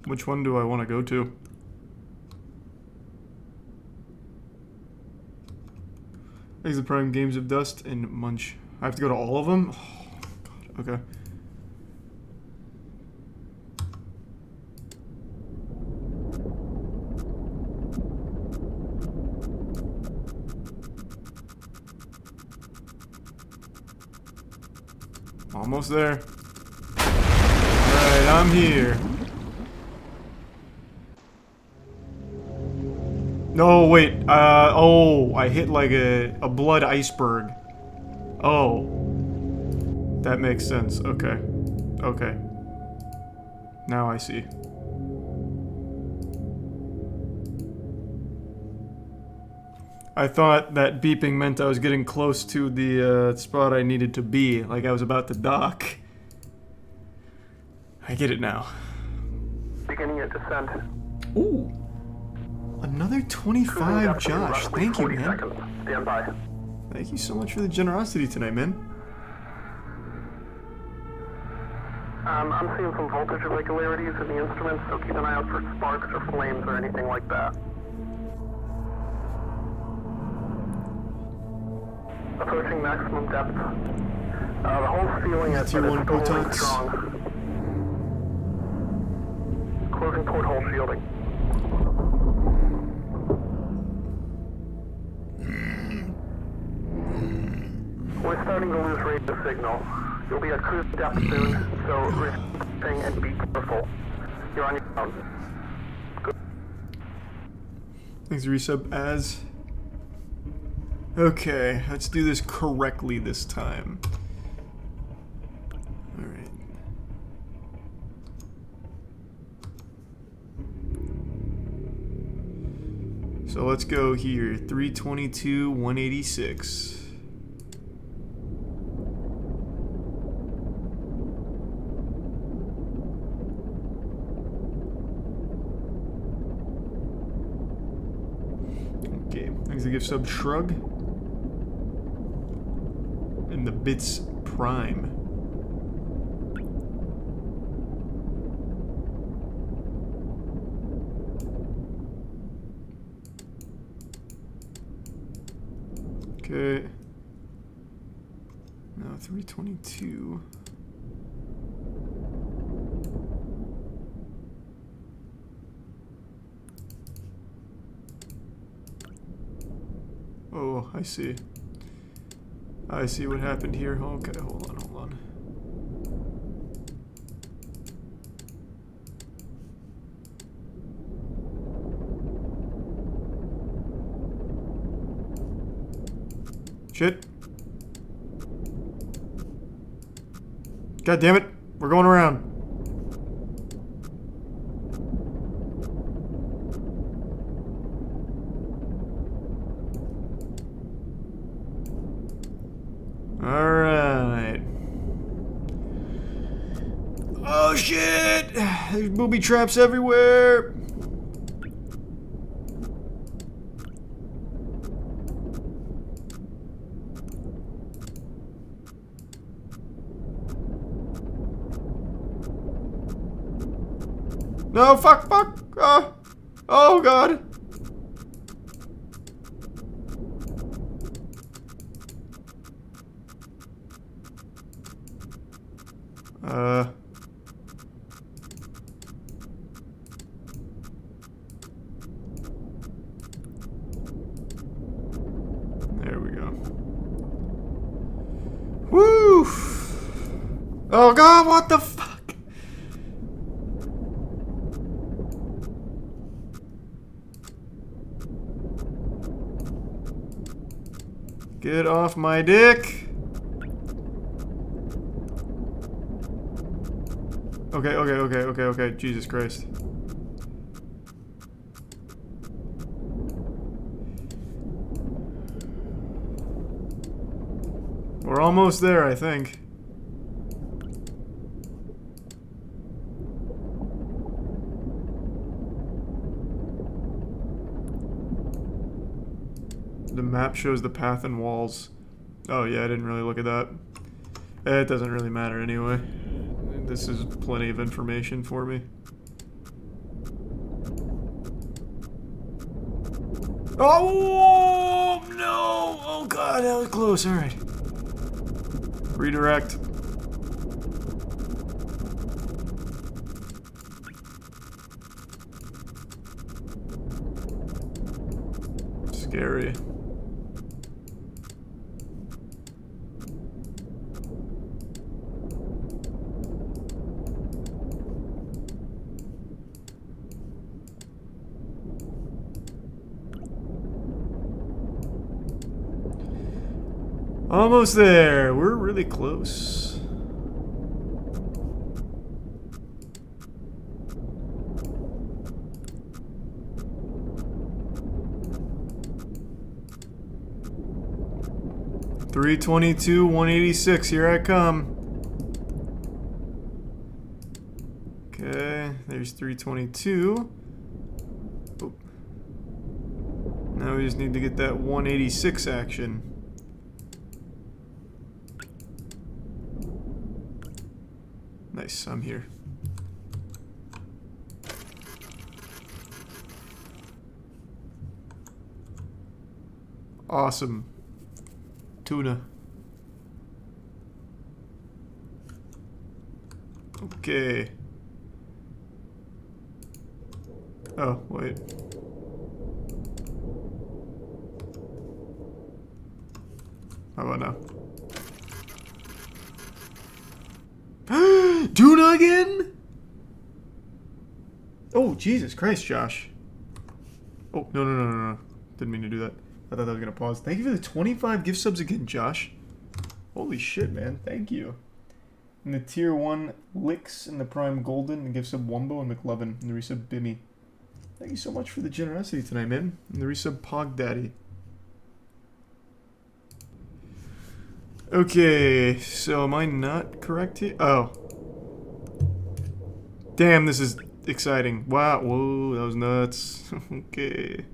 A: Which one do I want to go to? Thanks to Prime Games of Dust and Munch. I have to go to all of them? Oh, God. Okay. Almost there. Alright, I'm here. No, wait. Oh, I hit like a blood iceberg. Oh. That makes sense. Okay. Okay. Now I see. I thought that beeping meant I was getting close to the spot I needed to be, like I was about to dock. I get it now.
O: Beginning your descent.
A: Ooh. Another 25, Josh. Thank you, man.
O: Stand by.
A: Thank you so much for the generosity tonight, man.
O: I'm seeing some voltage irregularities in the instruments, so keep an eye out for sparks or flames or anything like that. Approaching maximum depth. The whole ceiling is still holding strong. Closing porthole shielding. We're starting to lose radio signal. You'll be at cruise depth soon, so resting and be careful. You're on your own. Good.
A: Thanks, resub as. Okay, let's do this correctly this time. Alright. So let's go here. 322, 186. Okay, thanks to gift sub Shrug. And the Bits Prime. Okay. Now 322. Oh, I see. I see what happened here. Okay, hold on, hold on. Shit. God damn it. We're going around. Alright. Oh shit! There's booby traps everywhere! No, fuck, fuck! Oh god! There we go. Woo! Oh god, what the fuck? Get off my dick! Okay, Jesus Christ. We're almost there, I think. The map shows the path and walls. Oh yeah, I didn't really look at that. It doesn't really matter anyway. This is plenty of information for me. Oh no! Oh god, that was close. Alright. Redirect. Scary. Almost there. We're really close. $322, $186. Here I come. Okay, there's 322. Oh. Now we just need to get that 186 action. Nice, I'm here. Awesome. Tuna. Okay. Oh, wait. How about now? Tuna again? Oh, Jesus Christ, Josh. Oh, no. Didn't mean to do that. I thought that was going to pause. Thank you for the 25 gift subs again, Josh. Holy shit, man. Thank you. And the tier 1 Licks and the Prime Golden, the gift sub Wumbo and McLovin, and the resub Bimmy. Thank you so much for the generosity tonight, man. And the resub Pog Daddy. Okay, so am I not correct here? Oh. Damn, this is exciting. Wow, whoa, that was nuts. Okay.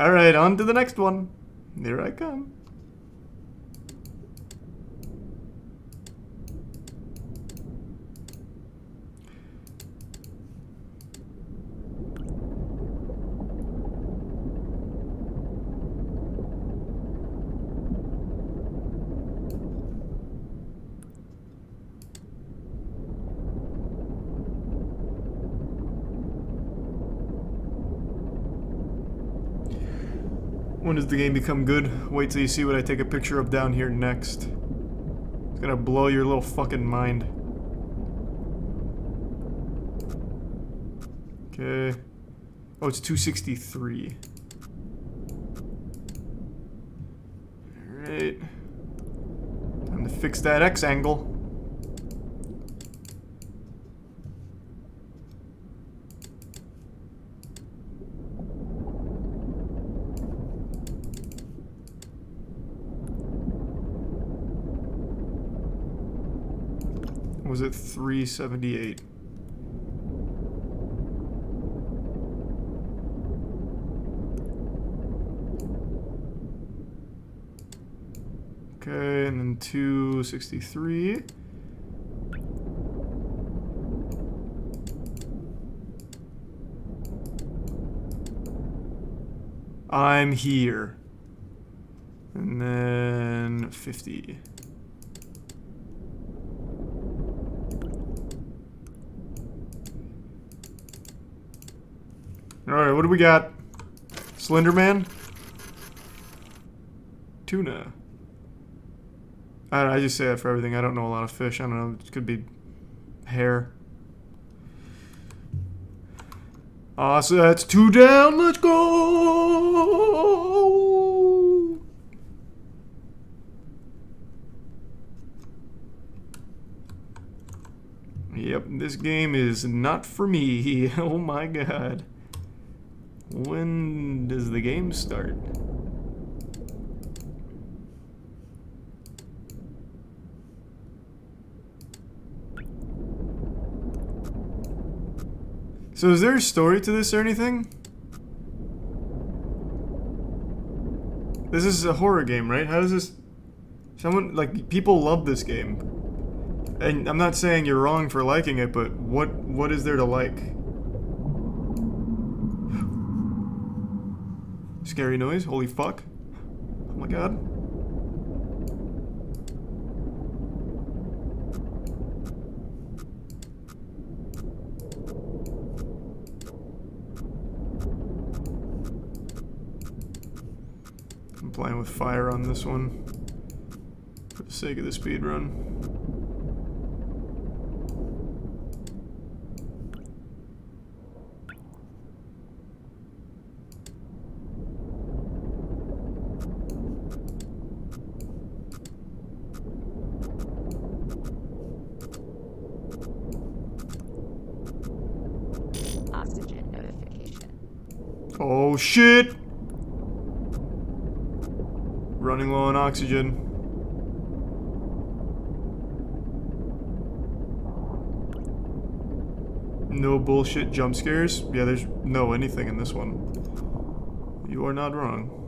A: Alright, on to the next one. Here I come. When does the game become good? Wait till you see what I take a picture of down here next. It's gonna blow your little fucking mind. Okay. Oh, it's 263. Alright. Time to fix that X angle. Was it 378? Okay, and then 263. I'm here. And then 50. Alright, what do we got? Slender Man? Tuna. I just say that for everything. I don't know a lot of fish. I don't know. It could be hair. So that's 2 down. Let's go! Yep, this game is not for me. Oh my god. When does the game start? So is there a story to this or anything? This is a horror game, right? How does this... Someone, like, people love this game. And I'm not saying you're wrong for liking it, but what is there to like? Scary noise? Holy fuck. Oh my god. I'm playing with fire on this one for the sake of the speed run.
P: Oxygen notification.
A: Oh shit! Running low on oxygen. No bullshit jump scares? Yeah, there's no anything in this one. You are not wrong.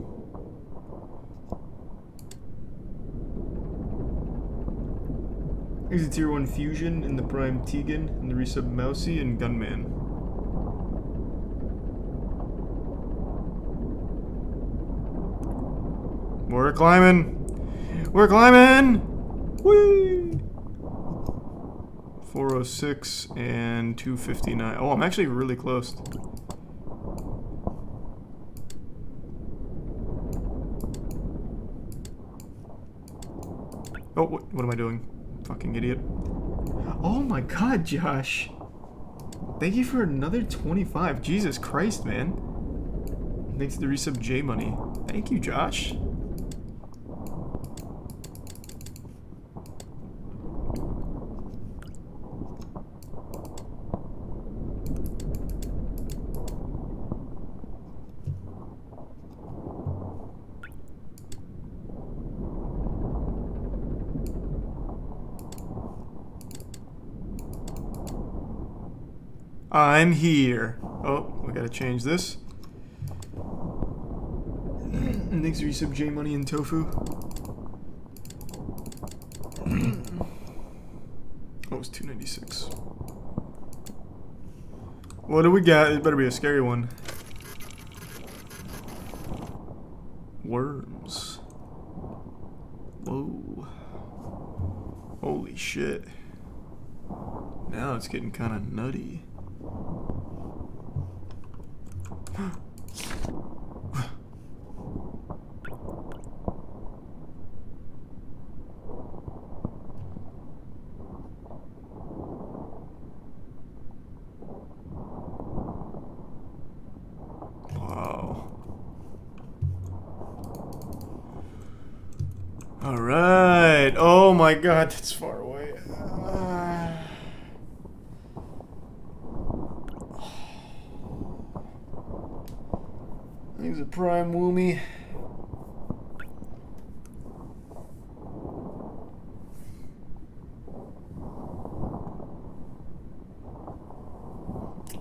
A: There's a tier 1 fusion in the Prime Tegan, and the resub Mousy and Gunman. We're climbing! We're climbing! Whee! 406 and 259. Oh, I'm actually really close. Oh, what am I doing? Fucking idiot. Oh my god, Josh! Thank you for another 25. Jesus Christ, man. Thanks to the resub J Money. Thank you, Josh. I'm here. Oh, we gotta change this. Thanks for resub J Money and Tofu. Oh, it's 296. What do we got? It better be a scary one. Worms. Whoa. Holy shit. Now it's getting kind of nutty. Wow. All right. Oh my God, that's far away. He's a prime Woomy.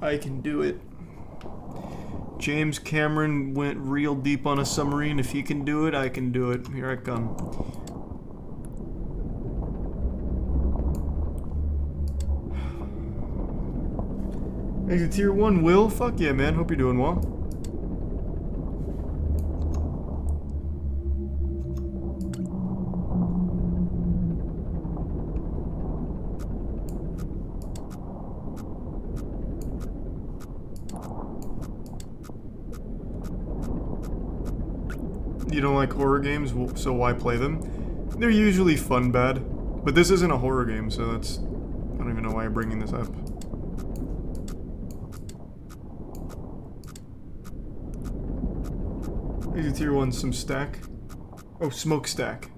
A: I can do it. James Cameron went real deep on a submarine. If he can do it, I can do it. Here I come. Exit tier 1, Will. Fuck yeah, man. Hope you're doing well. you don't like horror games, so why play them? They're usually fun bad. But this isn't a horror game, so that's... I don't even know why I'm bringing this up. Here's a tier 1 some stack. Oh, smokestack.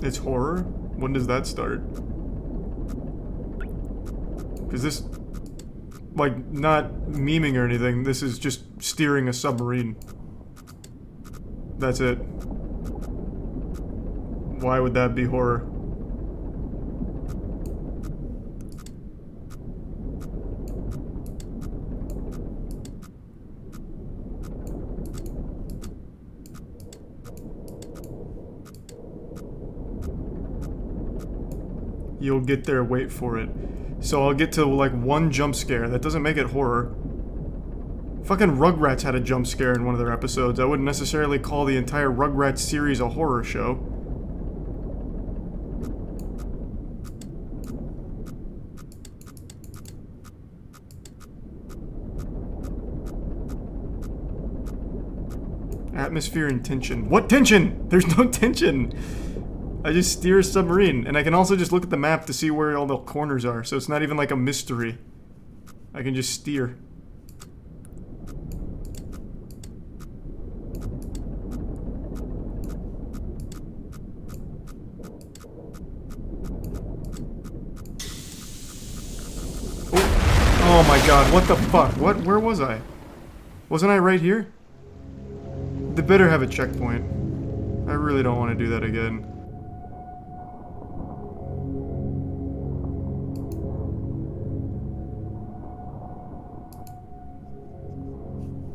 A: It's horror? When does that start? Is this, like, not memeing or anything, this is just steering a submarine. That's it. Why would that be horror? You'll get there, wait for it. So I'll get to, like, one jump scare. That doesn't make it horror. Fucking Rugrats had a jump scare in one of their episodes. I wouldn't necessarily call the entire Rugrats series a horror show. Atmosphere and tension. What tension? There's no tension! I just steer a submarine, and I can also just look at the map to see where all the corners are, so it's not even like a mystery. I can just steer. Oh my god, what the fuck? Where was I? Wasn't I right here? They better have a checkpoint. I really don't want to do that again.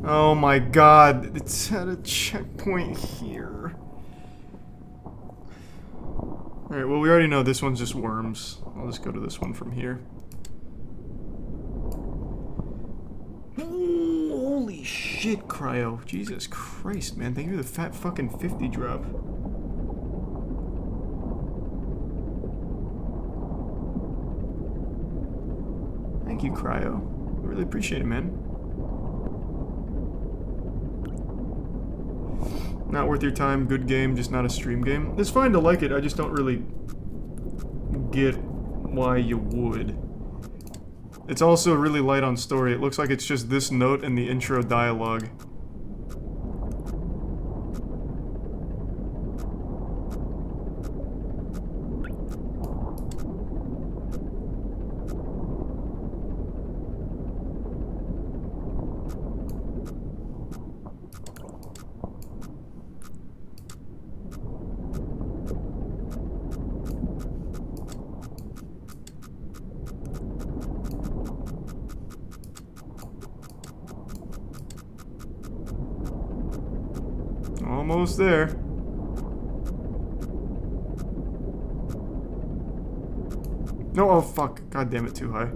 A: Oh my god, it's at a checkpoint here. Alright, well we already know this one's just worms. I'll just go to this one from here. Ooh, holy shit, Cryo. Jesus Christ, man. Thank you for the fat fucking 50 drop. Thank you, Cryo. I really appreciate it, man. Not worth your time, good game, just not a stream game. It's fine to like it, I just don't really get why you would. It's also really light on story. It looks like it's just this note and the intro dialogue. Almost there. No, oh fuck. God damn it, too high.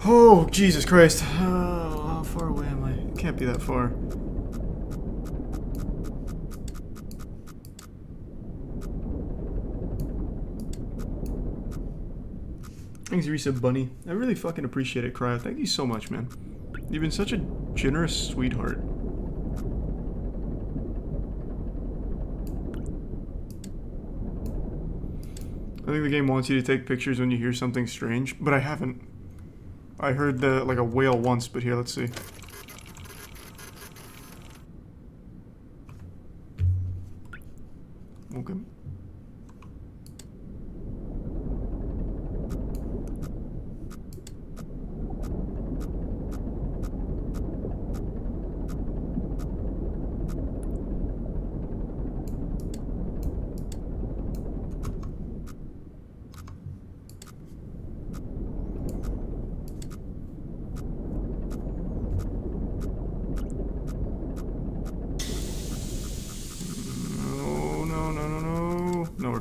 A: Oh, Jesus Christ. Oh, how far away am I? It can't be that far. Thanks, Resub Bunny. I really fucking appreciate it, Cryo. Thank you so much, man. You've been such a generous sweetheart. I think the game wants you to take pictures when you hear something strange, but I haven't. I heard like a whale once, but here, let's see. Okay.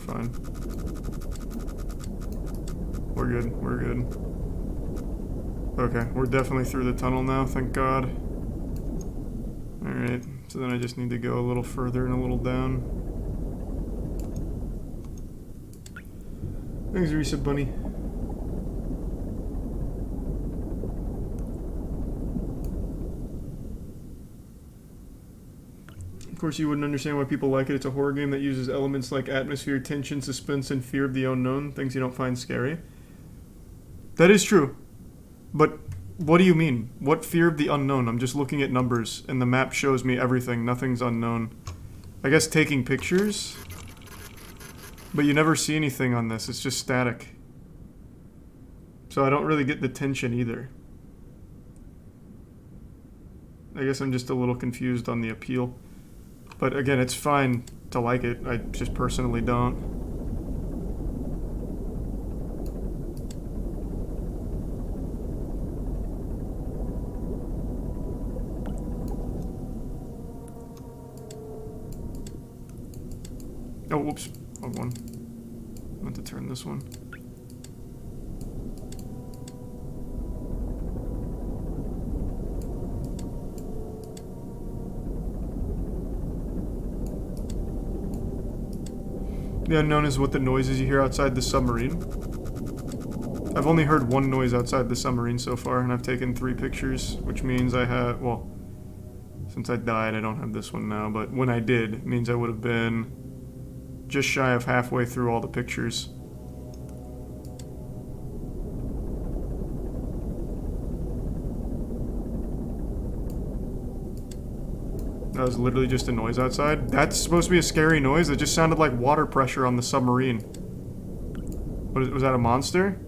A: fine. We're good, we're good. Okay, we're definitely through the tunnel now, thank God. Alright, so then I just need to go a little further and a little down. Thanks, Risa Bunny. Of course, you wouldn't understand why people like it. It's a horror game that uses elements like atmosphere, tension, suspense, and fear of the unknown, things you don't find scary. That is true. But what do you mean? What fear of the unknown? I'm just looking at numbers, and the map shows me everything. Nothing's unknown. I guess taking pictures? But you never see anything on this. It's just static. So I don't really get the tension either. I guess I'm just a little confused on the appeal. But again, it's fine to like it. I just personally don't. Oh, whoops. Wrong one. I meant to turn this one. The unknown is what the noises you hear outside the submarine. I've only heard one noise outside the submarine so far, and I've taken 3 pictures, which means I have, well, since I died, I don't have this one now, but when I did, it means I would have been just shy of halfway through all the pictures. That was literally just a noise outside. That's supposed to be a scary noise? It just sounded like water pressure on the submarine. What, was that a monster?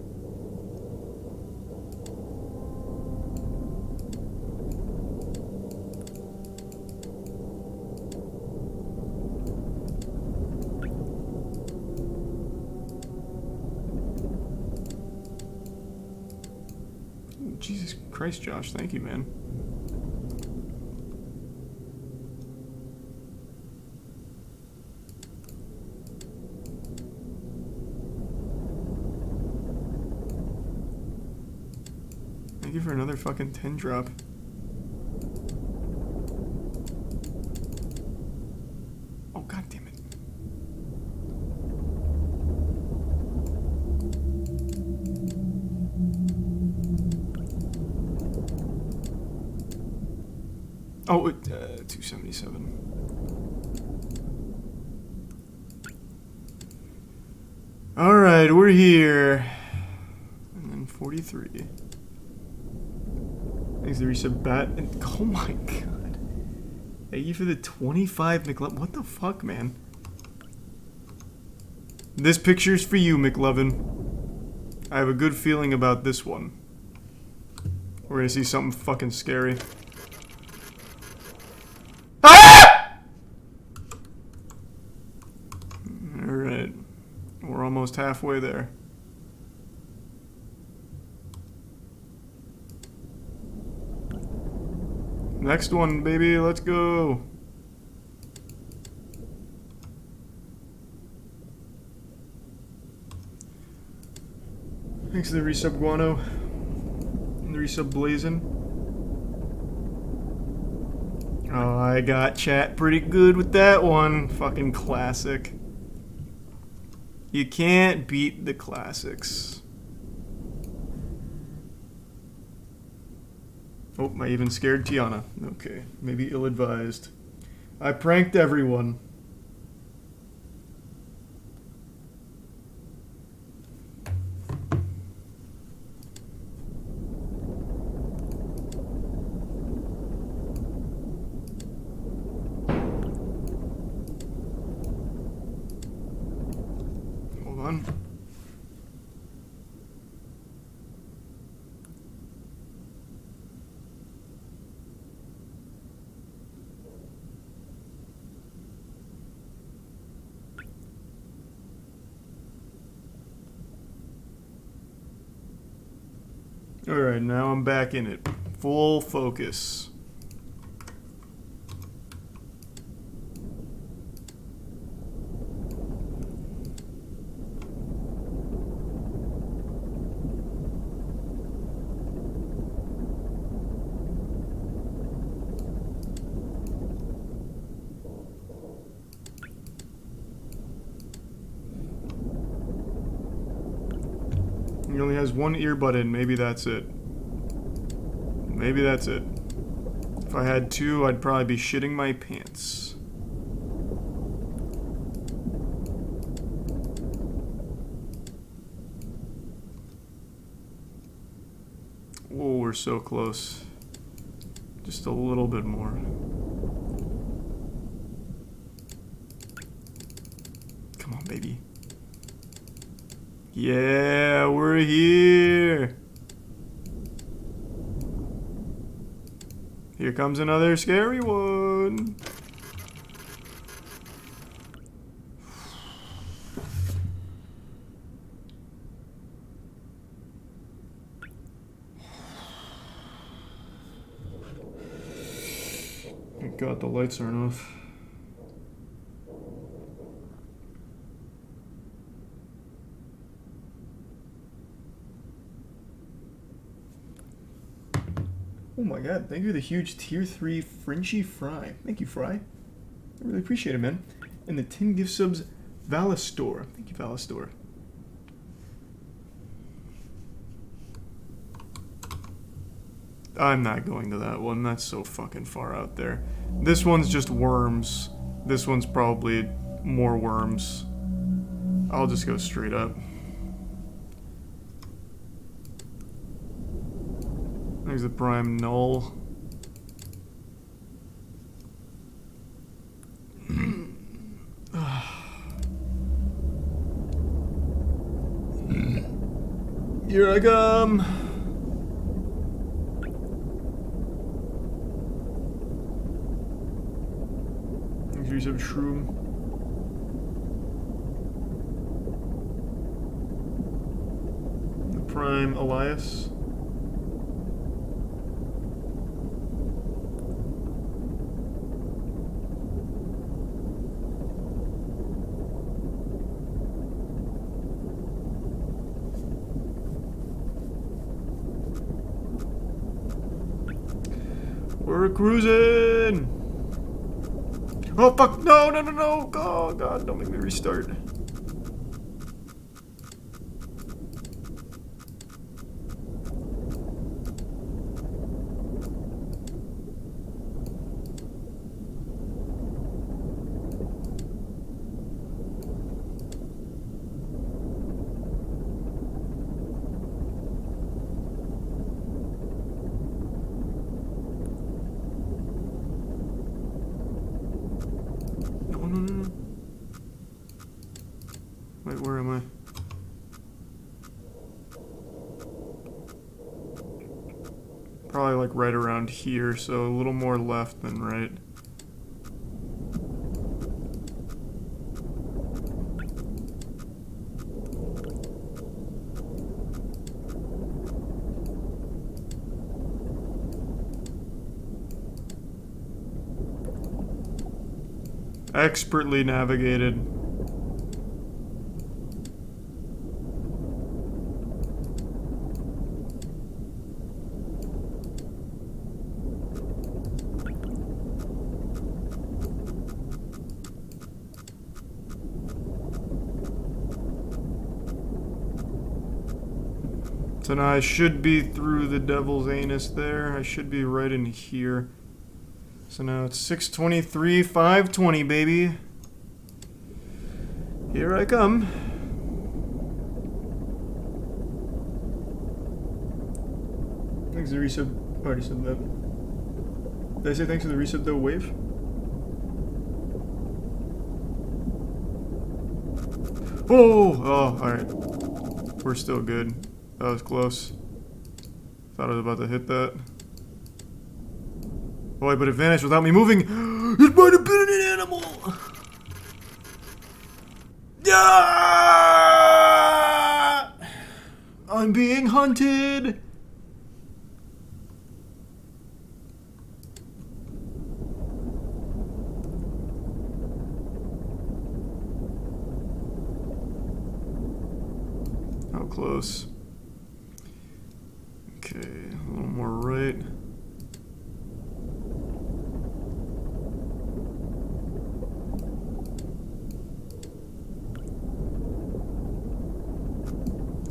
A: Jesus Christ, Josh. Thank you, man. Thank you for another fucking 10 drop. Oh, god damn it. Oh, 277. Alright, we're here. And then 43. Thanks, the resub bat. And, oh my god. Thank you for the 25, McLovin. What the fuck, man? This picture's for you, McLovin. I have a good feeling about this one. We're gonna see something fucking scary. Ah! Alright. We're almost halfway there. Next one, baby, let's go. Thanks to the resub Guano and the resub Blazin. Oh, I got chat pretty good with that one. Fucking classic. You can't beat the classics. Oh, I even scared Tiana. Okay, maybe ill-advised. I pranked everyone. Hold on. Alright, now I'm back in it. Full focus. He only has one earbud in. Maybe that's it. Maybe that's it. If I had two, I'd probably be shitting my pants. Oh, we're so close. Just a little bit more. Come on, baby. Yeah, we're here. Here comes another scary one. Thank God the lights aren't off. Oh my God, thank you for the huge tier 3 Frenchy Fry. Thank you, Fry. I really appreciate it, man. And the 10 gift subs, Valastor. Thank you, Valastor. I'm not going to that one. That's so fucking far out there. This one's just worms. This one's probably more worms. I'll just go straight up. There's the prime null. Here I come. Here's a shroom. The prime Elias. We're cruising! Oh fuck, no, no, no, no! Oh God, don't make me restart. Wait, where am I? Probably like right around here, so a little more left than right. Expertly navigated. So now I should be through the devil's anus there. I should be right in here. So now it's 6:23, 5:20, baby. Here I come. Thanks for the resub. I already said that. Did I say thanks for the resub though, Wave? Oh, alright. We're still good. That was close. Thought I was about to hit that. Boy, but it vanished without me moving. It might have been an animal. Ah! I'm being hunted. How close? Okay, a little more right.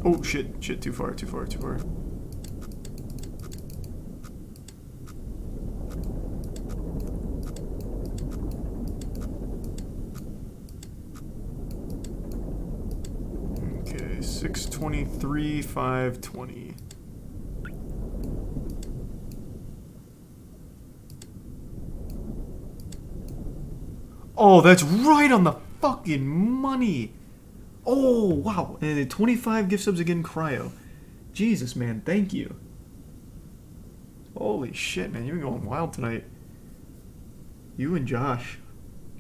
A: Oh, shit. Shit, too far, too far, too far. Okay, 623, 520. Oh, that's right on the fucking money. Oh, wow. And 25 gift subs again, Cryo. Jesus, man. Thank you. Holy shit, man. You've been going wild tonight. You and Josh.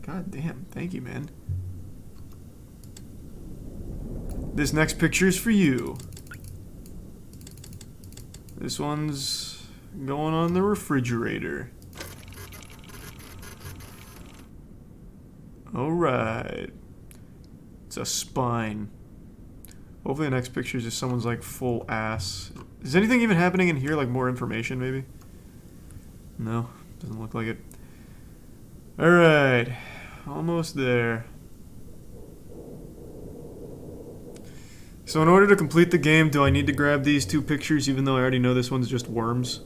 A: God damn. Thank you, man. This next picture is for you. This one's going on the refrigerator. Alright. It's a spine. Hopefully the next picture is just someone's like full ass. Is anything even happening in here? Like more information maybe? No, doesn't look like it. Alright. Almost there. So in order to complete the game, do I need to grab these two pictures even though I already know this one's just worms?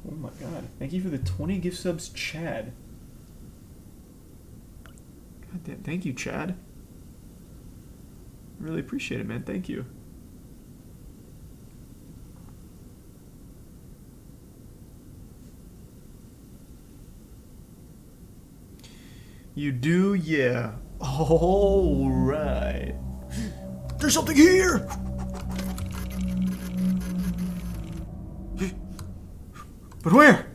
A: Oh my god. Thank you for the 20 gift subs, Chad. God damn, thank you, Chad. I really appreciate it, man. Thank you. You do? Yeah. Alright. There's something here! But where?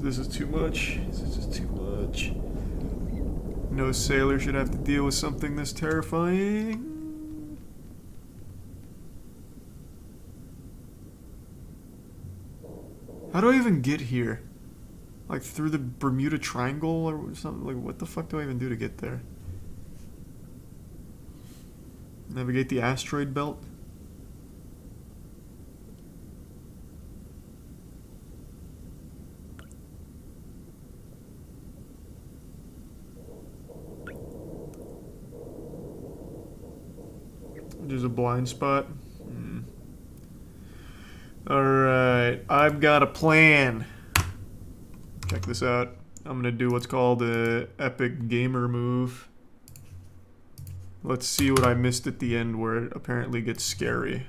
A: This is too much. This is just too much. No sailor should have to deal with something this terrifying. How do I even get here? Like through the Bermuda Triangle or something? Like what the fuck do I even do to get there? Navigate the asteroid belt? There's a blind spot. Alright, I've got a plan. Check this out. I'm gonna do what's called a epic gamer move. Let's see what I missed at the end where it apparently gets scary.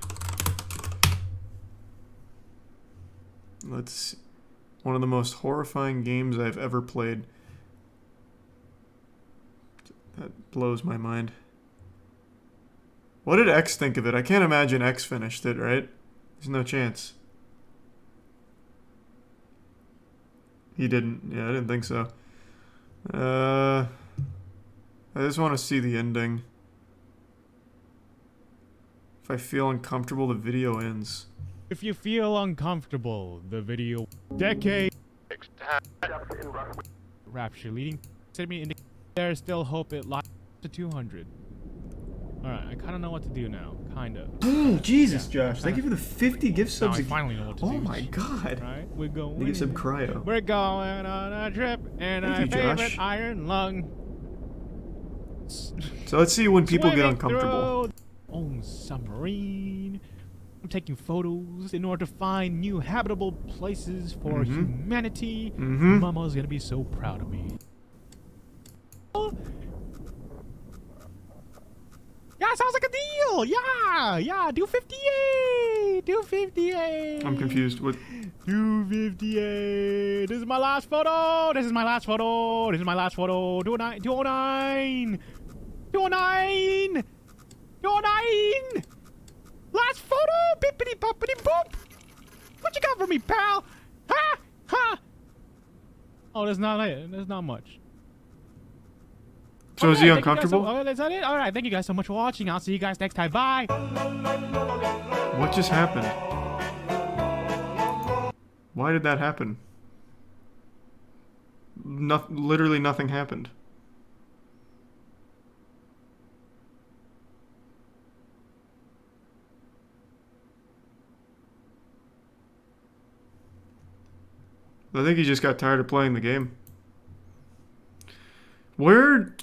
A: Let's see. One of the most horrifying games I've ever played. That blows my mind. What did X think of it? I can't imagine X finished it, right? There's no chance. He didn't. Yeah, I didn't think so. I just want to see the ending. If I feel uncomfortable, the video ends.
Q: If you feel uncomfortable, the video decade rapture leading to me in there's still hope it lies to 200. Alright, I kind of know what to do now. Kind of.
A: Oh, Jesus, Josh. Thank you for the 50 gift subs.
Q: Now I finally know what to do.
A: Oh my god.
Q: Right? We're going.
A: Gift sub Cryo.
Q: We're going on a trip in our favorite iron lung.
A: So let's see when people get uncomfortable.
Q: Oh, submarine. I'm taking photos in order to find new habitable places for humanity. Mama's gonna be so proud of me. Yeah, sounds like a deal. Yeah, do 58. Do 58.
A: I'm confused. What?
Q: Do 58. This is my last photo. This is my last photo. This is my last photo. 209. 209. 209. 209. Last photo. Bippity boppity boop. What you got for me, pal? Ha! Ha! Oh, that's not it. That's not much.
A: So is he uncomfortable?
Q: Is that it? Alright, thank you guys so much for watching. I'll see you guys next time. Bye!
A: What just happened? Why did that happen? Literally nothing happened. I think he just got tired of playing the game.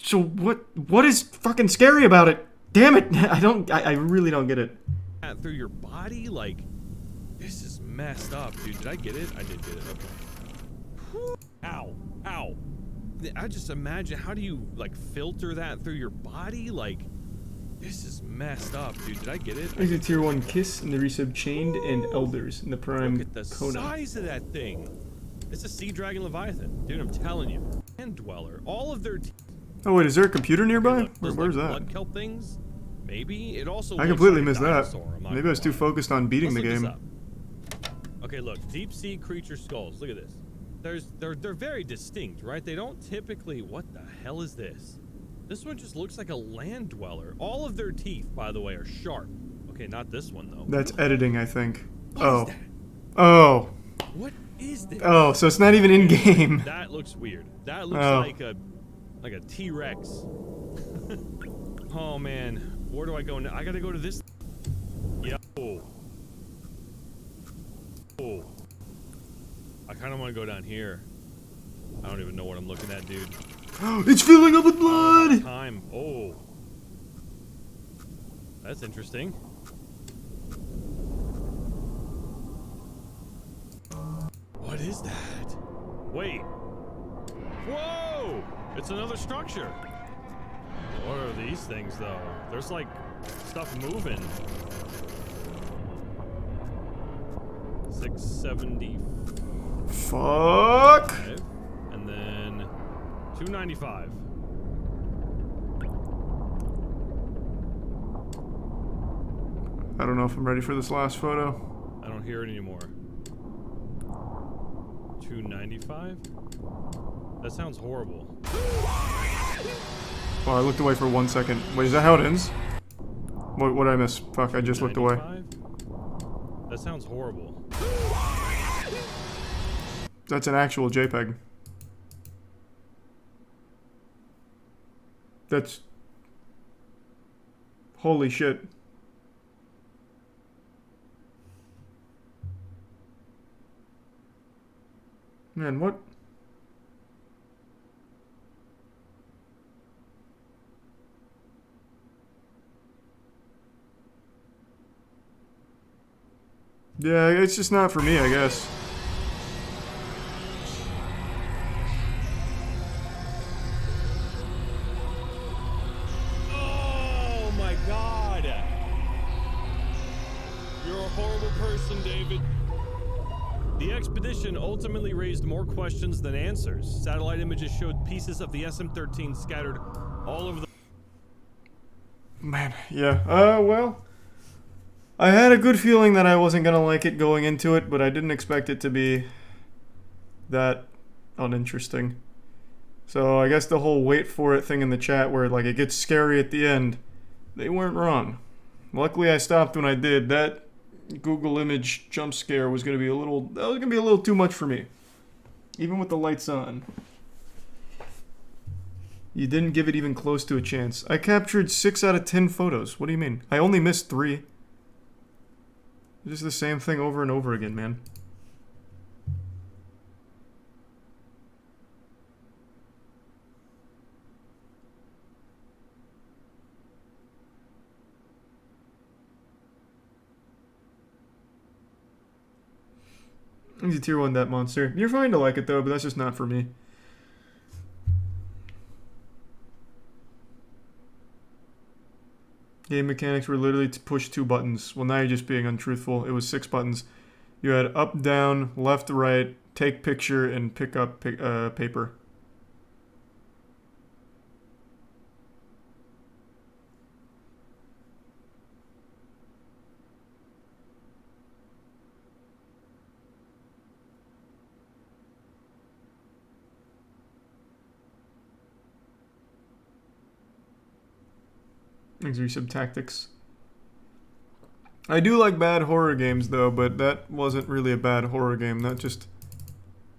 A: So what is fucking scary about it? Damn it! I really don't get it.
R: Through your body? Like, this is messed up, dude. Did I get it? I did get it, okay. Whew. Ow. Ow. I just imagine, how do you, like, filter that through your body? Like, this is messed up, dude. Did I get it?
A: There's a tier 1 Kiss in the resub Chained and Elders in the Prime
R: Look at the
A: Kona.
R: size of that thing. It's a sea dragon leviathan. Dude, I'm telling you. And dweller. All of their...
A: Oh wait, is there a computer nearby?
R: Look, those,
A: Where's
R: like,
A: that?
R: blood kelp things? Maybe. It also
A: I
R: looks
A: completely
R: like a
A: missed that.
R: dinosaur, I'm not
A: Maybe I was
R: gonna
A: too
R: lie.
A: focused on beating the
R: Let's look
A: game.
R: this up. Okay, look. Deep sea creature skulls. Look at this. They're very distinct, right? They don't typically... What the hell is this? This one just looks like a land dweller. All of their teeth, by the way, are sharp. Okay, not this one, though.
A: That's editing, I think.
R: What is that?
A: Oh.
R: What is this?
A: Oh, so it's not even in game.
R: That looks weird. That looks like a T-Rex. Oh man, where do I go now? I gotta go to this. Yeah. Oh. I kind of want to go down here. I don't even know what I'm looking at, dude.
A: It's filling up with blood.
R: Time. Oh. That's interesting. What is that? Wait. Whoa! It's another structure. What are these things, though? There's, like, stuff moving. 670.
A: Fuck.
R: And then 295.
A: I don't know if I'm ready for this last photo.
R: I don't hear it anymore. 295? That sounds horrible.
A: Oh, I looked away for 1 second. Wait, is that how it ends? What did I miss? Fuck, I just looked away.
R: 295? That sounds horrible.
A: That's an actual JPEG. That's... Holy shit. Man, what? Yeah, it's just not for me, I guess.
R: Oh my god! You're a horrible person, David. The expedition ultimately raised more questions than answers. Satellite images showed pieces of the SM-13 scattered all over the...
A: Man, yeah. Well... I had a good feeling that I wasn't gonna like it going into it, but I didn't expect it to be that uninteresting. So I guess the whole wait for it thing in the chat where like it gets scary at the end, they weren't wrong. Luckily I stopped when I did. That Google image jump scare was gonna be a little too much for me. Even with the lights on. You didn't give it even close to a chance. I captured 6 out of 10 photos. What do you mean? I only missed 3. Just the same thing over and over again, man. Easy tier 1 that monster. You're fine to like it though, but that's just not for me. Game mechanics were literally to push 2 buttons. Well, now you're just being untruthful. It was 6 buttons. You had up, down, left, right, take picture, and pick up paper. Resub tactics. I do like bad horror games though, but that wasn't really a bad horror game. That just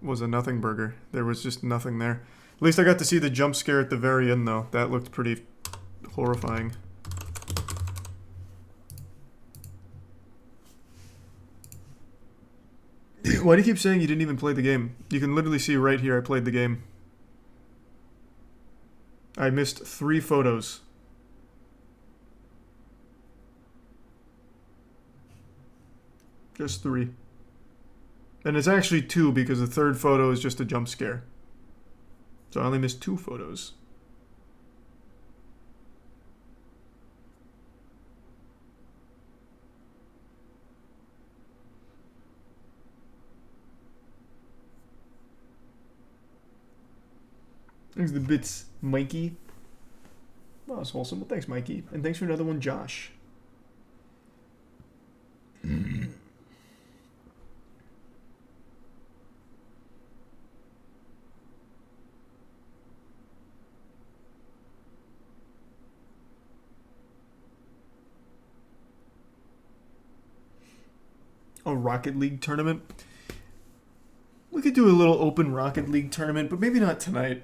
A: was a nothing burger. There was just nothing there. At least I got to see the jump scare at the very end though. That looked pretty horrifying. Why do you keep saying you didn't even play the game? You can literally see right here I played the game. I missed 3 photos. Just 3. And it's actually 2 because the 3rd photo is just a jump scare. So I only missed 2 photos. Thanks the bits, Mikey. Oh, that's wholesome. Well, thanks, Mikey. And thanks for another one, Josh. A Rocket League tournament? We could do a little open Rocket League tournament, but maybe not tonight.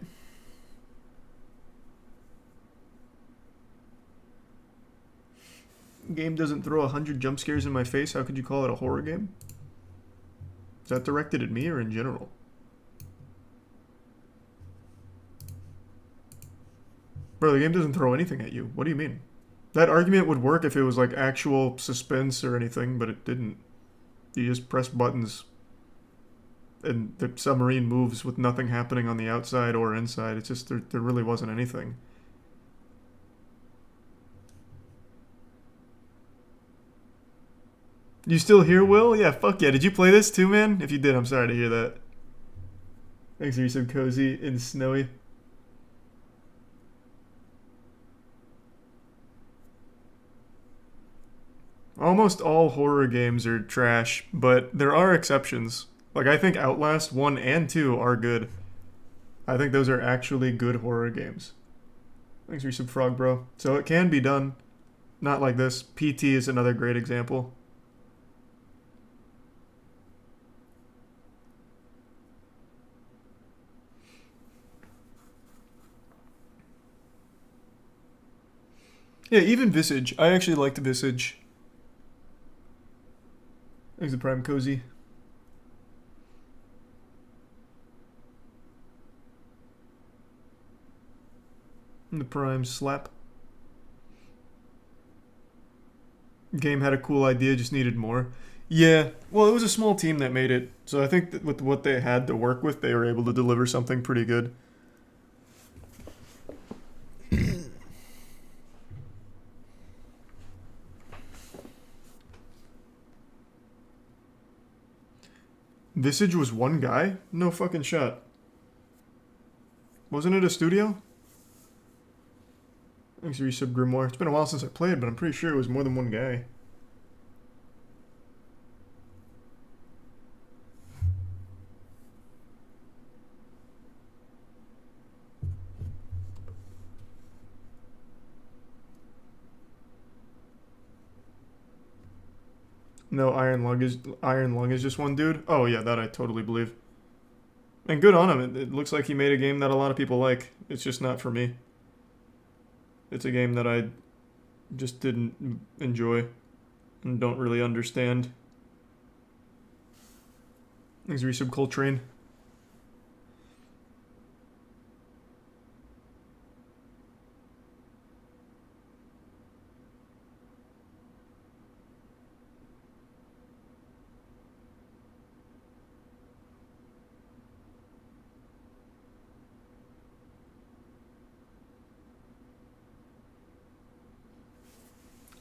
A: Game doesn't throw 100 jump scares in my face. How could you call it a horror game? Is that directed at me or in general? Bro, the game doesn't throw anything at you. What do you mean? That argument would work if it was like actual suspense or anything, but it didn't. You just press buttons and the submarine moves with nothing happening on the outside or inside. It's just, there really wasn't anything. You still here, Will? Yeah, fuck yeah. Did you play this too, man? If you did, I'm sorry to hear that. Thanks for your so cozy and snowy. Almost all horror games are trash, but there are exceptions. Like, I think Outlast 1 and 2 are good. I think those are actually good horror games. Thanks for your sub, Frog Bro. So it can be done. Not like this. PT is another great example. Yeah, even Visage. I actually liked Visage. Thanks to Prime Cozy. And the Prime Slap. Game had a cool idea, just needed more. Yeah, well, it was a small team that made it, so I think that with what they had to work with, they were able to deliver something pretty good. Visage was one guy? No fucking shot. Wasn't it a studio? Thanks for resub, Grimoire. It's been a while since I played, but I'm pretty sure it was more than one guy. No, Iron Lung is just one dude? Oh yeah, that I totally believe. And good on him. It looks like he made a game that a lot of people like. It's just not for me. It's a game that I just didn't enjoy and don't really understand. Thanks, Resub Coltrane.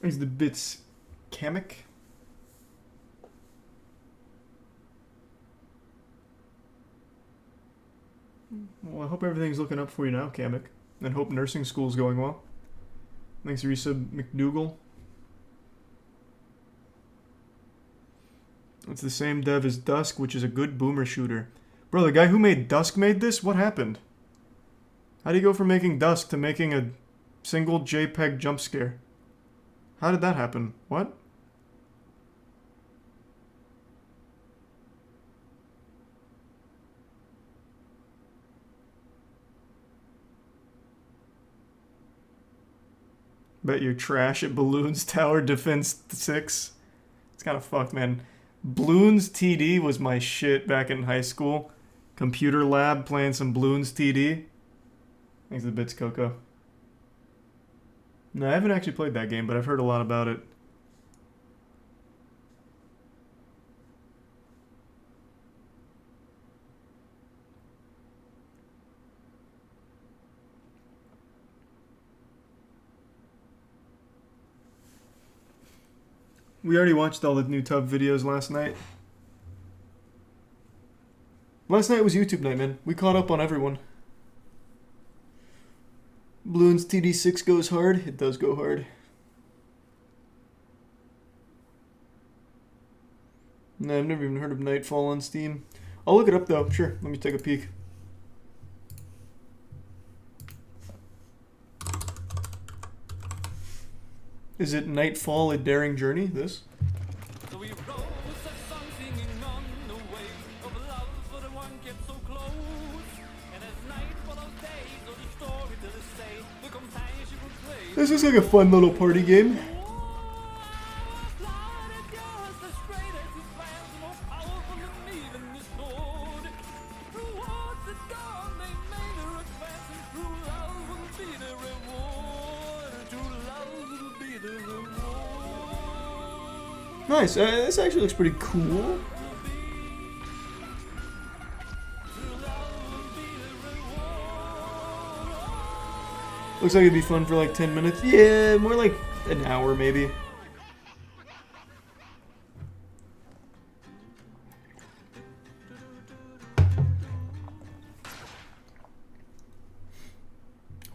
A: Thanks the bits, Kamek. Well, I hope everything's looking up for you now, Kamek. And hope nursing school's going well. Thanks, Resub McDougal. It's the same dev as Dusk, which is a good boomer shooter. Bro, the guy who made Dusk made this? What happened? How do you go from making Dusk to making a single JPEG jump scare? How did that happen? What? Bet you're trash at Balloons Tower Defense 6. It's kind of fucked, man. Bloons TD was my shit back in high school. Computer lab playing some Bloons TD. Thanks for the bits, Coco. No, I haven't actually played that game, but I've heard a lot about it. We already watched all the new Tub videos last night. Last night was YouTube night, man. We caught up on everyone. Bloons TD6 goes hard. It does go hard. No, I've never even heard of Nightfall on Steam. I'll look it up though. Sure, let me take a peek. Is it Nightfall: A Daring Journey? This?
S: So we rose a song singing on the way of love for the one kept so close. And as night follows days, or the story to this day, the companionship will play.
A: This is like a fun little party game. Nice. This actually looks pretty cool. Looks like it'd be fun for like 10 minutes. Yeah, more like an hour maybe.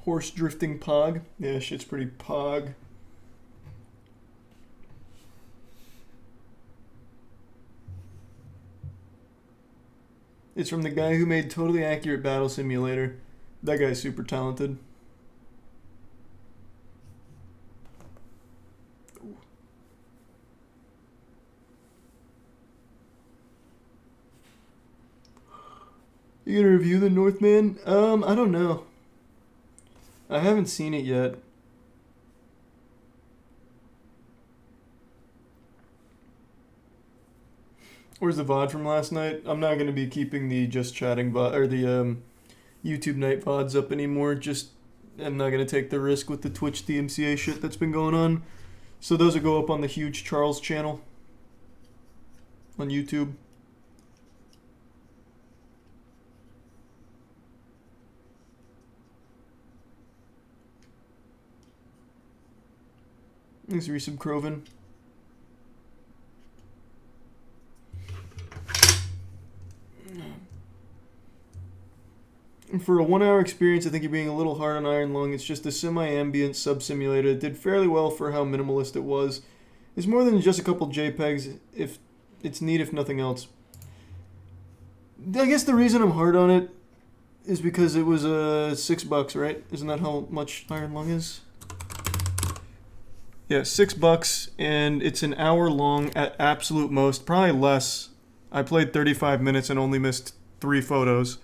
A: Horse drifting pog. Yeah, shit's pretty pog. It's from the guy who made Totally Accurate Battle Simulator. That guy's super talented. You gonna review The Northman? I don't know. I haven't seen it yet. Where's the VOD from last night? I'm not gonna be keeping the Just Chatting VOD or the YouTube night VODs up anymore. I'm not gonna take the risk with the Twitch DMCA shit that's been going on. So those will go up on the Huge Charles channel on YouTube. Thanks, Resub Croven. For a 1 hour experience, I think you're being a little hard on Iron Lung. It's just a semi-ambient sub-simulator. It did fairly well for how minimalist it was. It's more than just a couple JPEGs. If it's neat, if nothing else. I guess the reason I'm hard on it is because it was $6, right? Isn't that how much Iron Lung is? Yeah, $6, and it's an hour long at absolute most, probably less. I played 35 minutes and only missed 3 photos.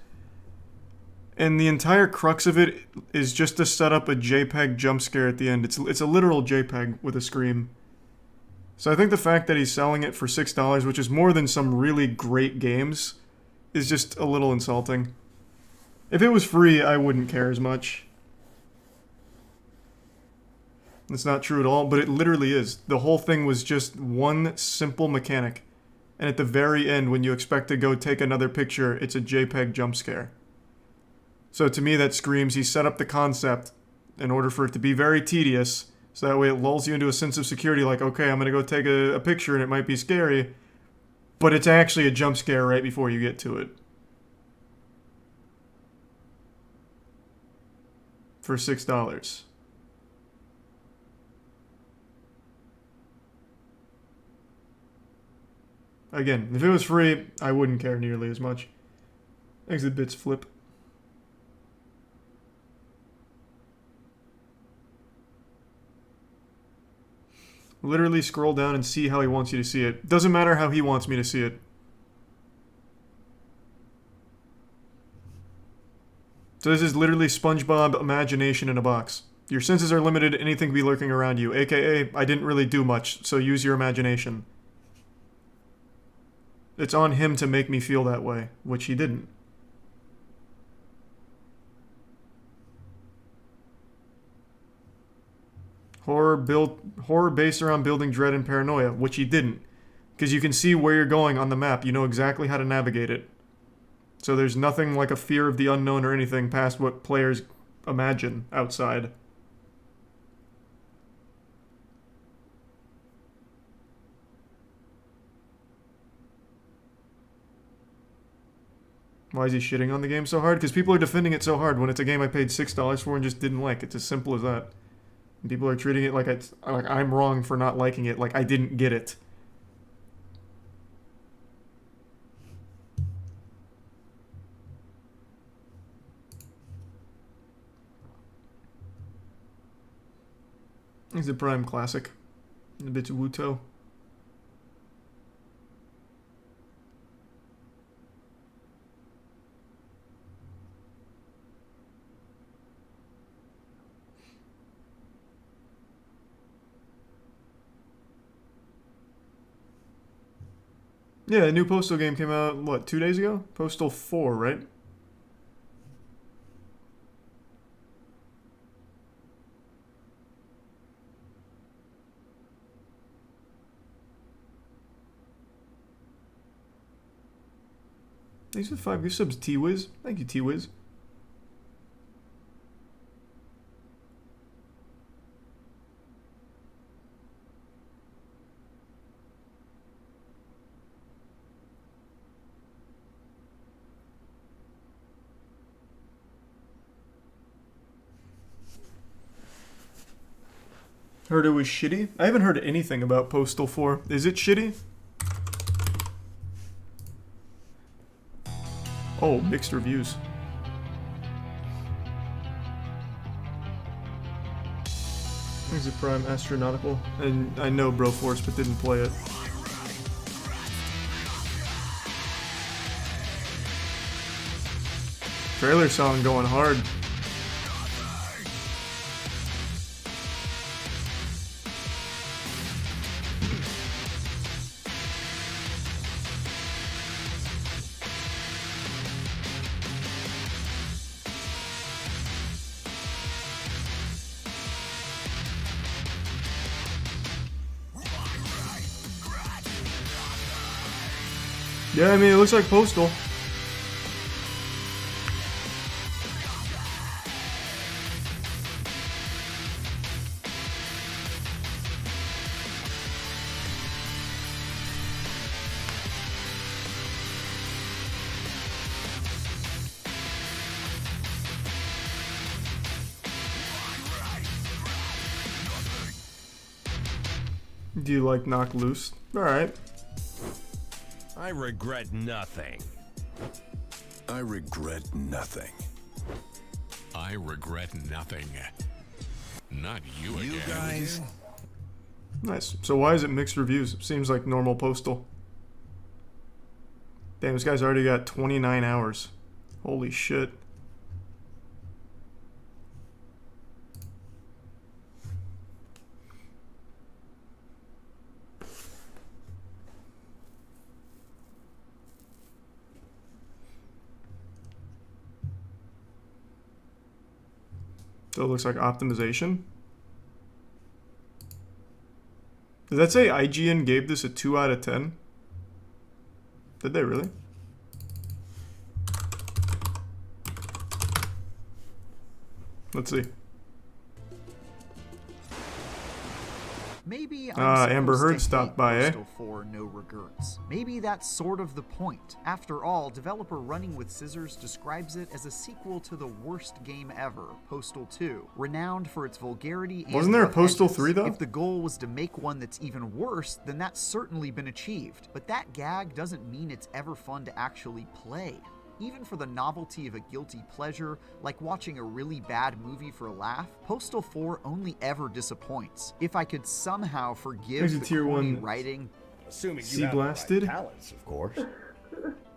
A: And the entire crux of it is just to set up a JPEG jump scare at the end. It's a literal JPEG with a scream. So I think the fact that he's selling it for $6, which is more than some really great games, is just a little insulting. If it was free, I wouldn't care as much. That's not true at all, but it literally is. The whole thing was just one simple mechanic. And at the very end, when you expect to go take another picture, it's a JPEG jump scare. So to me, that screams he set up the concept in order for it to be very tedious, so that way it lulls you into a sense of security, like, okay, I'm going to go take a picture and it might be scary, but it's actually a jump scare right before you get to it. For $6. Again, if it was free, I wouldn't care nearly as much. Exit bits flip. Literally scroll down and see how he wants you to see it. Doesn't matter how he wants me to see it. So this is literally SpongeBob imagination in a box. Your senses are limited, anything can be lurking around you. AKA, I didn't really do much, so use your imagination. It's on him to make me feel that way, which he didn't. Horror based around building dread and paranoia, which he didn't. Because you can see where you're going on the map. You know exactly how to navigate it. So there's nothing like a fear of the unknown or anything past what players imagine outside. Why is he shitting on the game so hard? Because people are defending it so hard when it's a game I paid $6 for and just didn't like. It's as simple as that. And people are treating it like I'm wrong for not liking it, like I didn't get it. It's a Prime classic. A bit of Wuto. Yeah, a new Postal game came out, what, 2 days ago? Postal 4, right? Thanks for 5 gift subs, T-Wiz. Thank you, T-Wiz. Heard it was shitty? I haven't heard anything about Postal 4. Is it shitty? Oh, mixed reviews. Is it Prime Astronautical? And I know Broforce, but didn't play it. Trailer song going hard. Yeah, I mean, it looks like Postal. Do you like Knock Loose? Alright.
T: I regret nothing.
U: I regret nothing.
V: I regret nothing. Not you again.
U: You guys?
A: Nice. So why is it mixed reviews? Seems like normal Postal. Damn, this guy's already got 29 hours. Holy shit. So it looks like optimization. Did that say IGN gave this a 2 out of 10? Did they really? Let's see.
W: Maybe
A: Amber Heard stopped by, eh?
W: Postal 4 no regrets. Maybe that's sort of the point. After all, developer Running with Scissors describes it as a sequel to the worst game ever, Postal 2, renowned for its vulgarity and
A: Wasn't there a
W: rough
A: Postal
W: edges.
A: 3 though?
W: If the goal was to make one that's even worse, then that's certainly been achieved. But that gag doesn't mean it's ever fun to actually play. Even for the novelty of a guilty pleasure, like watching a really bad movie for a laugh, Postal 4 only ever disappoints. If I could somehow forgive the
A: tier
W: corny
A: 1
W: writing,
U: assuming
A: you have the right Blasted?
U: talents, of course.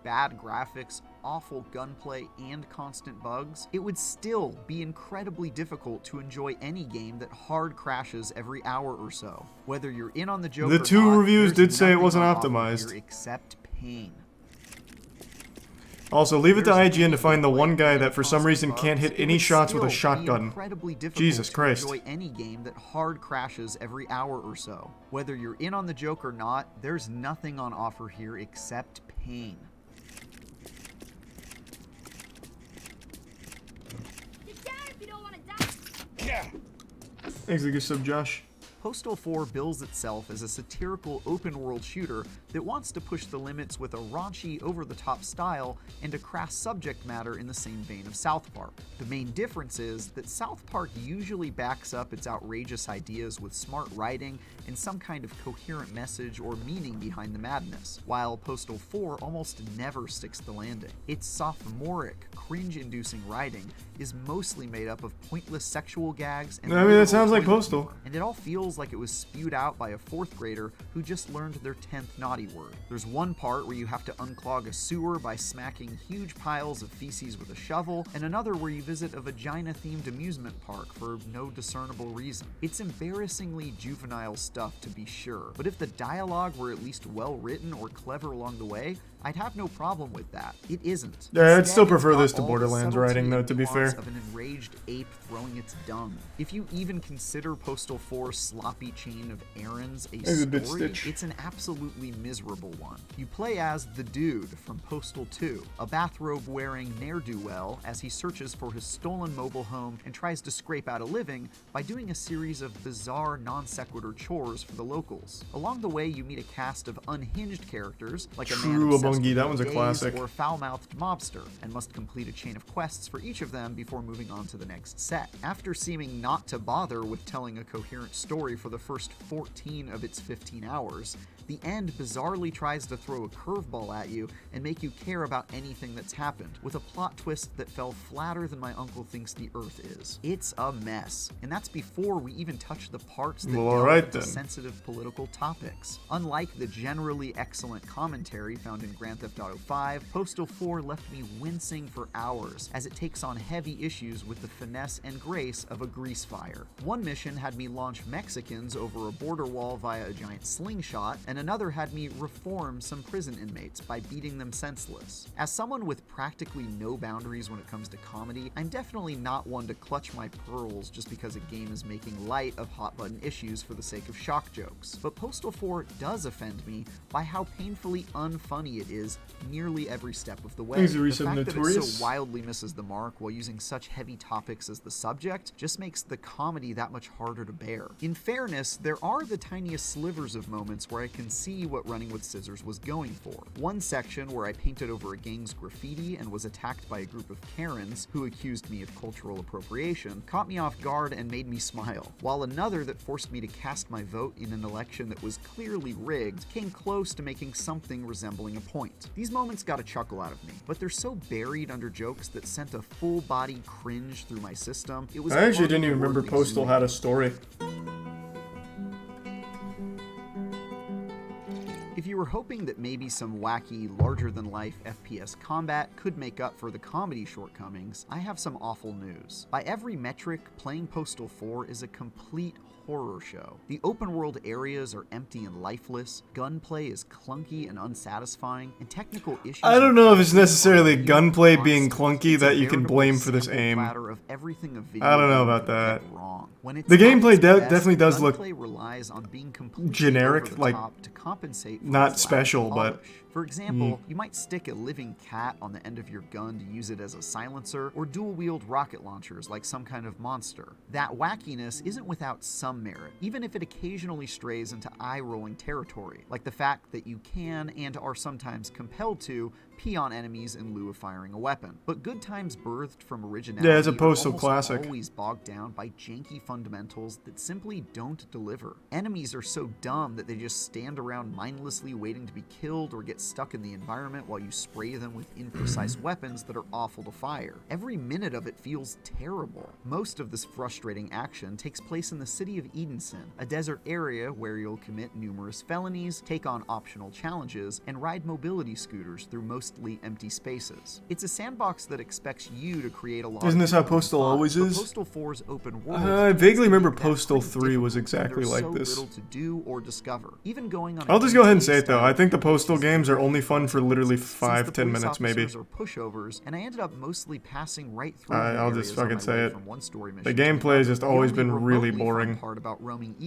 W: bad graphics, awful gunplay, and constant bugs, it would still be incredibly difficult to enjoy any game that hard crashes every hour or so. Whether you're in on the joke
A: The
W: or
A: two
W: not,
A: reviews
W: there's
A: did say it
W: nothing
A: wasn't
W: on offer
A: optimized.
W: here except pain.
A: Also, leave it to IGN to find the one guy that for some reason can't hit any shots with a shotgun. Jesus Christ.
W: Enjoy any game that hard crashes every hour or so. Whether you're in on the joke or not, there's nothing on offer here except pain.
A: Thanks, good sub, Josh.
W: Postal 4 bills itself as a satirical open-world shooter that wants to push the limits with a raunchy, over-the-top style and a crass subject matter in the same vein of South Park. The main difference is that South Park usually backs up its outrageous ideas with smart writing and some kind of coherent message or meaning behind the madness, while Postal 4 almost never sticks the landing. Its sophomoric, cringe-inducing writing is mostly made up of pointless sexual gags and
A: that sounds like Postal.
W: And it all feels like it was spewed out by a 4th grader who just learned their 10th naughty word. There's one part where you have to unclog a sewer by smacking huge piles of feces with a shovel, and another where you visit a vagina-themed amusement park for no discernible reason. It's embarrassingly juvenile stuff, to be sure, but if the dialogue were at least well-written or clever along the way, I'd have no problem with that. It isn't.
A: Yeah, I'd still
W: Instead,
A: prefer
W: it's
A: this
W: got
A: to
W: all the
A: Borderlands
W: subtlety
A: writing, though,
W: and
A: to be fair.
W: nuance of an enraged ape throwing its dung. If you even consider Postal 4's sloppy chain of errands a story, it's an absolutely miserable one. You play as the Dude from Postal 2, a bathrobe-wearing ne'er-do-well as he searches for his stolen mobile home and tries to scrape out a living by doing a series of bizarre non-sequitur chores for the locals. Along the way, you meet a cast of unhinged characters, like a man obsessed with
A: that one's a
W: days
A: classic.
W: or a foul-mouthed mobster, and must complete a chain of quests for each of them before moving on to the next set. After seeming not to bother with telling a coherent story for the first 14 of its 15 hours, the end bizarrely tries to throw a curveball at you and make you care about anything that's happened, with a plot twist that fell flatter than my uncle thinks the Earth is. It's a mess, and that's before we even touch the parts that delve into sensitive political topics. Unlike the generally excellent commentary found in Grand Theft Auto 5, Postal 4 left me wincing for hours as it takes on heavy issues with the finesse and grace of a grease fire. One mission had me launch Mexicans over a border wall via a giant slingshot, and another had me reform some prison inmates by beating them senseless. As someone with practically no boundaries when it comes to comedy, I'm definitely not one to clutch my pearls just because a game is making light of hot-button issues for the sake of shock jokes. But Postal 4 does offend me by how painfully unfunny it is nearly every step of the way. The fact that it so wildly misses the mark while using such heavy topics as the subject just makes the comedy that much harder to bear. In fairness, there are the tiniest slivers of moments where I can see what Running with Scissors was going for. One section where I painted over a gang's graffiti and was attacked by a group of Karens who accused me of cultural appropriation caught me off guard and made me smile, while another that forced me to cast my vote in an election that was clearly rigged came close to making something resembling a point. These moments got a chuckle out of me, but they're so buried under jokes that sent a full-body cringe through my system. It was
A: I actually didn't even remember Postal had a story.
W: If you were hoping that maybe some wacky, larger-than-life FPS combat could make up for the comedy shortcomings, I have some awful news. By every metric, playing Postal 4 is a complete horror show. The open-world areas are empty and lifeless, gunplay is clunky and unsatisfying, and technical issues...
A: I don't know if it's necessarily gunplay being clunky that you can blame for this aim. I don't know about that. The gameplay definitely does look generic, like, not special, but...
W: For example, you might stick a living cat on the end of your gun to use it as a silencer, or dual-wield rocket launchers like some kind of monster. That wackiness isn't without some merit, even if it occasionally strays into eye-rolling territory, like the fact that you can and are sometimes compelled to pee on enemies in lieu of firing a weapon. But good times birthed from originality
A: as opposed to classic.
W: Always bogged down by janky fundamentals that simply don't deliver. Enemies are so dumb that they just stand around mindlessly waiting to be killed or get stuck in the environment while you spray them with imprecise weapons that are awful to fire. Every minute of it feels terrible. Most of this frustrating action takes place in the city of Edenson, a desert area where you'll commit numerous felonies, take on optional challenges, and ride mobility scooters through most mostly empty spaces. It's a sandbox that expects you to create a lot.
A: Isn't this how Postal always is?
W: Postal 4's open world.
A: I vaguely remember Postal 3 was exactly like
W: so
A: this.
W: little to do or discover. Even going on
A: I'll just go ahead and say it though. I think the Postal games are only fun for literally 5-10 minutes maybe.
W: Are pushovers, and I ended up mostly passing right through.
A: I'll just fucking say it. The gameplay has just always been really boring.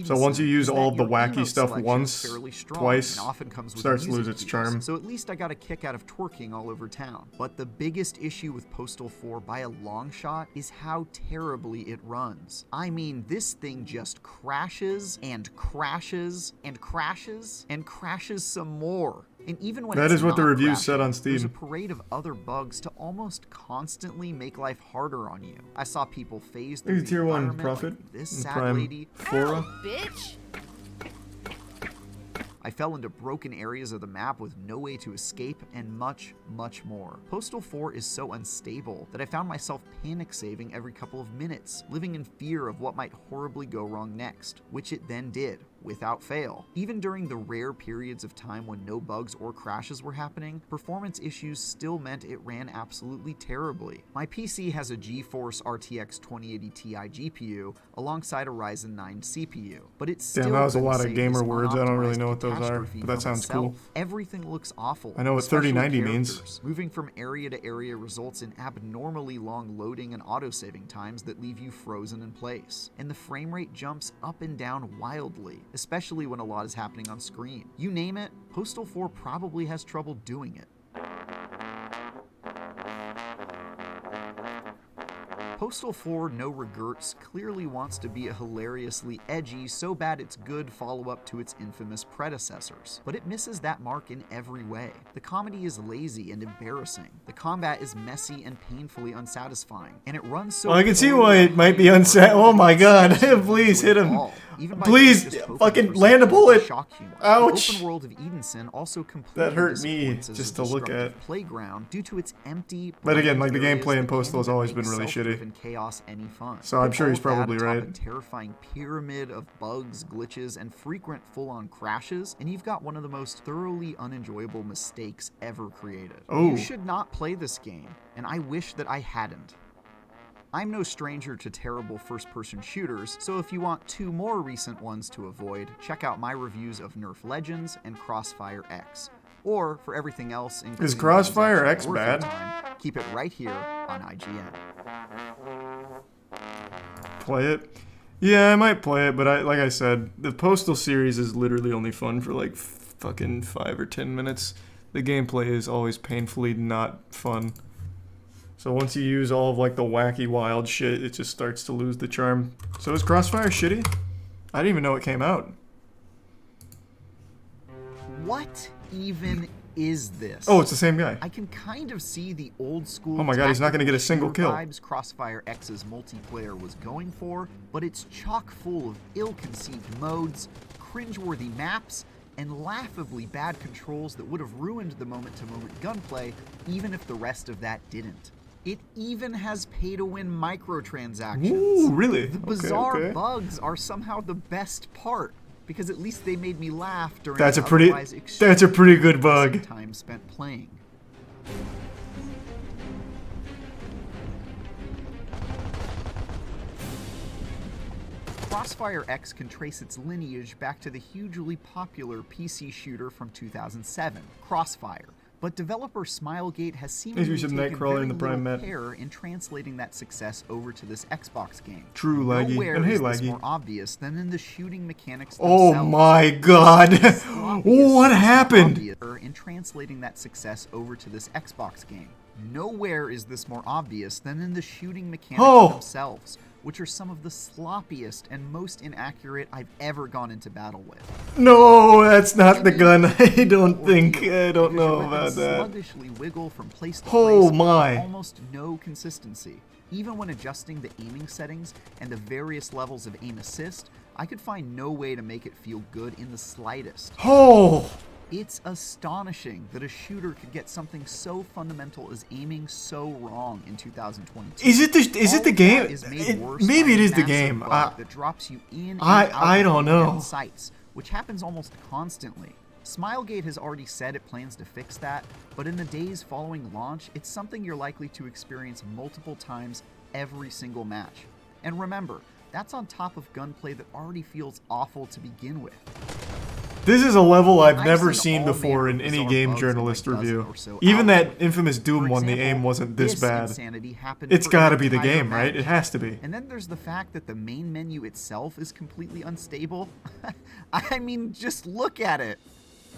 A: So once you use all of the wacky stuff once, twice, starts to lose its charm.
W: So at least I got a kick out of twerking all over town. But the biggest issue with Postal 4 by a long shot is how terribly it runs. I mean, this thing just crashes and crashes and crashes and crashes some more. And even when
A: that
W: it's
A: is what the
W: not
A: reviews
W: crashing,
A: said on Steam.
W: There's a parade of other bugs to almost constantly make life harder on you. I saw people phase through the
A: tier 1
W: environment
A: profit.
W: like this
A: in
W: sad
A: Prime
W: lady.
A: Flora.
C: Ow, bitch!
W: I fell into broken areas of the map with no way to escape, and much, much more. Postal 4 is so unstable that I found myself panic saving every couple of minutes, living in fear of what might horribly go wrong next, which it then did, without fail. Even during the rare periods of time when no bugs or crashes were happening, performance issues still meant it ran absolutely terribly. My PC has a GeForce RTX 2080 Ti GPU alongside a Ryzen 9 CPU, but it's still
A: Damn, that was a
W: couldn't
A: lot of
W: save
A: gamer
W: this
A: words. I don't really know what those are,
W: catastrophe
A: but that
W: from
A: sounds cool.
W: itself. Everything looks awful.
A: I know what
W: especially
A: 3090 means.
W: characters. Moving from area to area results in abnormally long loading and auto-saving times that leave you frozen in place. And the frame rate jumps up and down wildly, especially when a lot is happening on screen. You name it, Postal 4 probably has trouble doing it. Postal 4 No Regrets clearly wants to be a hilariously edgy, so bad it's good follow-up to its infamous predecessors, but it misses that mark in every way. The comedy is lazy and embarrassing. The combat is messy and painfully unsatisfying, and it runs so.
A: Well, I can see why it might be oh my god, please hit him. Please, fucking land a bullet. Ouch.
W: The open world of Edenson also completely
A: That hurt me
W: disappoints as
A: just
W: a
A: to look
W: destructive
A: at.
W: playground due to its empty.
A: But again, like the
W: areas
A: gameplay in
W: that
A: Postal has
W: can't
A: always
W: make
A: been really
W: self-driven
A: shitty.
W: chaos any fun.
A: So I'm sure he's
W: All of that
A: probably
W: atop
A: right.
W: A terrifying pyramid of bugs, glitches, and frequent full-on crashes, and you've got one of the most thoroughly unenjoyable mistakes ever created.
A: Oh.
W: You should not play this game, and I wish that I hadn't. I'm no stranger to terrible first-person shooters, so if you want 2 more recent ones to avoid, check out my reviews of Nerf Legends and Crossfire X. Or, for everything else, including
A: Is Crossfire
W: games
A: X
W: actually worth
A: bad?
W: your time, keep it right here on IGN.
A: Play it? Yeah, I might play it, but like I said, the Postal series is literally only fun for like fucking 5 or 10 minutes. The gameplay is always painfully not fun. So once you use all of like the wacky wild shit, it just starts to lose the charm. So is Crossfire shitty? I didn't even know it came out.
W: What even is this?
A: Oh, it's the same guy.
W: I can kind of see the old school.
A: Oh my god, he's not gonna get a single
W: tactical
A: kill.
W: Vibes Crossfire X's multiplayer was going for, but it's chock full of ill-conceived modes, cringeworthy maps, and laughably bad controls that would have ruined the moment-to-moment gunplay, even if the rest of that didn't. It even has pay-to-win microtransactions.
A: Ooh, really?
W: The
A: Okay,
W: bizarre
A: okay.
W: bugs are somehow the best part, because at least they made me laugh during
A: That's
W: an
A: a pretty
W: otherwise
A: good bug.
W: time spent playing. Crossfire X can trace its lineage back to the hugely popular PC shooter from 2007, Crossfire. But developer Smilegate has seemingly
A: Maybe we should
W: taken
A: Nightcrawler
W: very
A: in the Prime
W: little
A: Met.
W: care in translating that success over to this Xbox game.
A: True, Laggy.
W: Nowhere
A: And hey,
W: is this
A: Laggy.
W: more obvious than in the shooting mechanics
A: Oh
W: themselves.
A: my god. What happened?
W: In translating that success over to this Xbox game. Nowhere is this more obvious than in the shooting mechanics themselves, which are some of the sloppiest and most inaccurate I've ever gone into battle with.
A: No, that's not the gun. I don't know about that.
W: Sluggishly wiggle from place to
A: Oh
W: place
A: my.
W: with almost no consistency. Even when adjusting the aiming settings and the various levels of aim assist, I could find no way to make it feel good in the slightest.
A: Oh!
W: It's astonishing that a shooter could get something so fundamental as aiming so wrong in 2022.
A: Is it the game? Maybe it is the game.
W: That drops you in and
A: I
W: out
A: don't
W: of
A: know.
W: dead sights, which happens almost constantly. Smilegate has already said it plans to fix that, but in the days following launch, it's something you're likely to experience multiple times every single match. And remember, that's on top of gunplay that already feels awful to begin with.
A: This is a level I've never seen before in any game journalist review. Even that infamous Doom one, the aim wasn't this bad. It's gotta be the game, right? It has to be.
W: And then there's the fact that the main menu itself is completely unstable. I mean, just look at it.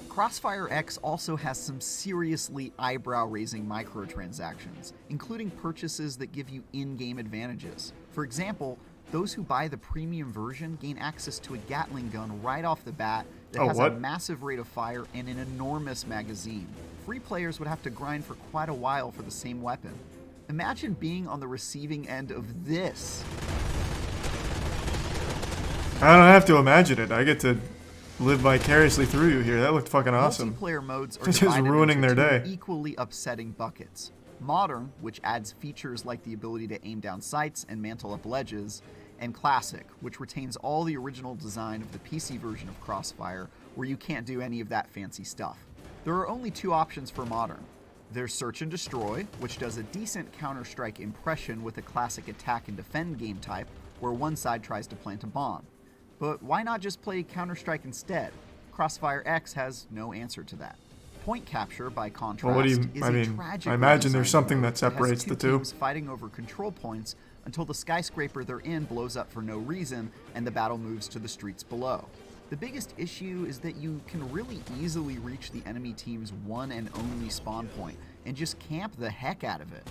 W: Crossfire X also has some seriously eyebrow-raising microtransactions, including purchases that give you in-game advantages. For example, those who buy the premium version gain access to a Gatling gun right off the bat that has a massive rate of fire and an enormous magazine. Free players would have to grind for quite a while for the same weapon. Imagine being on the receiving end of this.
A: I don't have to imagine it. I get to live vicariously through you here. That looked fucking awesome.
W: Multiplayer modes are
A: just
W: divided
A: ruining
W: into
A: their
W: two
A: day.
W: equally upsetting buckets. Modern, which adds features like the ability to aim down sights and mantle up ledges, and Classic, which retains all the original design of the PC version of Crossfire, where you can't do any of that fancy stuff. There are only two options for Modern. There's Search and Destroy, which does a decent Counter-Strike impression with a classic attack and defend game type, where one side tries to plant a bomb. But why not just play Counter-Strike instead? Crossfire X has no answer to that. Point Capture, by contrast, is a tragic
A: I imagine there's
W: redesign
A: something
W: mode
A: that separates
W: has
A: the two.
W: teams fighting over control points until the skyscraper they're in blows up for no reason and the battle moves to the streets below. The biggest issue is that you can really easily reach the enemy team's one and only spawn point and just camp the heck out of it.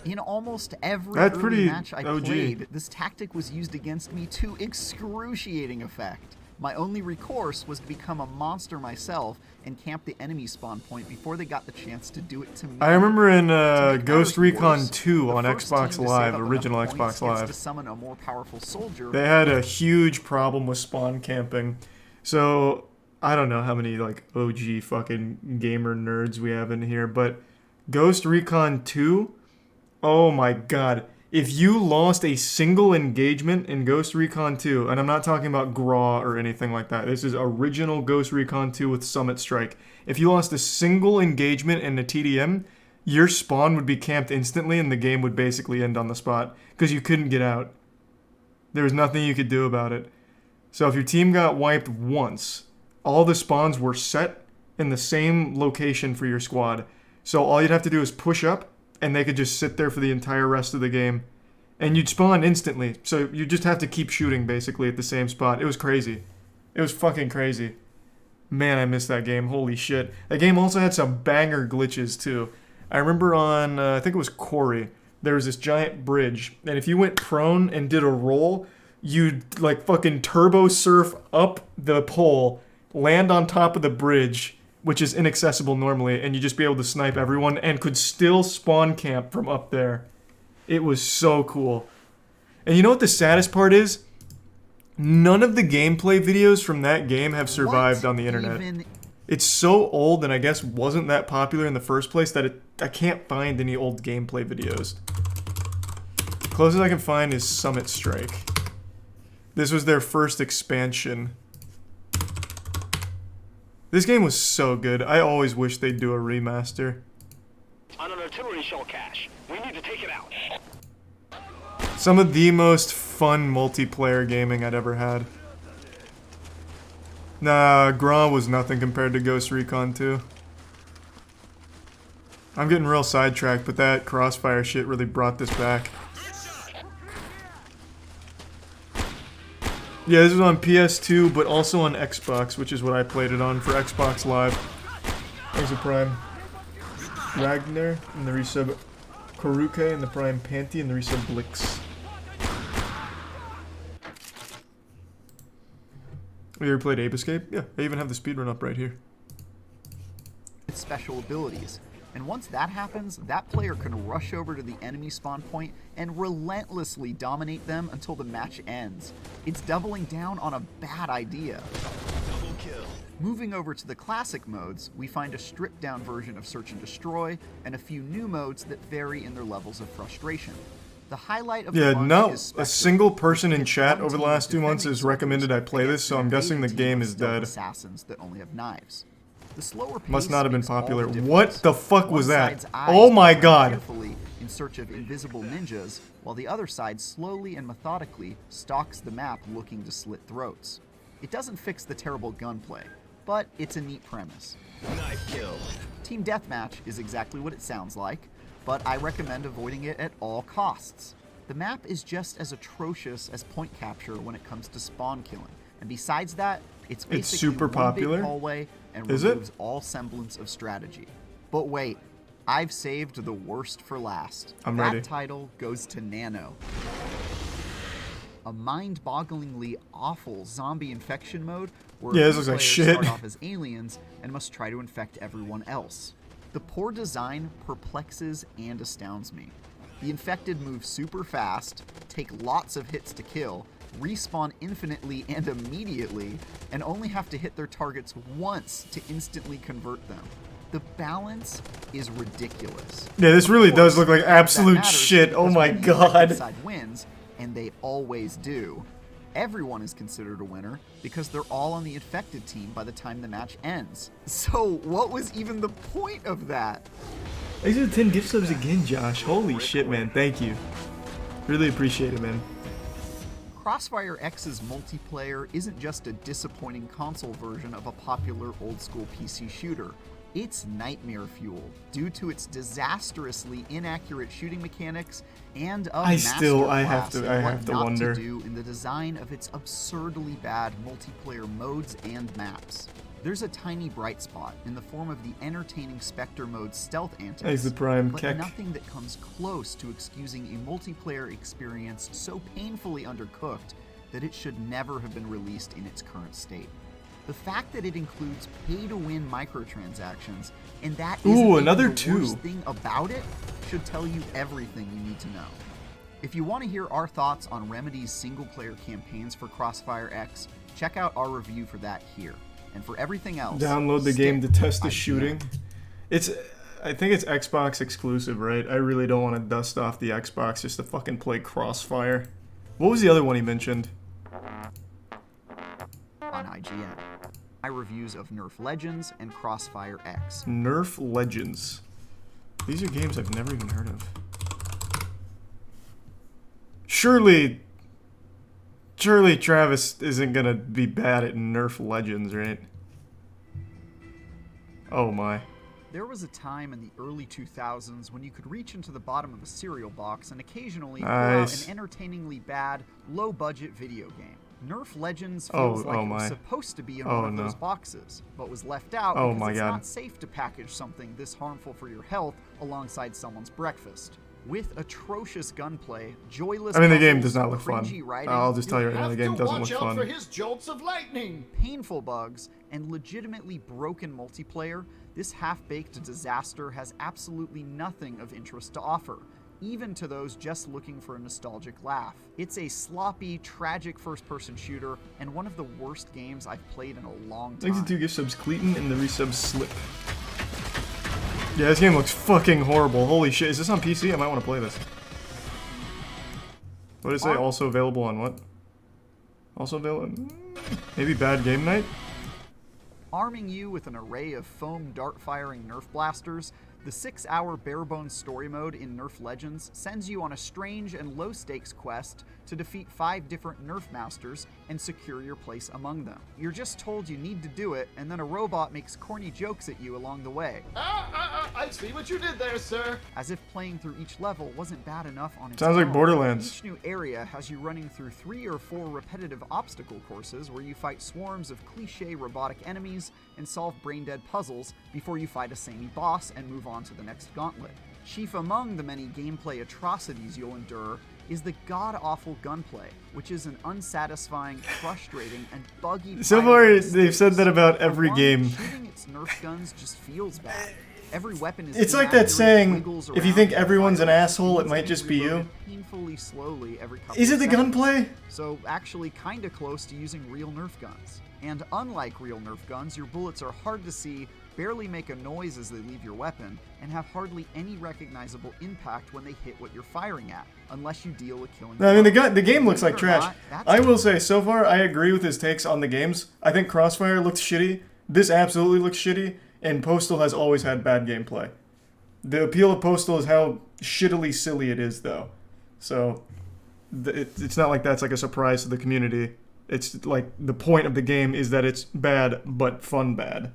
W: In almost every early match I played, this tactic was used against me to excruciating effect. My only recourse was to become a monster myself and camp the enemy spawn point before they got the chance to do it to me.
A: I remember in Ghost Recon 2 on Xbox Live, original Xbox Live,
W: to summon a more powerful soldier.
A: they had a huge problem with spawn camping. So, I don't know how many like OG fucking gamer nerds we have in here, but Ghost Recon 2, oh my god. If you lost a single engagement in Ghost Recon 2, and I'm not talking about GRAW or anything like that, this is original Ghost Recon 2 with Summit Strike. If you lost a single engagement in the TDM, your spawn would be camped instantly and the game would basically end on the spot because you couldn't get out. There was nothing you could do about it. So if your team got wiped once, all the spawns were set in the same location for your squad. So all you'd have to do is push up, and they could just sit there for the entire rest of the game. And you'd spawn instantly. So you just have to keep shooting, basically, at the same spot. It was crazy. It was fucking crazy. Man, I missed that game. Holy shit. That game also had some banger glitches, too. I remember on, I think it was Quarry, there was this giant bridge. And if you went prone and did a roll, you'd, like, fucking turbo surf up the pole, land on top of the bridge, which is inaccessible normally, and you just be able to snipe everyone and could still spawn camp from up there. It was so cool. And you know what the saddest part is? None of the gameplay videos from that game have survived on the internet. It's so old and I guess wasn't that popular in the first place that I can't find any old gameplay videos. The closest I can find is Summit Strike. This was their first expansion. This game was so good. I always wish they'd do a remaster.
B: On an artillery shell cache. We need to take it out.
A: Some of the most fun multiplayer gaming I'd ever had. Nah, GRAW was nothing compared to Ghost Recon 2. I'm getting real sidetracked, but that Crossfire shit really brought this back. Yeah, this was on PS2, but also on Xbox, which is what I played it on for Xbox Live. There's a Prime Ragnar, and the resub Koruke, and the Prime Panty, and the resub Blix. You ever played Ape Escape? Yeah, I even have the speedrun up right here.
W: Its special abilities. And once that happens, that player can rush over to the enemy spawn point and relentlessly dominate them until the match ends. It's doubling down on a bad idea.
B: Double kill.
W: Moving over to the classic modes, we find a stripped down version of Search and Destroy and a few new modes that vary in their levels of frustration. The highlight of the
A: Yeah,
W: month
A: no,
W: is
A: a
W: Spectre,
A: single person
W: which
A: in
W: hits
A: chat
W: one
A: over the
W: team
A: last 2 months
W: defending
A: has recommended I
W: soldiers
A: play this,
W: against
A: so I'm
W: an
A: guessing the
W: invading
A: game
W: team
A: is
W: of stealth
A: dead.
W: assassins that only have knives. The slower pace
A: Must not have been
W: makes all the
A: popular.
W: difference.
A: What the fuck was
W: One
A: that?
W: side's eyes
A: Oh my
W: turn
A: god.
W: carefully in search of invisible ninjas, while the other side slowly and methodically stalks the map looking to slit throats. It doesn't fix the terrible gunplay, but it's a neat premise.
N: Knife kill.
W: Team Deathmatch is exactly what it sounds like, but I recommend avoiding it at all costs. The map is just as atrocious as point capture when it comes to spawn killing, and besides that, it's basically
A: super
W: one
A: popular?
W: big hallway and
A: Is it?
W: removes all semblance of strategy. But wait, I've saved the worst for last.
A: I'm
W: that
A: ready.
W: title goes to Nano. A mind-bogglingly awful zombie infection mode where
A: Yeah, this
W: few
A: looks like
W: players
A: shit.
W: start off as aliens and must try to infect everyone else. The poor design perplexes and astounds me. The infected move super fast, take lots of hits to kill, respawn infinitely and immediately, and only have to hit their targets once to instantly convert them. The balance is ridiculous.
A: Yeah, this really
W: Of
A: does
W: course,
A: look like
W: none of that
A: absolute
W: matters
A: shit. Oh
W: because
A: my
W: when the infected
A: god.
W: side wins, and they always do, everyone is considered a winner because they're all on the infected team by the time the match ends. So what was even the point of that?
A: Thanks for the 10 gift subs again, Josh. Holy shit, man. Thank you. Really appreciate it, man.
W: Crossfire X's multiplayer isn't just a disappointing console version of a popular old-school PC shooter. It's nightmare fuel due to its disastrously inaccurate shooting mechanics and a
A: I have
W: masterclass in
A: to
W: what not
A: wonder.
W: to do in the design of its absurdly bad multiplayer modes and maps. There's a tiny bright spot in the form of the entertaining Spectre mode stealth antics,
A: Thanks to Prime
W: but
A: Keck.
W: nothing that comes close to excusing a multiplayer experience so painfully undercooked that it should never have been released in its current state. The fact that it includes pay-to-win microtransactions, and that isn't even
A: another
W: the
A: two.
W: worst thing about it, should tell you everything you need to know. If you want to hear our thoughts on Remedy's single-player campaigns for Crossfire X, check out our review for that here. And for everything else,
A: Download the game to test the
W: IGN.
A: shooting. I think it's Xbox exclusive, right? I really don't want to dust off the Xbox just to fucking play Crossfire. What was the other one he mentioned?
W: On IGN. My reviews of Nerf Legends and Crossfire X.
A: Nerf Legends. These are games I've never even heard of. Surely Travis isn't gonna be bad at Nerf Legends, right? Oh my.
W: There was a time in the early 2000s when you could reach into the bottom of a cereal box and occasionally pull out
A: Nice.
W: an entertainingly bad, low-budget video game. Nerf Legends
A: Oh,
W: feels like
A: oh
W: it was
A: my.
W: supposed to be in
A: Oh,
W: one of
A: no.
W: those boxes, but was left out
A: Oh
W: because
A: my
W: it's
A: God.
W: not safe to package something this harmful for your health alongside someone's breakfast. With atrocious gunplay, joyless
A: I mean, the game
W: puzzles,
A: does not look fun.
W: cringy writing,
A: I'll just tell you right now, the game
W: have to
A: doesn't
W: watch
A: look
W: out
A: fun.
W: for his jolts of lightning, painful bugs, and legitimately broken multiplayer, this half-baked disaster has absolutely nothing of interest to offer, even to those just looking for a nostalgic laugh. It's a sloppy, tragic first-person shooter, and one of the worst games I've played in a long time.
A: Thanks to 2 gift subs, Cleaton, and the resub Slip. Yeah, this game looks fucking horrible. Holy shit. Is this on PC? I might want to play this. What did it say? Also available on what? Also available? Maybe Bad Game Night?
W: Arming you with an array of foam dart-firing Nerf blasters, the 6-hour bare-bones story mode in Nerf Legends sends you on a strange and low-stakes quest to defeat 5 different Nerf masters and secure your place among them. You're just told you need to do it, and then a robot makes corny jokes at you along the way.
D: I see what you did there, sir.
W: As if playing through each level wasn't bad enough on its
A: Sounds like
W: own.
A: Borderlands.
W: Each new area has you running through 3 or 4 repetitive obstacle courses where you fight swarms of cliché robotic enemies and solve brain-dead puzzles before you fight a samey boss and move on to the next gauntlet. Chief among the many gameplay atrocities you'll endure is the god-awful gunplay, which is an unsatisfying, frustrating, and buggy
A: So
W: pile
A: far,
W: of
A: they've
W: mistakes.
A: said that about
W: For
A: every
W: one,
A: game.
W: Shooting its Nerf guns just feels bad. Every weapon is
A: It's like that
W: inaccurate,
A: saying,
W: wiggles
A: if you
W: around
A: think
W: and
A: everyone's an
W: fires,
A: asshole, it
W: needs
A: might
W: to be
A: just be you.
W: reloaded painfully slowly every couple
A: Is it
W: of
A: the
W: seconds.
A: gunplay?
W: So actually kinda close to using real Nerf guns. And unlike real Nerf guns, your bullets are hard to see barely make a noise as they leave your weapon, and have hardly any recognizable impact when they hit what you're firing at, unless you deal a killing blow.
A: I mean, the game looks like
W: Believe it or
A: trash.
W: not,
A: I will say, so far, I agree with his takes on the games. I think Crossfire looks shitty. This absolutely looks shitty, and Postal has always had bad gameplay. The appeal of Postal is how shittily silly it is, though. So, it's not like that's like a surprise to the community. It's like the point of the game is that it's bad, but fun bad.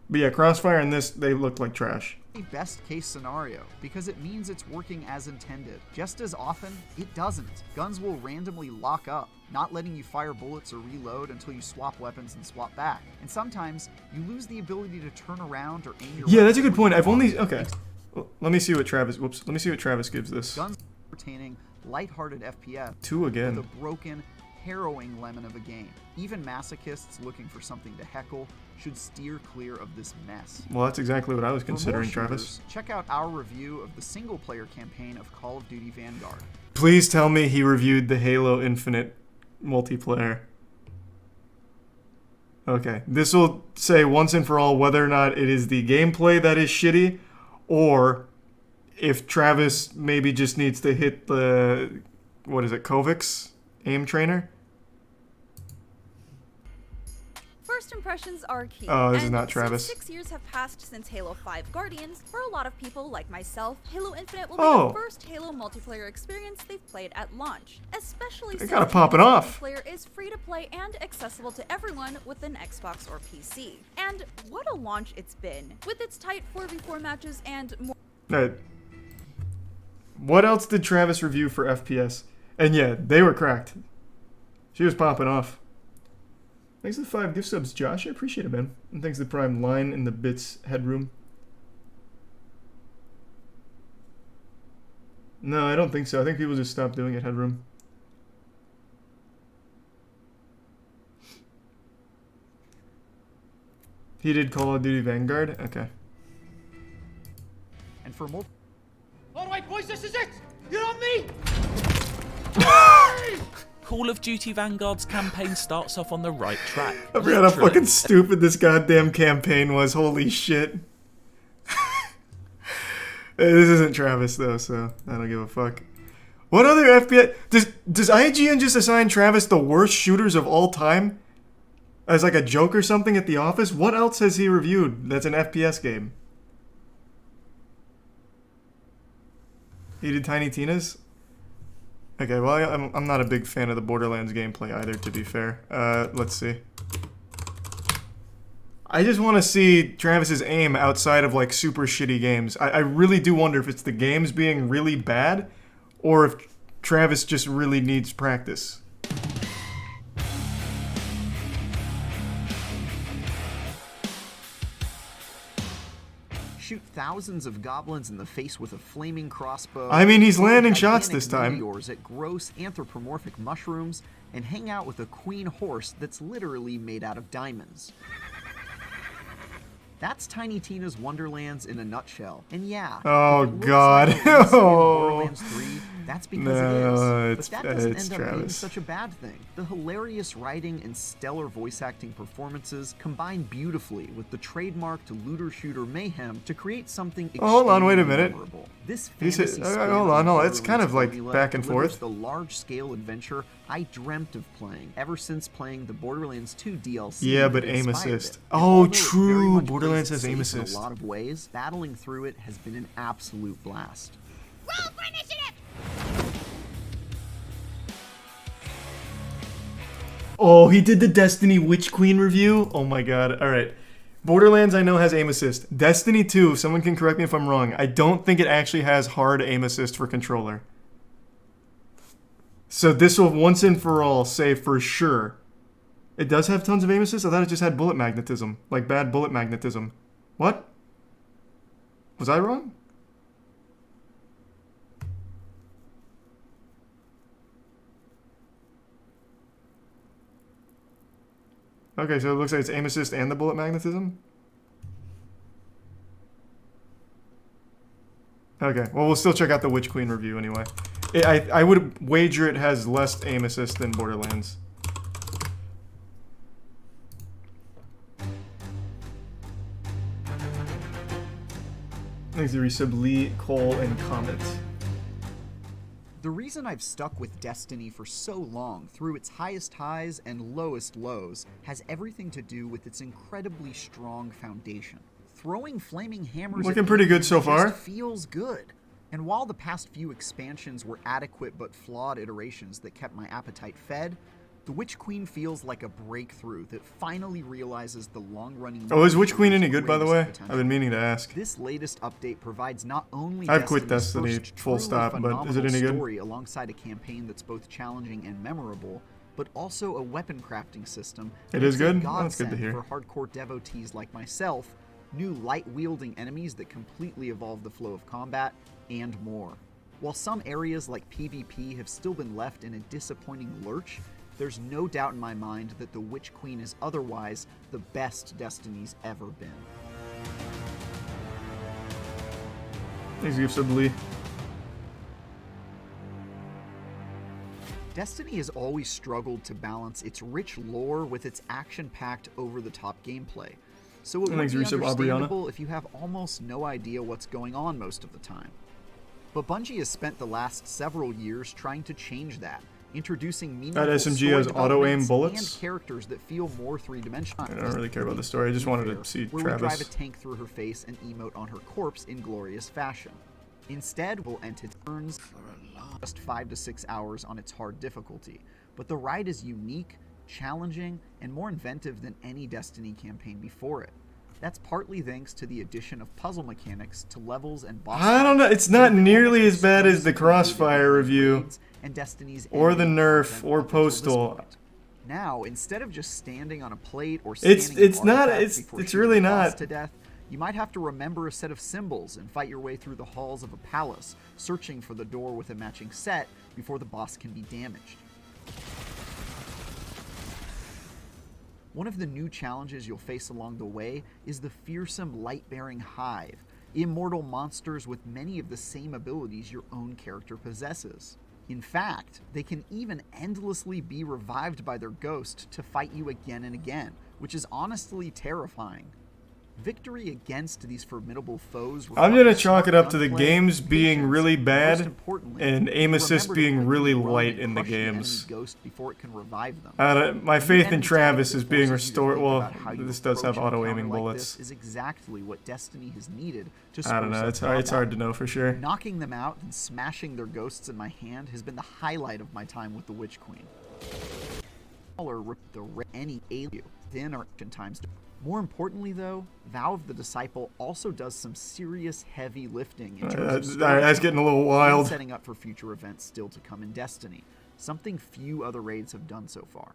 A: But yeah, Crossfire and this, they look like trash.
W: Best case scenario, because it means it's working as intended. Just as often, it doesn't. Guns will randomly lock up, not letting you fire bullets or reload until you swap weapons and swap back. And sometimes, you lose the ability to turn around or aim your
A: Yeah,
W: weapon
A: that's a good point.
W: where you
A: I've only...
W: want.
A: Okay. Well, let me see what Travis... Whoops. Let me see what Travis gives this.
W: Guns retaining lighthearted FPS
A: 2 again.
W: with a broken, harrowing lemon of a game. Even masochists looking for something to heckle should steer clear of this mess.
A: Well, that's exactly what I was
W: For more
A: considering,
W: shooters,
A: Travis.
W: check out our review of the single-player campaign of Call of Duty Vanguard.
A: Please tell me he reviewed the Halo Infinite multiplayer. Okay, this will say once and for all whether or not it is the gameplay that is shitty, or if Travis maybe just needs to hit the, what is it, Kovic's aim trainer?
H: First impressions are key.
A: Oh, this is
H: and
A: not Travis.
H: Since 6 years have passed since Halo 5 Guardians, for a lot of people like myself, Halo Infinite will be the first Halo multiplayer experience they've played at launch. Especially since
A: gotta pop it off.
H: multiplayer is free to play and accessible to everyone with an Xbox or PC. And what a launch it's been, with its tight 4v4 matches and more.
A: Right. What else did Travis review for FPS? And yeah, they were cracked. She was popping off. Thanks to the 5 gift subs, Josh. I appreciate it, man. And thanks to the Prime line in the bits headroom. No, I don't think so. I think people just stopped doing it headroom. He did Call of Duty Vanguard? Okay.
W: And for more...
K: Alright, boys, this is it! You're on me!
J: Call of Duty Vanguard's campaign starts off on the right track.
A: I forgot how fucking stupid this goddamn campaign was. Holy shit. Hey, this isn't Travis though, so I don't give a fuck. What other FPS... Does IGN just assign Travis the worst shooters of all time? As like a joke or something at the office? What else has he reviewed that's an FPS game? He did Tiny Tina's? Okay, well, I'm not a big fan of the Borderlands gameplay either, to be fair. Let's see. I just want to see Travis's aim outside of, like, super shitty games. I really do wonder if it's the games being really bad, or if Travis just really needs practice.
W: Shoot thousands of goblins in the face with a flaming crossbow.
A: I mean, he's landing shots this time.
W: Meteors at gross anthropomorphic mushrooms, and hang out with a queen horse that's literally made out of diamonds. That's Tiny Tina's Wonderlands in a nutshell. And yeah,
A: oh
W: if it looks
A: god,
W: like a release in Borderlands 3, that's because
A: no,
W: it is. But that doesn't end up being
A: Travis.
W: such a bad thing. The hilarious writing and stellar voice acting performances combine beautifully with the trademarked looter-shooter mayhem to create something extremely
A: hold on, wait a minute.
W: memorable. This
A: He said-
W: fantasy
A: hold on, it's kind of like back and forth.
W: The large-scale adventure I dreamt of playing ever since playing the Borderlands 2 DLC.
A: Yeah, but
W: that
A: aim
W: inspired
A: assist.
W: it. And
A: Oh,
W: although it very
A: true.
W: much
A: Borderlands
W: plays
A: has aim
W: it safe
A: assist.
W: in a lot of ways, battling through it has been an absolute blast.
H: Roll for initiative!
A: Oh, he did the Destiny Witch Queen review? Oh my god. Alright. Borderlands I know has aim assist. Destiny 2, someone can correct me if I'm wrong, I don't think it actually has hard aim assist for controller. So this will once and for all say for sure. It does have tons of aim assist? I thought it just had bullet magnetism. Like bad bullet magnetism. What? Was I wrong? Okay, so it looks like it's aim assist and the bullet magnetism? Okay, well we'll still check out the Witch Queen review anyway. I would wager it has less aim assist than Borderlands. Thanks to resub Lee, Cole, and Comet.
W: The reason I've stuck with Destiny for so long, through its highest highs and lowest lows, has everything to do with its incredibly strong foundation. Throwing flaming hammers
A: Looking
W: at
A: pretty good
W: enemies
A: so far.
W: just feels good. And while the past few expansions were adequate but flawed iterations that kept my appetite fed, the Witch Queen feels like a breakthrough that finally realizes the long-running...
A: Oh, is Witch Queen any good, by the way? I've been meaning to ask.
W: This latest update provides not only
A: I've quit
W: Destiny's
A: Destiny,
W: first
A: full
W: truly
A: stop, but is it any good?
W: story alongside a campaign that's both challenging and memorable, but also a weapon crafting system.
A: It is good?
W: That's
A: Oh, that's good to
W: godsend
A: hear.
W: for hardcore devotees like myself, new light-wielding enemies that completely evolve the flow of combat, and more. While some areas like PvP have still been left in a disappointing lurch, there's no doubt in my mind that the Witch Queen is otherwise the best Destiny's ever been.
A: Thanks, resub Lee.
W: Destiny has always struggled to balance its rich lore with its action-packed, over-the-top gameplay. So it would
A: Thanks,
W: be
A: resub
W: understandable if you have almost no idea what's going on most of the time. But Bungie has spent the last several years trying to change that, introducing meaningful
A: That SMG
W: story
A: has auto-aim
W: developments
A: bullets?
W: and characters that feel more three-dimensional.
A: I don't really care about the story. I just wanted to see
W: where we drive a
A: Travis.
W: tank through her face and emote on her corpse in glorious fashion. Instead, we'll enter turns for just 5 to 6 hours on its hard difficulty. But the ride is unique, challenging, and more inventive than any Destiny campaign before it. That's partly thanks to the addition of puzzle mechanics to levels and boss
A: I don't know. It's not nearly as bad as the Crossfire review,
W: and Destiny's
A: or the
W: ending
A: Nerf,
W: content
A: or
W: up until this
A: Postal.
W: point. Now, instead of just standing on a plate or
A: It's
W: scanning an
A: not.
W: artifact before
A: It's
W: shooting
A: really
W: a boss
A: not.
W: to death, you might have to remember a set of symbols and fight your way through the halls of a palace, searching for the door with a matching set before the boss can be damaged. One of the new challenges you'll face along the way is the fearsome light-bearing hive, immortal monsters with many of the same abilities your own character possesses. In fact, they can even endlessly be revived by their ghost to fight you again and again, which is honestly terrifying. Victory against these formidable foes
A: I'm gonna
W: requires
A: chalk it up to the
W: gunplay,
A: games being
W: patience,
A: really
W: and
A: bad
W: most importantly,
A: and aim assist
W: remember to
A: being
W: quickly
A: really
W: run
A: light
W: and
A: in the
W: crush the enemy
A: games.
W: ghost before it can revive them.
A: My
W: The
A: faith in
W: enemy
A: Travis
W: type
A: is
W: that
A: being
W: forces you to
A: restored.
W: think
A: Well,
W: about how you
A: this does have
W: approach an
A: auto-aiming
W: encounter like
A: bullets.
W: this is exactly what Destiny has needed to
A: I don't
W: spruce
A: know.
W: up
A: It's hard
W: combat.
A: to know for sure.
W: Knocking them out and smashing their ghosts in my hand has been the highlight of my time with the Witch Queen. Or rip any alien within our action times. More importantly, though, Valve the Disciple also does some serious heavy lifting in terms of
A: That's getting a little
W: and
A: wild.
W: setting up for future events still to come in Destiny, something few other raids have done so far.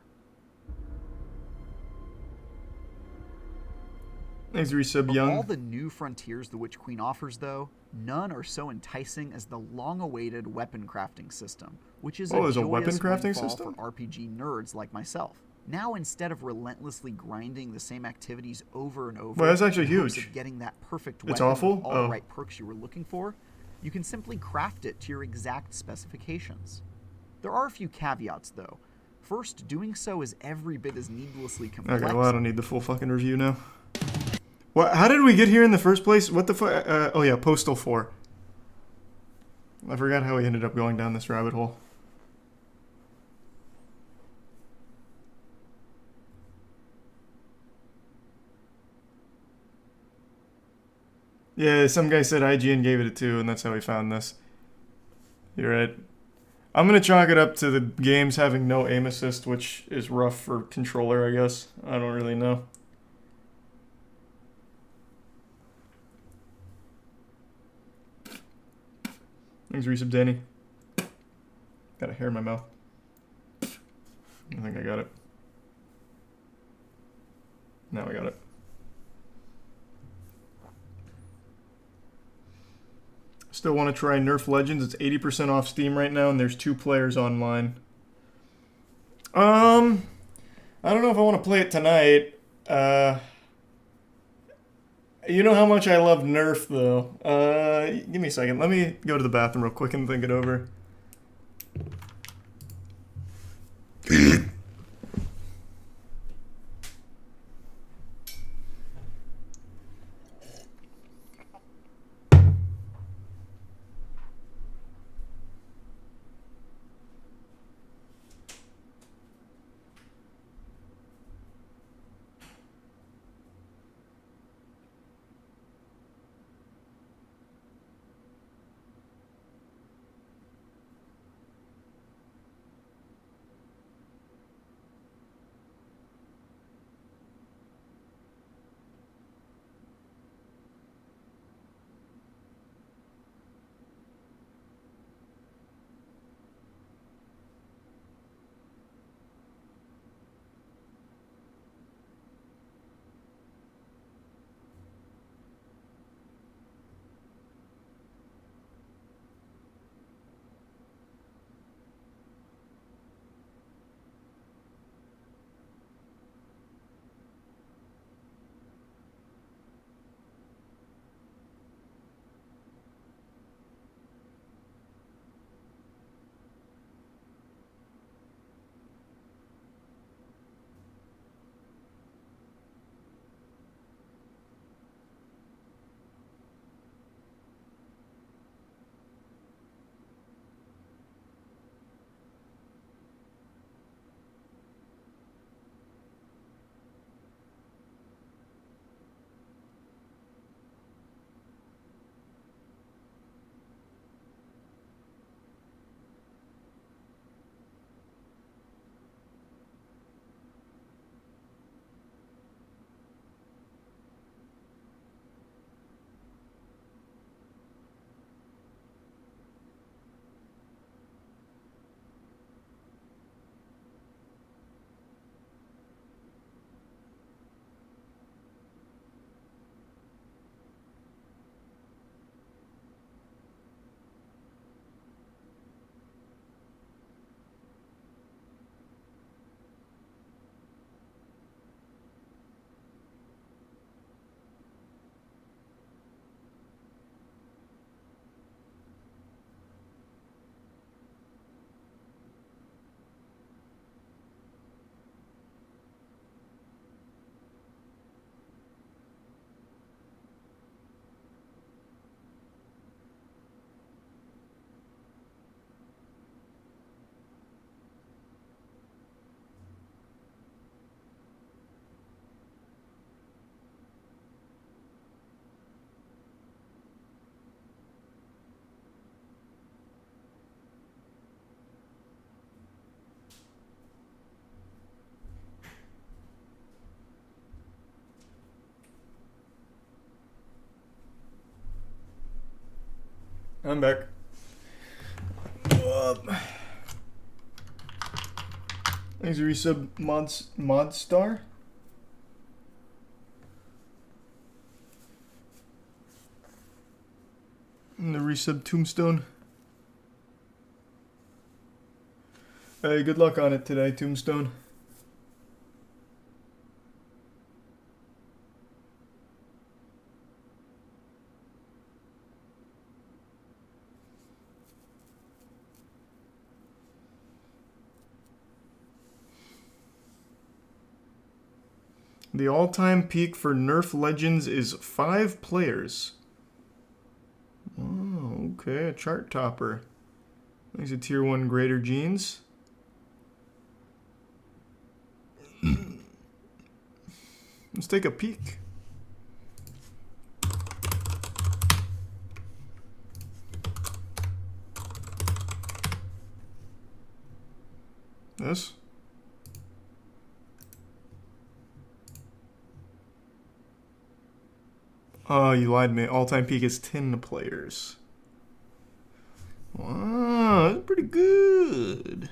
A: Thanks, resub
W: Of
A: Young.
W: all the new frontiers the Witch Queen offers, though, none are so enticing as the long-awaited weapon crafting system, which is
A: there's a weapon
W: joyous
A: crafting
W: windfall
A: system?
W: for RPG nerds like myself. Now, instead of relentlessly grinding the same activities over and over,
A: Well, that's actually
W: in hopes
A: huge.
W: of getting that perfect
A: It's
W: weapon
A: awful?
W: with all
A: Oh.
W: the right perks you were looking for, you can simply craft it to your exact specifications. There are a few caveats, though. First, doing so is every bit as needlessly complex.
A: Okay, well, I don't need the full fucking review now. What? How did we get here in the first place? What the fuck? Oh yeah, Postal 4. I forgot how we ended up going down this rabbit hole. Yeah, some guy said IGN gave it a 2, and that's how we found this. You're right. I'm gonna chalk it up to the games having no aim assist, which is rough for controller, I guess. I don't really know. Thanks, resub Danny. Got a hair in my mouth. I think I got it. Now I got it. Still want to try Nerf Legends. It's 80% off Steam right now, and there's 2 players online. I don't know if I want to play it tonight. You know how much I love Nerf, though. Give me a second. Let me go to the bathroom real quick and think it over. I'm back. Thanks, resub Modstar. And the resub Tombstone. Hey, good luck on it today, Tombstone. The all-time peak for Nerf Legends is 5 players. Oh, okay, a chart topper. There's a tier 1 Greater Genes. Let's take a peek. This? Oh, you lied to me. All-time peak is 10 players. Wow, that's pretty good.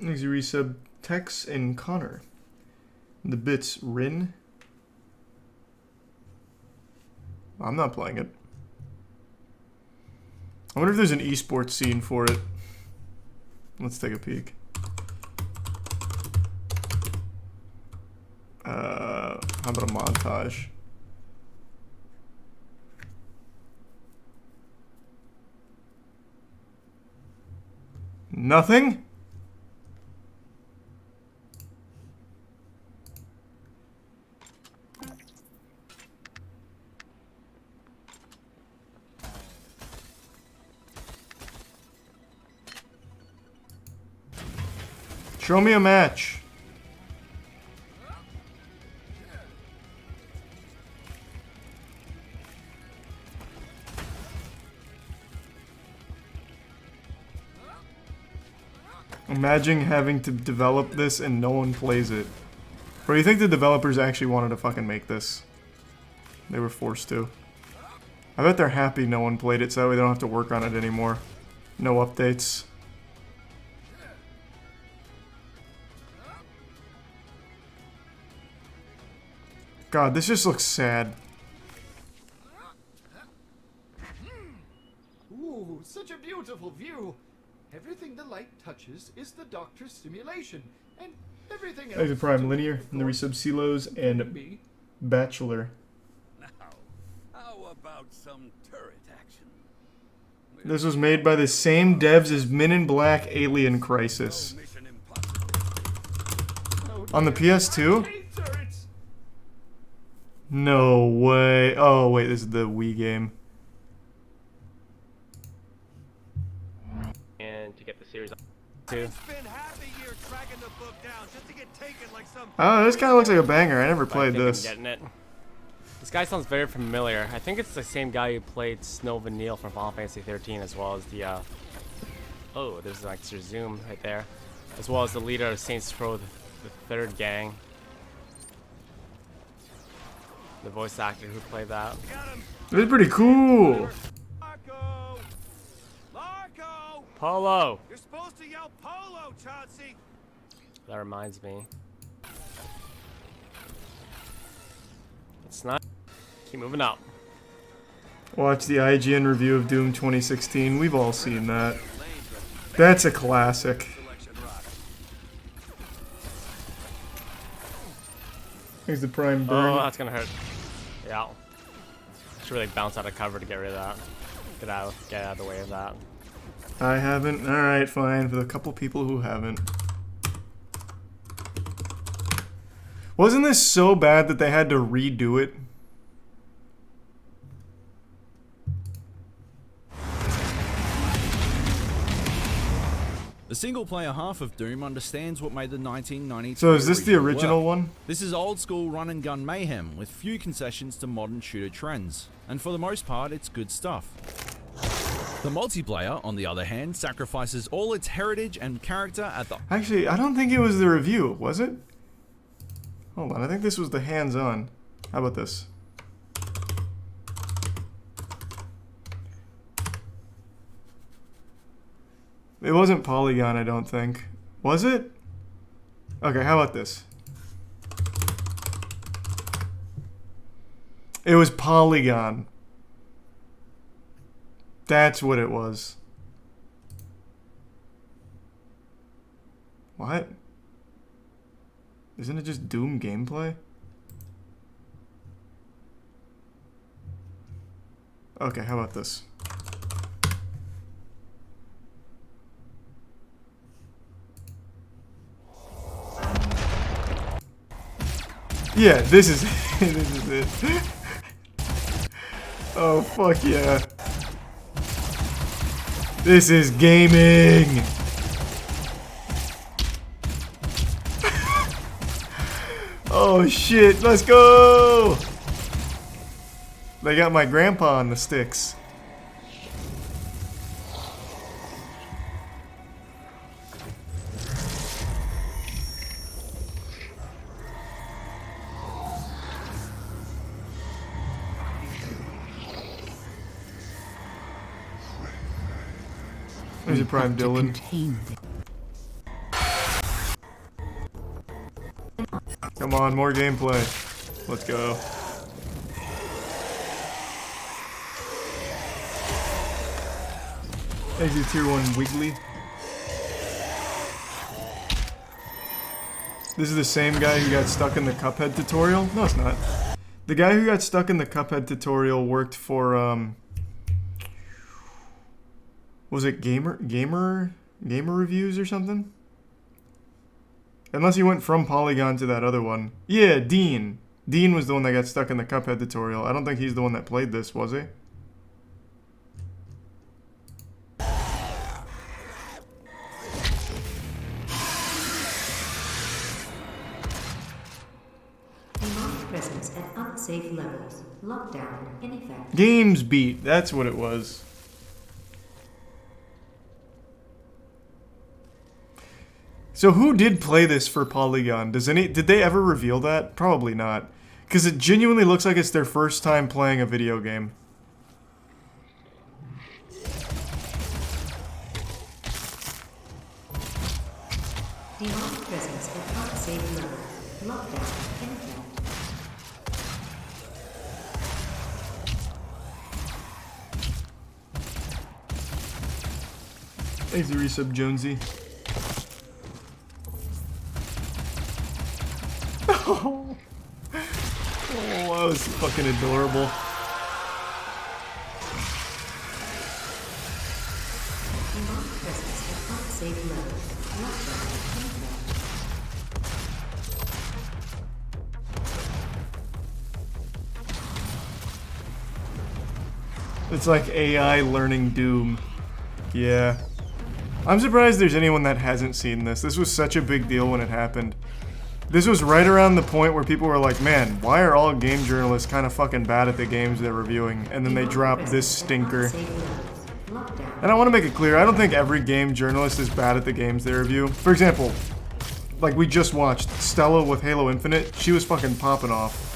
A: Next, you resub Tex and Connor. The bits Rin. I'm not playing it. I wonder if there's an esports scene for it. Let's take a peek. How about a montage? Nothing? Show me a match. Imagine having to develop this and no one plays it. Or do you think the developers actually wanted to fucking make this? They were forced to. I bet they're happy no one played it so that way they don't have to work on it anymore. No updates. God, this just looks sad.
D: Ooh, such a beautiful view. Everything the light touches is the doctor's simulation, and everything else.
A: Thanks to Prime Linear, and the resub Silos, and Bachelor.
U: Now, how about some turret action?
A: This was made by the same devs as Men in Black Alien Crisis. On the PS2? No way. Oh, wait, this is the Wii game.
I: And to get the series too.
A: Oh, this kind of looks like a banger. I never played this.
I: Getting it. This guy sounds very familiar. I think it's the same guy who played Snow Vanille from Final Fantasy 13, as well as the oh, there's an extra zoom right there, as well as the leader of Saints Row, the third gang. The voice actor who played that.
A: This is pretty cool.
I: Polo.
K: You're supposed to yell Polo, Chauncey.
I: That reminds me. It's not. Keep moving up.
A: Watch the IGN review of Doom 2016. We've all seen that. That's a classic. Here's the Prime Burn.
I: Oh, that's gonna hurt. Yeah. Should really bounce out of cover to get rid of that. Get out of the way of that.
A: I haven't. Alright, fine. For the couple people who haven't. Wasn't this so bad that they had to redo it?
L: The single-player half of Doom understands what made the 1993
A: So is this the original
L: well.
A: one?
L: This is old-school run-and-gun mayhem with few concessions to modern shooter trends, and for the most part, it's good stuff. The multiplayer, on the other hand, sacrifices all its heritage and character at the...
A: Actually, I don't think it was the review, was it? Hold on, I think this was the hands-on. How about this? It wasn't Polygon, I don't think. Was it? Okay, how about this? It was Polygon. That's what it was. What? Isn't it just Doom gameplay? Okay, how about this? Yeah, this is this is it. Oh fuck yeah. This is gaming. Oh shit, let's go! They got my grandpa on the sticks. There's your Prime Dylan. Come on, more gameplay. Let's go. There's your tier 1 Wiggly. This is the same guy who got stuck in the Cuphead tutorial? No, it's not. The guy who got stuck in the Cuphead tutorial worked for, was it Gamer Reviews or something? Unless he went from Polygon to that other one. Yeah, Dean. Dean was the one that got stuck in the Cuphead tutorial. I don't think he's the one that played this, was he?
P: Presence at unsafe levels. Lockdown in effect.
A: Games Beat. That's what it was. So who did play this for Polygon? Did they ever reveal that? Probably not. Because it genuinely looks like it's their first time playing a video game.
P: Demonic presence at unsafe levels. Lockdown in effect.
A: Thanks, Resub Jonesy. Oh, that was fucking adorable. It's like AI learning Doom. Yeah. I'm surprised there's anyone that hasn't seen this. This was such a big deal when it happened. This was right around the point where people were like, man, why are all game journalists kind of fucking bad at the games they're reviewing? And then they drop this stinker. And I want to make it clear, I don't think every game journalist is bad at the games they review. For example, like we just watched Stella with Halo Infinite, she was fucking popping off.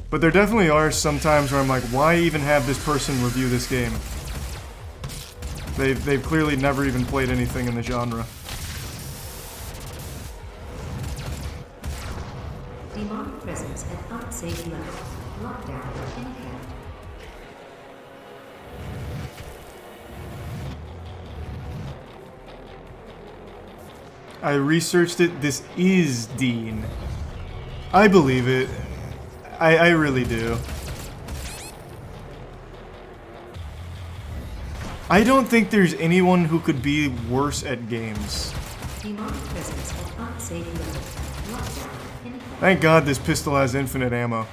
A: But there definitely are some times where I'm like, why even have this person review this game? They've clearly never even played anything in the genre.
P: Demonic presence at unsafe levels. Lockdown in effect.
A: I researched it. This is Dean. I believe it. I really do. I don't think there's anyone who could be worse at games.
P: Demonic presence at unsafe levels. Lockdown in effect.
A: Thank God this pistol has infinite ammo.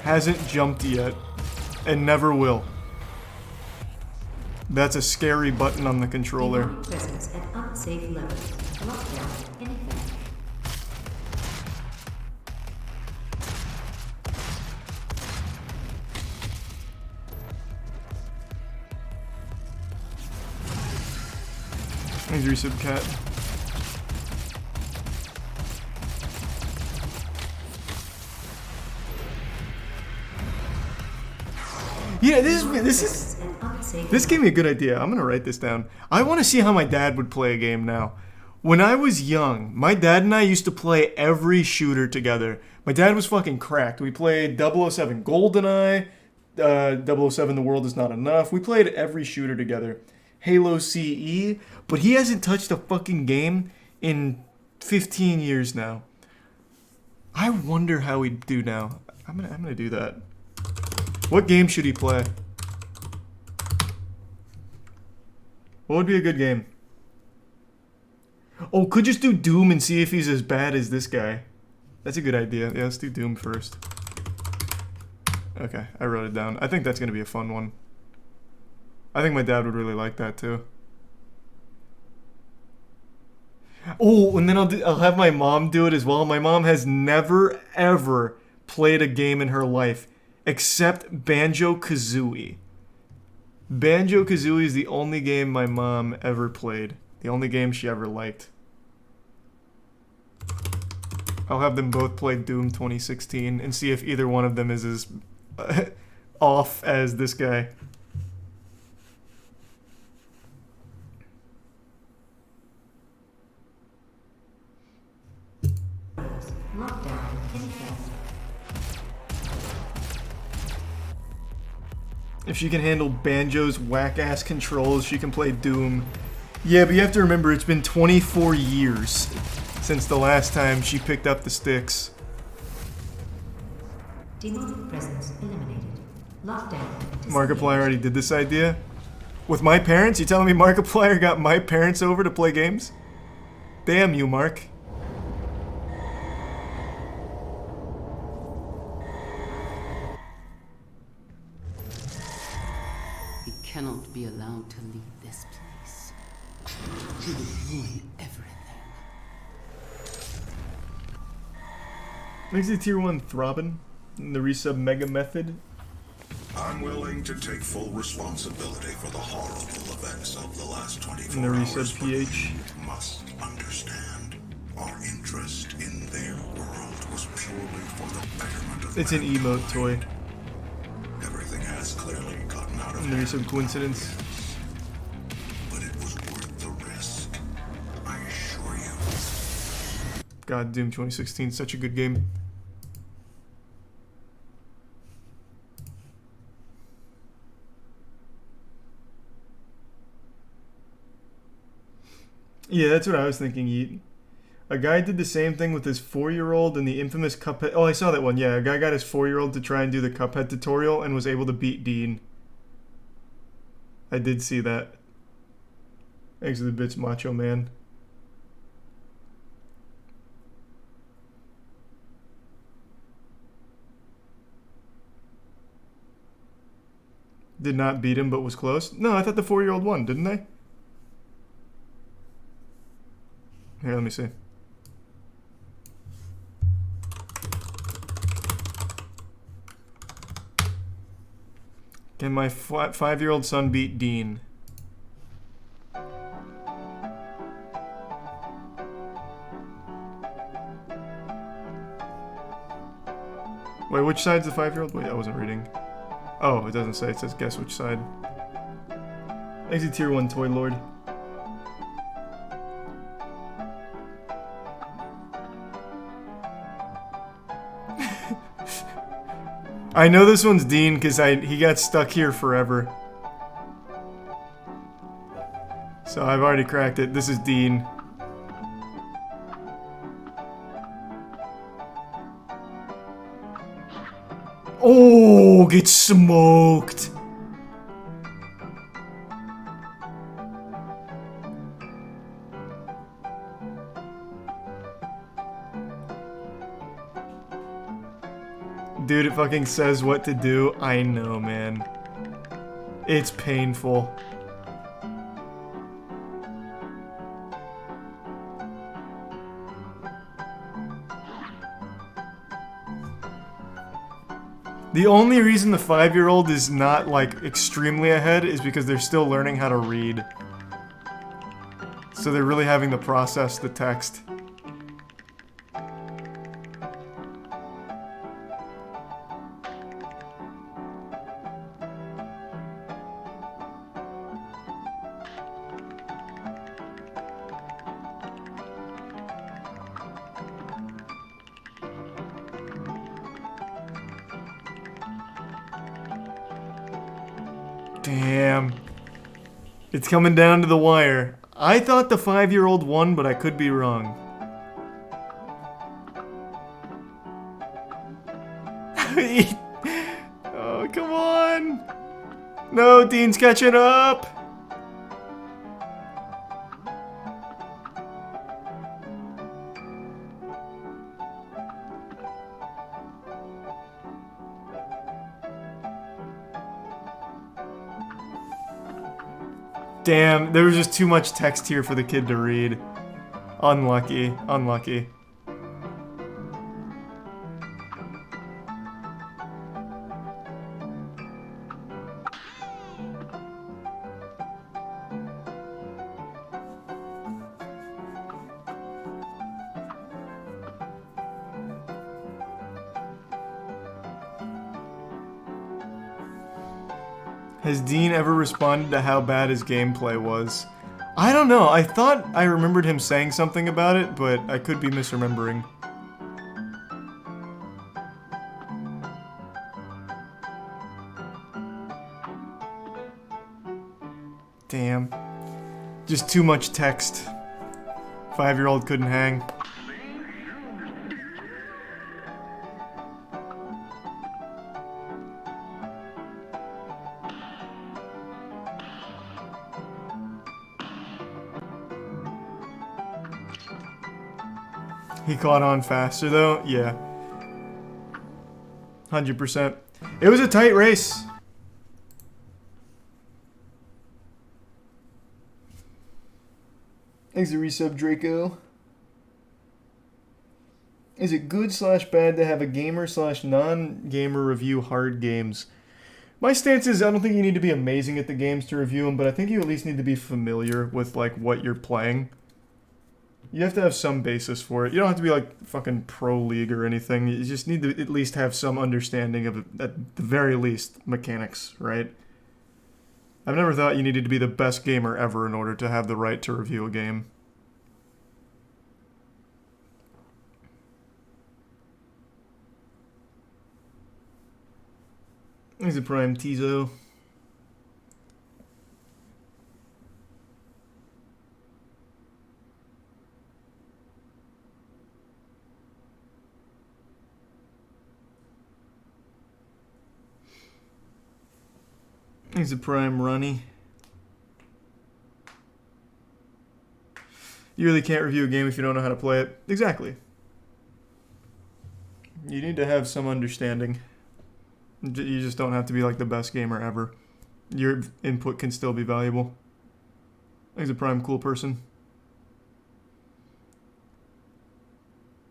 A: Hasn't jumped yet, and never will. That's a scary button on the controller.
P: Demonic presence at unsafe levels. Lockdown in effect.
A: Thanks, Resub Cat. Yeah, this gave me a good idea. I'm gonna write this down. I want to see how my dad would play a game now. When I was young, my dad and I used to play every shooter together. My dad was fucking cracked. We played 007 GoldenEye, 007 The World Is Not Enough. We played every shooter together. Halo CE, but he hasn't touched a fucking game in 15 years now. I wonder how he'd do now. I'm gonna do that. What game should he play? What would be a good game? Oh, could just do Doom and see if he's as bad as this guy. That's a good idea. Yeah, let's do Doom first. Okay, I wrote it down. I think that's gonna be a fun one. I think my dad would really like that too. Oh, and then I'll have my mom do it as well. My mom has never ever played a game in her life except Banjo-Kazooie. Banjo-Kazooie is the only game my mom ever played. The only game she ever liked. I'll have them both play Doom 2016 and see if either one of them is as off as this guy. If she can handle Banjo's whack-ass controls, she can play Doom. Yeah, but you have to remember, it's been 24 years since the last time she picked up the sticks.
P: Demonic presence eliminated. Lockdown.
A: Markiplier already did this idea? With my parents? You telling me Markiplier got my parents over to play games? Damn you, Mark.
E: He cannot be allowed to leave this place. He will ruin everything.
A: Makes the tier 1 throbbing in the resub mega method.
G: I'm willing to take full responsibility for the horrible events of the last 24
A: In the
G: hours.
A: resub PH.
G: Must understand our interest in their world was purely for the betterment of
A: It's an emote toy.
G: Everything has clearly gotten out of
A: In the resub coincidence.
G: but it was worth the risk. I assure you.
A: God, Doom 2016, such a good game. Yeah, that's what I was thinking, Yeet. A guy did the same thing with his 4-year-old in the infamous Cuphead. Oh, I saw that one. Yeah, a guy got his 4-year-old to try and do the Cuphead tutorial and was able to beat Dean. I did see that. Thanks to the bits, Macho Man. Did not beat him, but was close. No, I thought the 4-year-old won, didn't they? Here, let me see. Can my 5-year-old son beat Dean? Wait, which side's the 5-year-old? Wait, I wasn't reading. Oh, it doesn't say. It says guess which side. Exit tier 1 toy lord. I know this one's Dean because he got stuck here forever. So I've already cracked it. This is Dean. Oh, get smoked. Dude, it fucking says what to do. I know, man. It's painful. The only reason the 5-year-old is not, like, extremely ahead is because they're still learning how to read. So they're really having to process the text. Damn. It's coming down to the wire. I thought the 5-year-old won, but I could be wrong. Oh, come on. No, Dean's catching up. Damn, there was just too much text here for the kid to read. Unlucky, unlucky. Has Dean ever responded to how bad his gameplay was? I don't know. I thought I remembered him saying something about it, but I could be misremembering. Damn. Just too much text. 5-year-old couldn't hang. He caught on faster though? Yeah. 100%. It was a tight race. Thanks to resub Draco. Is it good / bad to have a gamer / non-gamer review hard games? My stance is I don't think you need to be amazing at the games to review them, but I think you at least need to be familiar with like what you're playing. You have to have some basis for it. You don't have to be like fucking pro league or anything. You just need to at least have some understanding of, at the very least, mechanics, right? I've never thought you needed to be the best gamer ever in order to have the right to review a game. He's a prime Tizo. He's a prime runny. You really can't review a game if you don't know how to play it. Exactly. You need to have some understanding. You just don't have to be like the best gamer ever. Your input can still be valuable. He's a prime cool person.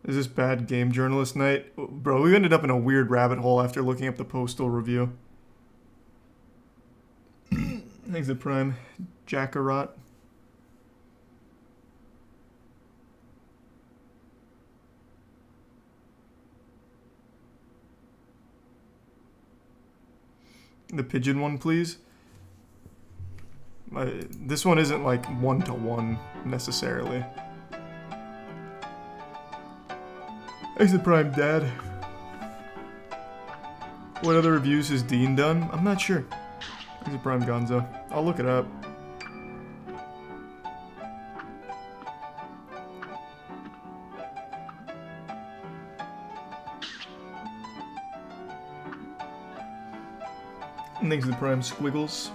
A: Is this bad game journalist night? Bro, we ended up in a weird rabbit hole after looking up the Postal review. Thanks to Prime Jackarot. The pigeon one, please. This one isn't like 1-to-1 necessarily. Thanks to Prime Dad. What other reviews has Dean done? I'm not sure. He's a prime Gonzo. I'll look it up. And thanks to the prime Squiggles.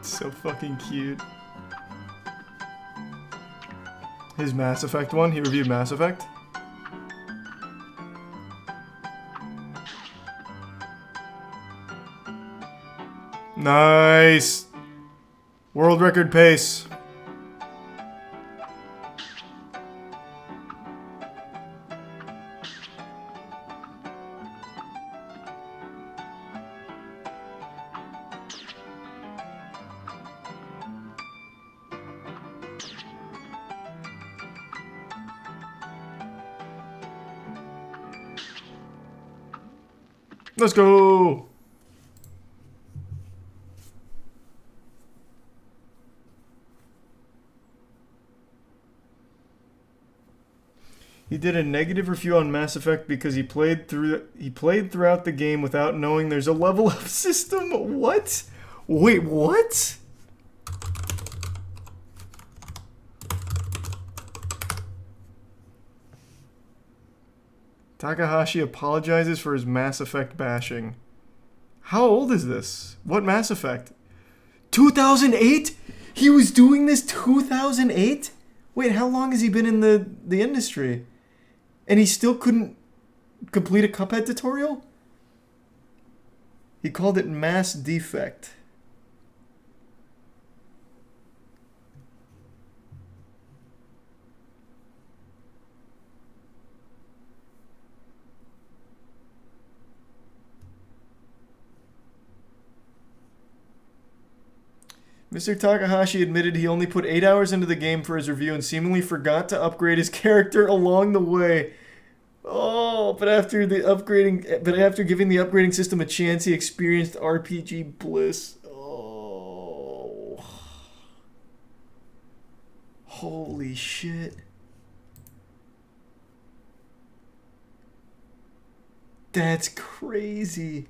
A: So fucking cute. His Mass Effect one? He reviewed Mass Effect? Nice. World record pace. Let's go. He did a negative review on Mass Effect because he played throughout the game without knowing there's a level up system. What? Wait, what? Takahashi apologizes for his Mass Effect bashing. How old is this? What Mass Effect? 2008? He was doing this 2008? Wait, how long has he been in the industry? And he still couldn't complete a Cuphead tutorial? He called it Mass Defect. Mr. Takahashi admitted he only put 8 hours into the game for his review and seemingly forgot to upgrade his character along the way. Oh, but after giving the upgrading system a chance, he experienced RPG bliss. Oh. Holy shit. That's crazy.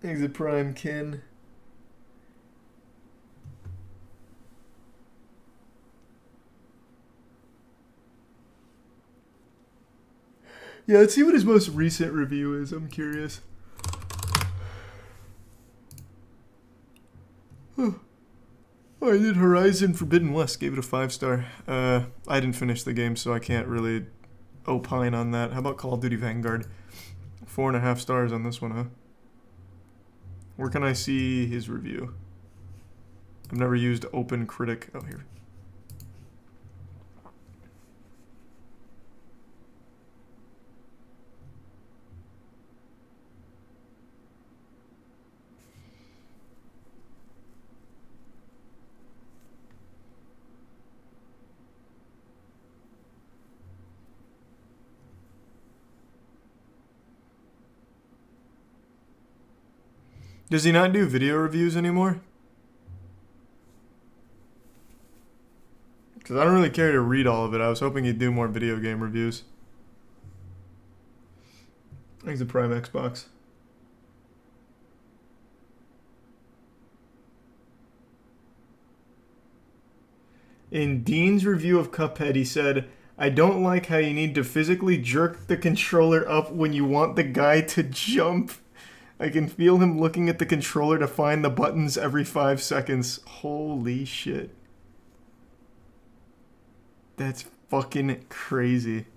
A: Exit Prime Kin. Yeah, let's see what his most recent review is. I'm curious. Oh, I did Horizon Forbidden West. Gave it a 5-star. I didn't finish the game, so I can't really opine on that. How about Call of Duty Vanguard? 4.5 stars on this one, huh? Where can I see his review? I've never used Open Critic. Oh, here. Does he not do video reviews anymore? Because I don't really care to read all of it. I was hoping he'd do more video game reviews. Thanks to Prime Xbox. In Dean's review of Cuphead, he said, I don't like how you need to physically jerk the controller up when you want the guy to jump. I can feel him looking at the controller to find the buttons every 5 seconds. Holy shit. That's fucking crazy.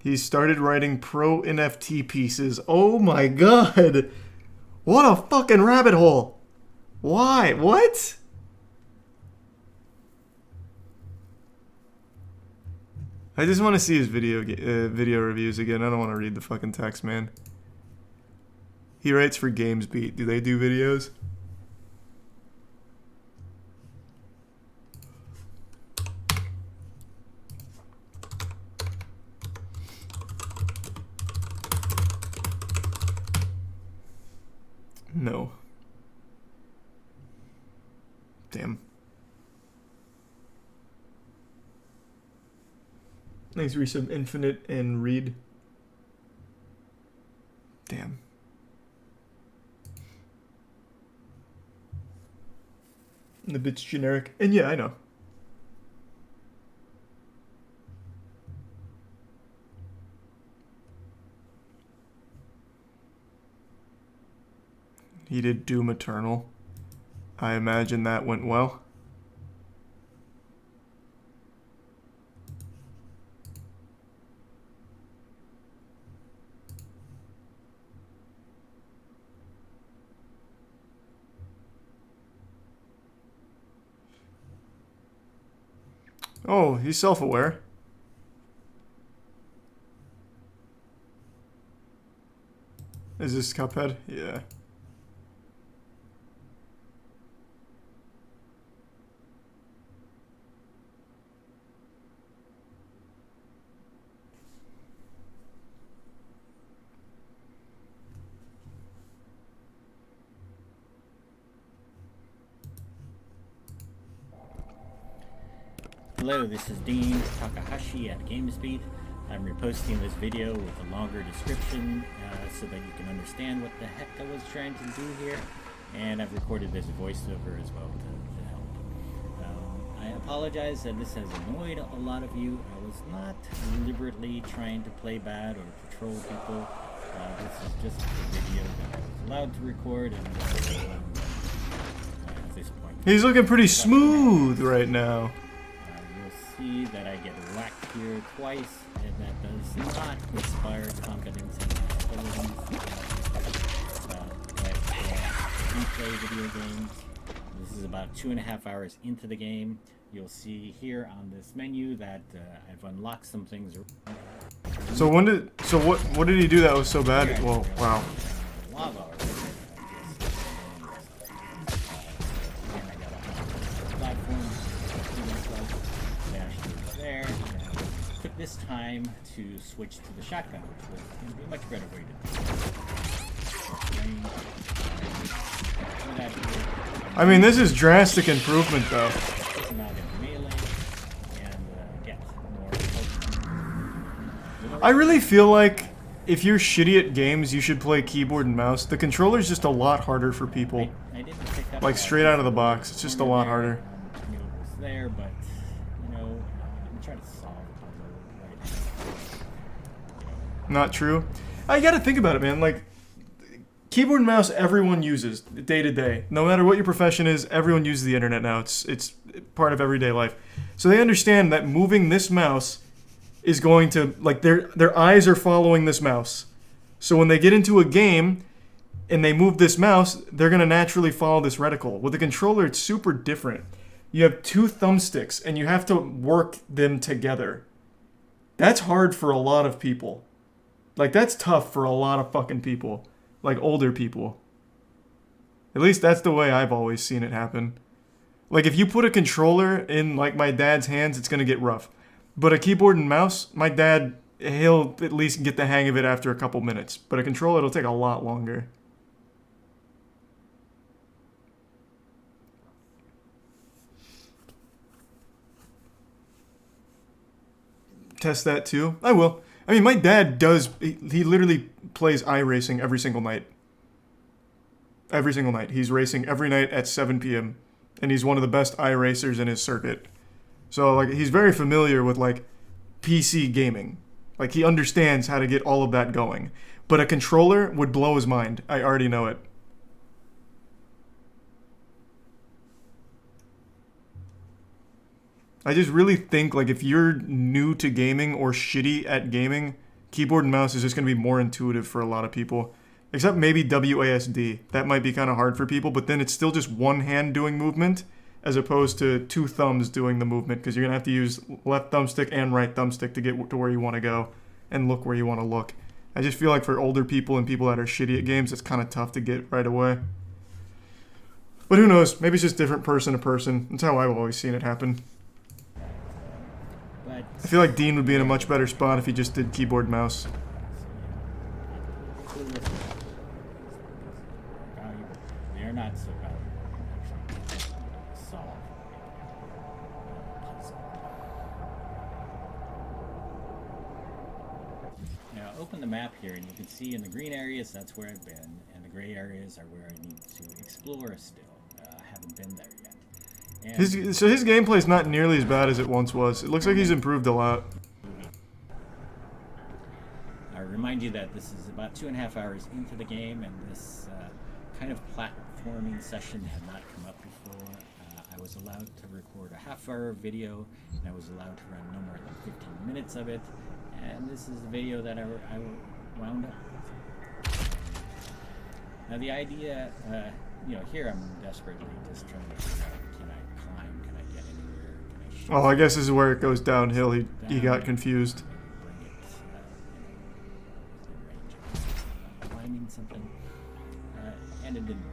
A: He started writing pro NFT pieces. Oh my god. What a fucking rabbit hole. Why? What? I just want to see his video reviews again. I don't want to read the fucking text, man. He writes for GamesBeat. Do they do videos? No. Damn. Thanks for some Infinite and Reed. Damn. The bit's generic. And yeah, I know. He did Doom Eternal. I imagine that went well. Oh, he's self-aware. Is this Cuphead? Yeah.
F: Hello, this is Dean Takahashi at GameSpeed. I'm reposting this video with a longer description so that you can understand what the heck I was trying to do here. And I've recorded this voiceover as well to help. I apologize that this has annoyed a lot of you. I was not deliberately trying to play bad or to troll people. This is just a video that I was allowed to record and at this point.
A: He's looking pretty smooth right now.
F: See that I get whacked here twice, and that does not inspire confidence in my abilities. Play video games. This is about 2.5 hours into the game. You'll see here on this menu that I've unlocked some things.
A: So what did he do that was so bad? Well, wow.
F: Lava. Took this time to switch to the shotgun, which was going to be a much better way to do it.
A: I mean, this is drastic improvement, though. I really feel like if you're shitty at games, you should play keyboard and mouse. The controller's just a lot harder for people. Like, straight out of the box, it's just a lot harder.
F: It was there, but, you know, I'm trying to solve it right now.
A: Not true. I gotta think about it, man. Like, keyboard and mouse everyone uses day to day. No matter what your profession is, everyone uses the internet now. It's part of everyday life. So they understand that moving this mouse is going to, like, their eyes are following this mouse. So when they get into a game and they move this mouse, they're gonna naturally follow this reticle. With the controller, it's super different. You have two thumbsticks and you have to work them together. That's hard for a lot of people. Like, that's tough for a lot of fucking people. Like, older people. At least that's the way I've always seen it happen. Like, if you put a controller in, like, my dad's hands, it's gonna get rough. But a keyboard and mouse, my dad, he'll at least get the hang of it after a couple minutes. But a controller, it'll take a lot longer. Test that too? I will. I mean, my dad does, he literally plays iRacing every single night. Every single night. He's racing every night at 7 p.m. And he's one of the best iRacers in his circuit. So, like, he's very familiar with, like, PC gaming. Like, he understands how to get all of that going. But a controller would blow his mind. I already know it. I just really think, like, if you're new to gaming or shitty at gaming, keyboard and mouse is just going to be more intuitive for a lot of people. Except maybe WASD. That might be kind of hard for people, but then it's still just one hand doing movement as opposed to two thumbs doing the movement, because you're going to have to use left thumbstick and right thumbstick to get to where you want to go and look where you want to look. I just feel like for older people and people that are shitty at games, it's kind of tough to get right away. But who knows? Maybe it's just different person to person. That's how I've always seen it happen. I feel like Dean would be in a much better spot if he just did keyboard mouse.
F: They're not so valuable. Solve puzzle. Now open the map here, and you can see in the green areas that's where I've been, and the gray areas are where I need to explore still. I haven't been there yet.
A: So his gameplay is not nearly as bad as it once was. It looks like he's improved a lot.
F: I remind you that this is about 2.5 hours into the game, and this kind of platforming session had not come up before. I was allowed to record a half-hour video, and I was allowed to run no more than 15 minutes of it. And this is a video that I wound up with. Now the idea, you know, here I'm desperately just trying to figure out, can I climb, can I get anywhere, can I
A: Oh, I guess this is where it goes downhill. He got confused.
F: Climbing something, and it didn't work.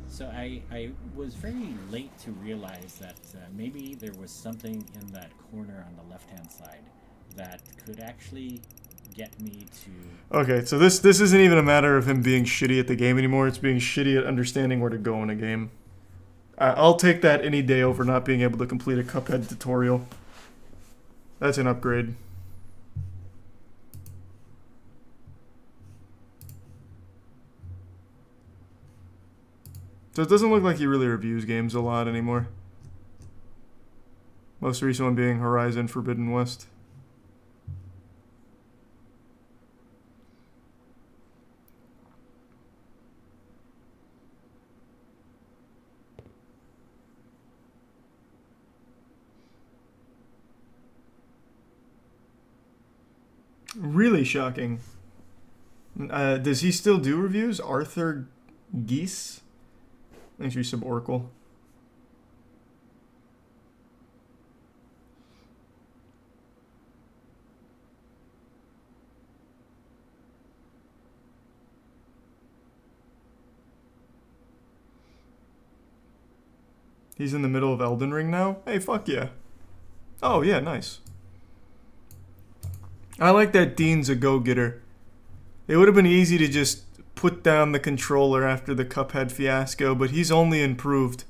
F: So I was very late to realize that maybe there was something in that corner on the left-hand side that could actually get me to...
A: Okay, so this isn't even a matter of him being shitty at the game anymore. It's being shitty at understanding where to go in a game. I'll take that any day over not being able to complete a Cuphead tutorial. That's an upgrade. So it doesn't look like he really reviews games a lot anymore. Most recent one being Horizon Forbidden West. Really shocking. Does he still do reviews? Arthur Geese? Thanks for your sub, Oracle. He's in the middle of Elden Ring now? Hey, fuck yeah. Oh, yeah, nice. I like that Dean's a go-getter. It would have been easy to just put down the controller after the Cuphead fiasco, but he's only improved.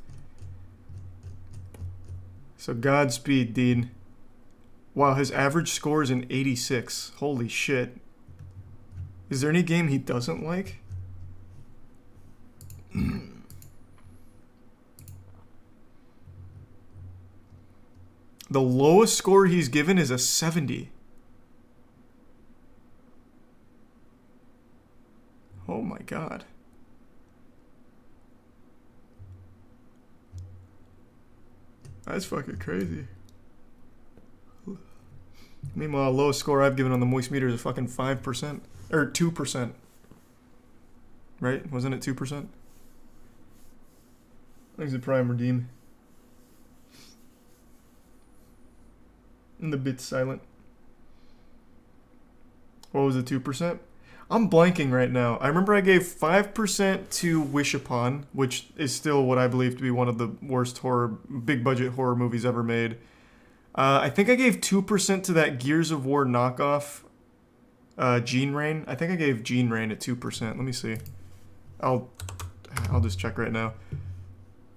A: So Godspeed, Dean. Wow, his average score is an 86. Holy shit. Is there any game he doesn't like? The lowest score he's given is a 70. Oh my god. That's fucking crazy. Meanwhile, lowest score I've given on the moist meter is a fucking 5%. Or 2%. Right? Wasn't it 2%? Exit Prime redeem. And the bit's silent. What was it, 2%? I'm blanking right now. I remember I gave 5% to Wish Upon, which is still what I believe to be one of the worst big budget horror movies ever made. I think I gave 2% to that Gears of War knockoff, Gene Rain. I think I gave Gene Rain at 2%. Let me see. I'll just check right now.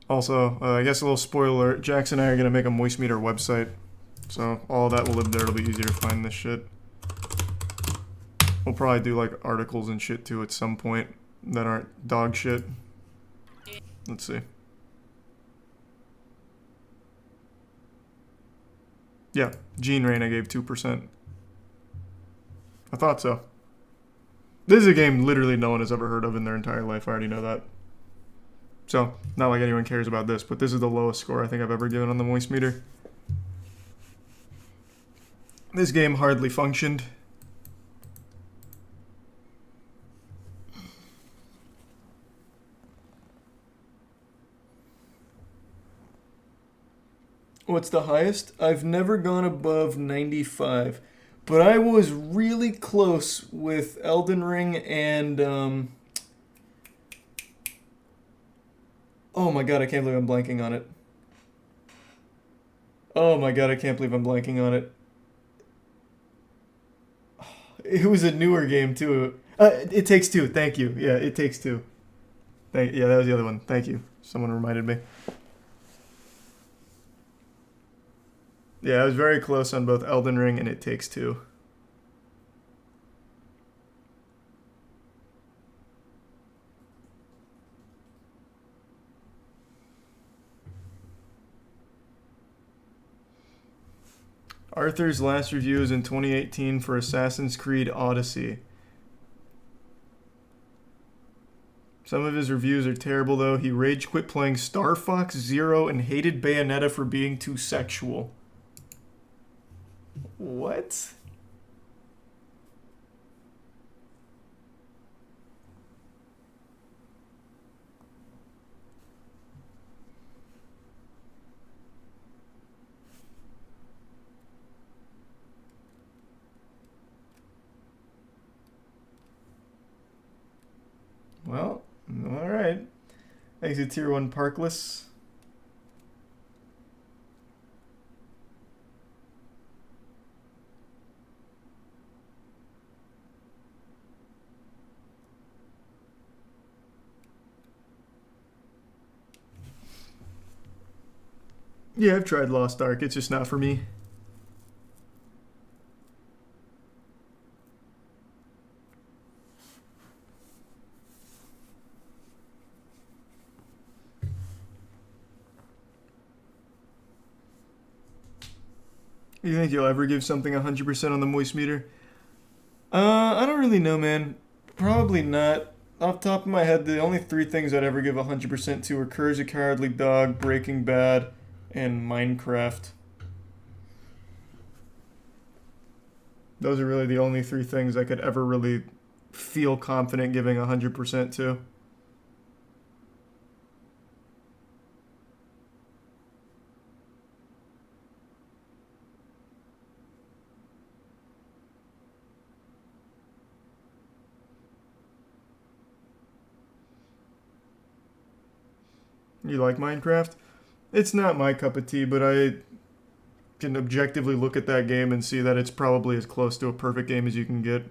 A: Also, I guess a little spoiler, Jackson and I are going to make a Moist Meter website. So all that will live there. It'll be easier to find this shit. We'll probably do like articles and shit too at some point that aren't dog shit. Let's see. Yeah, Gene Rain I gave 2%. I thought so. This is a game literally no one has ever heard of in their entire life. I already know that. So, not like anyone cares about this, but this is the lowest score I think I've ever given on the Moist Meter. This game hardly functioned. What's the highest? I've never gone above 95. But I was really close with Elden Ring and, oh my god, I can't believe I'm blanking on it. Oh my god, I can't believe I'm blanking on it. It was a newer game, too. It Takes Two, thank you. Yeah, It Takes Two. Yeah, that was the other one. Thank you. Someone reminded me. Yeah, I was very close on both Elden Ring and It Takes Two. Arthur's last review is in 2018 for Assassin's Creed Odyssey. Some of his reviews are terrible, though. He rage quit playing Star Fox Zero and hated Bayonetta for being too sexual. What? Well, alright. Thanks to Tier 1 Parkless. Yeah, I've tried Lost Ark. It's just not for me. You think you'll ever give something 100% on the moist meter? I don't really know, man. Probably not. Off the top of my head, the only 3 things I'd ever give 100% to are Courage the Cowardly Dog, Breaking Bad, and Minecraft. Those are really the only 3 things I could ever really feel confident giving 100% to. You like Minecraft? It's not my cup of tea, but I can objectively look at that game and see that it's probably as close to a perfect game as you can get.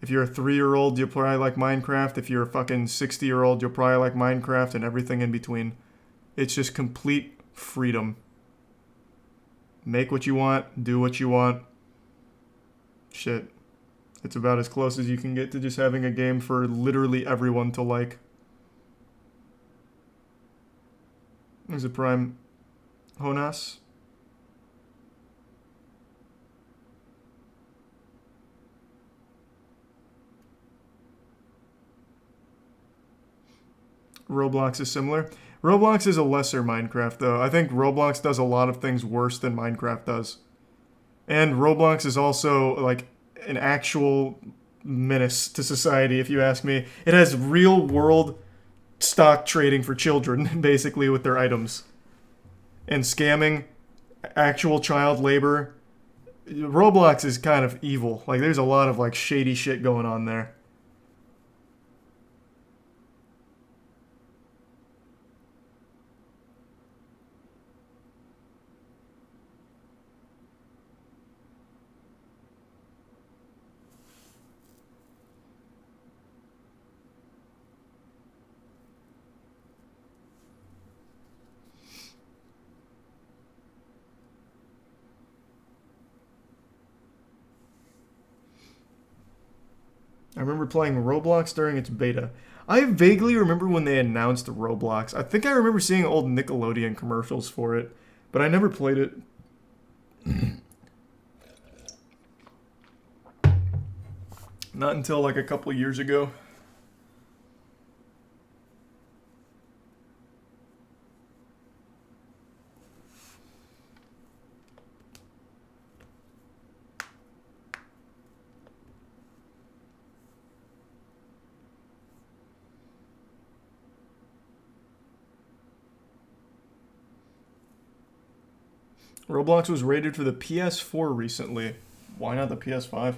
A: If you're a 3-year-old, you'll probably like Minecraft. If you're a fucking 60-year-old, you'll probably like Minecraft and everything in between. It's just complete freedom. Make what you want, do what you want. Shit. It's about as close as you can get to just having a game for literally everyone to like. There's a Prime Honas. Roblox is similar. Roblox is a lesser Minecraft, though. I think Roblox does a lot of things worse than Minecraft does. And Roblox is also, like, an actual menace to society, if you ask me. It has real-world stock trading for children, basically, with their items. And scamming, actual child labor. Roblox is kind of evil. Like, there's a lot of, like, shady shit going on there. I remember playing Roblox during its beta. I vaguely remember when they announced Roblox. I think I remember seeing old Nickelodeon commercials for it, but I never played it. Not until like a couple years ago. Roblox was rated for the PS4 recently. Why not the PS5?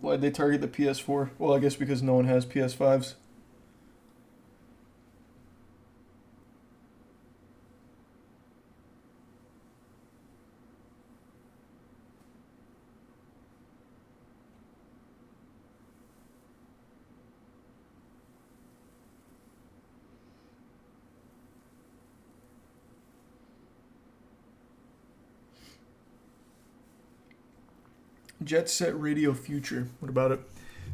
A: Why'd they target the PS4? Well, I guess because no one has PS5s. Jet Set Radio Future. What about it?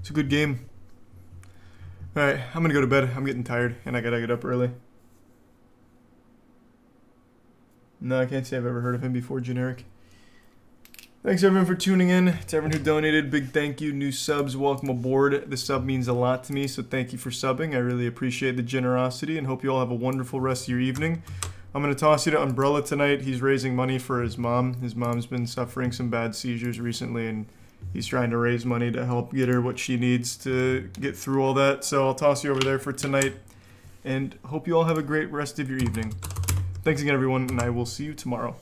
A: It's a good game. Alright, I'm gonna go to bed. I'm getting tired, and I gotta get up early. No, I can't say I've ever heard of him before, Generic. Thanks everyone for tuning in. To everyone who donated, big thank you. New subs, welcome aboard. The sub means a lot to me, so thank you for subbing. I really appreciate the generosity, and hope you all have a wonderful rest of your evening. I'm going to toss you to Umbrella tonight. He's raising money for his mom. His mom's been suffering some bad seizures recently, and he's trying to raise money to help get her what she needs to get through all that. So I'll toss you over there for tonight, and hope you all have a great rest of your evening. Thanks again, everyone, and I will see you tomorrow.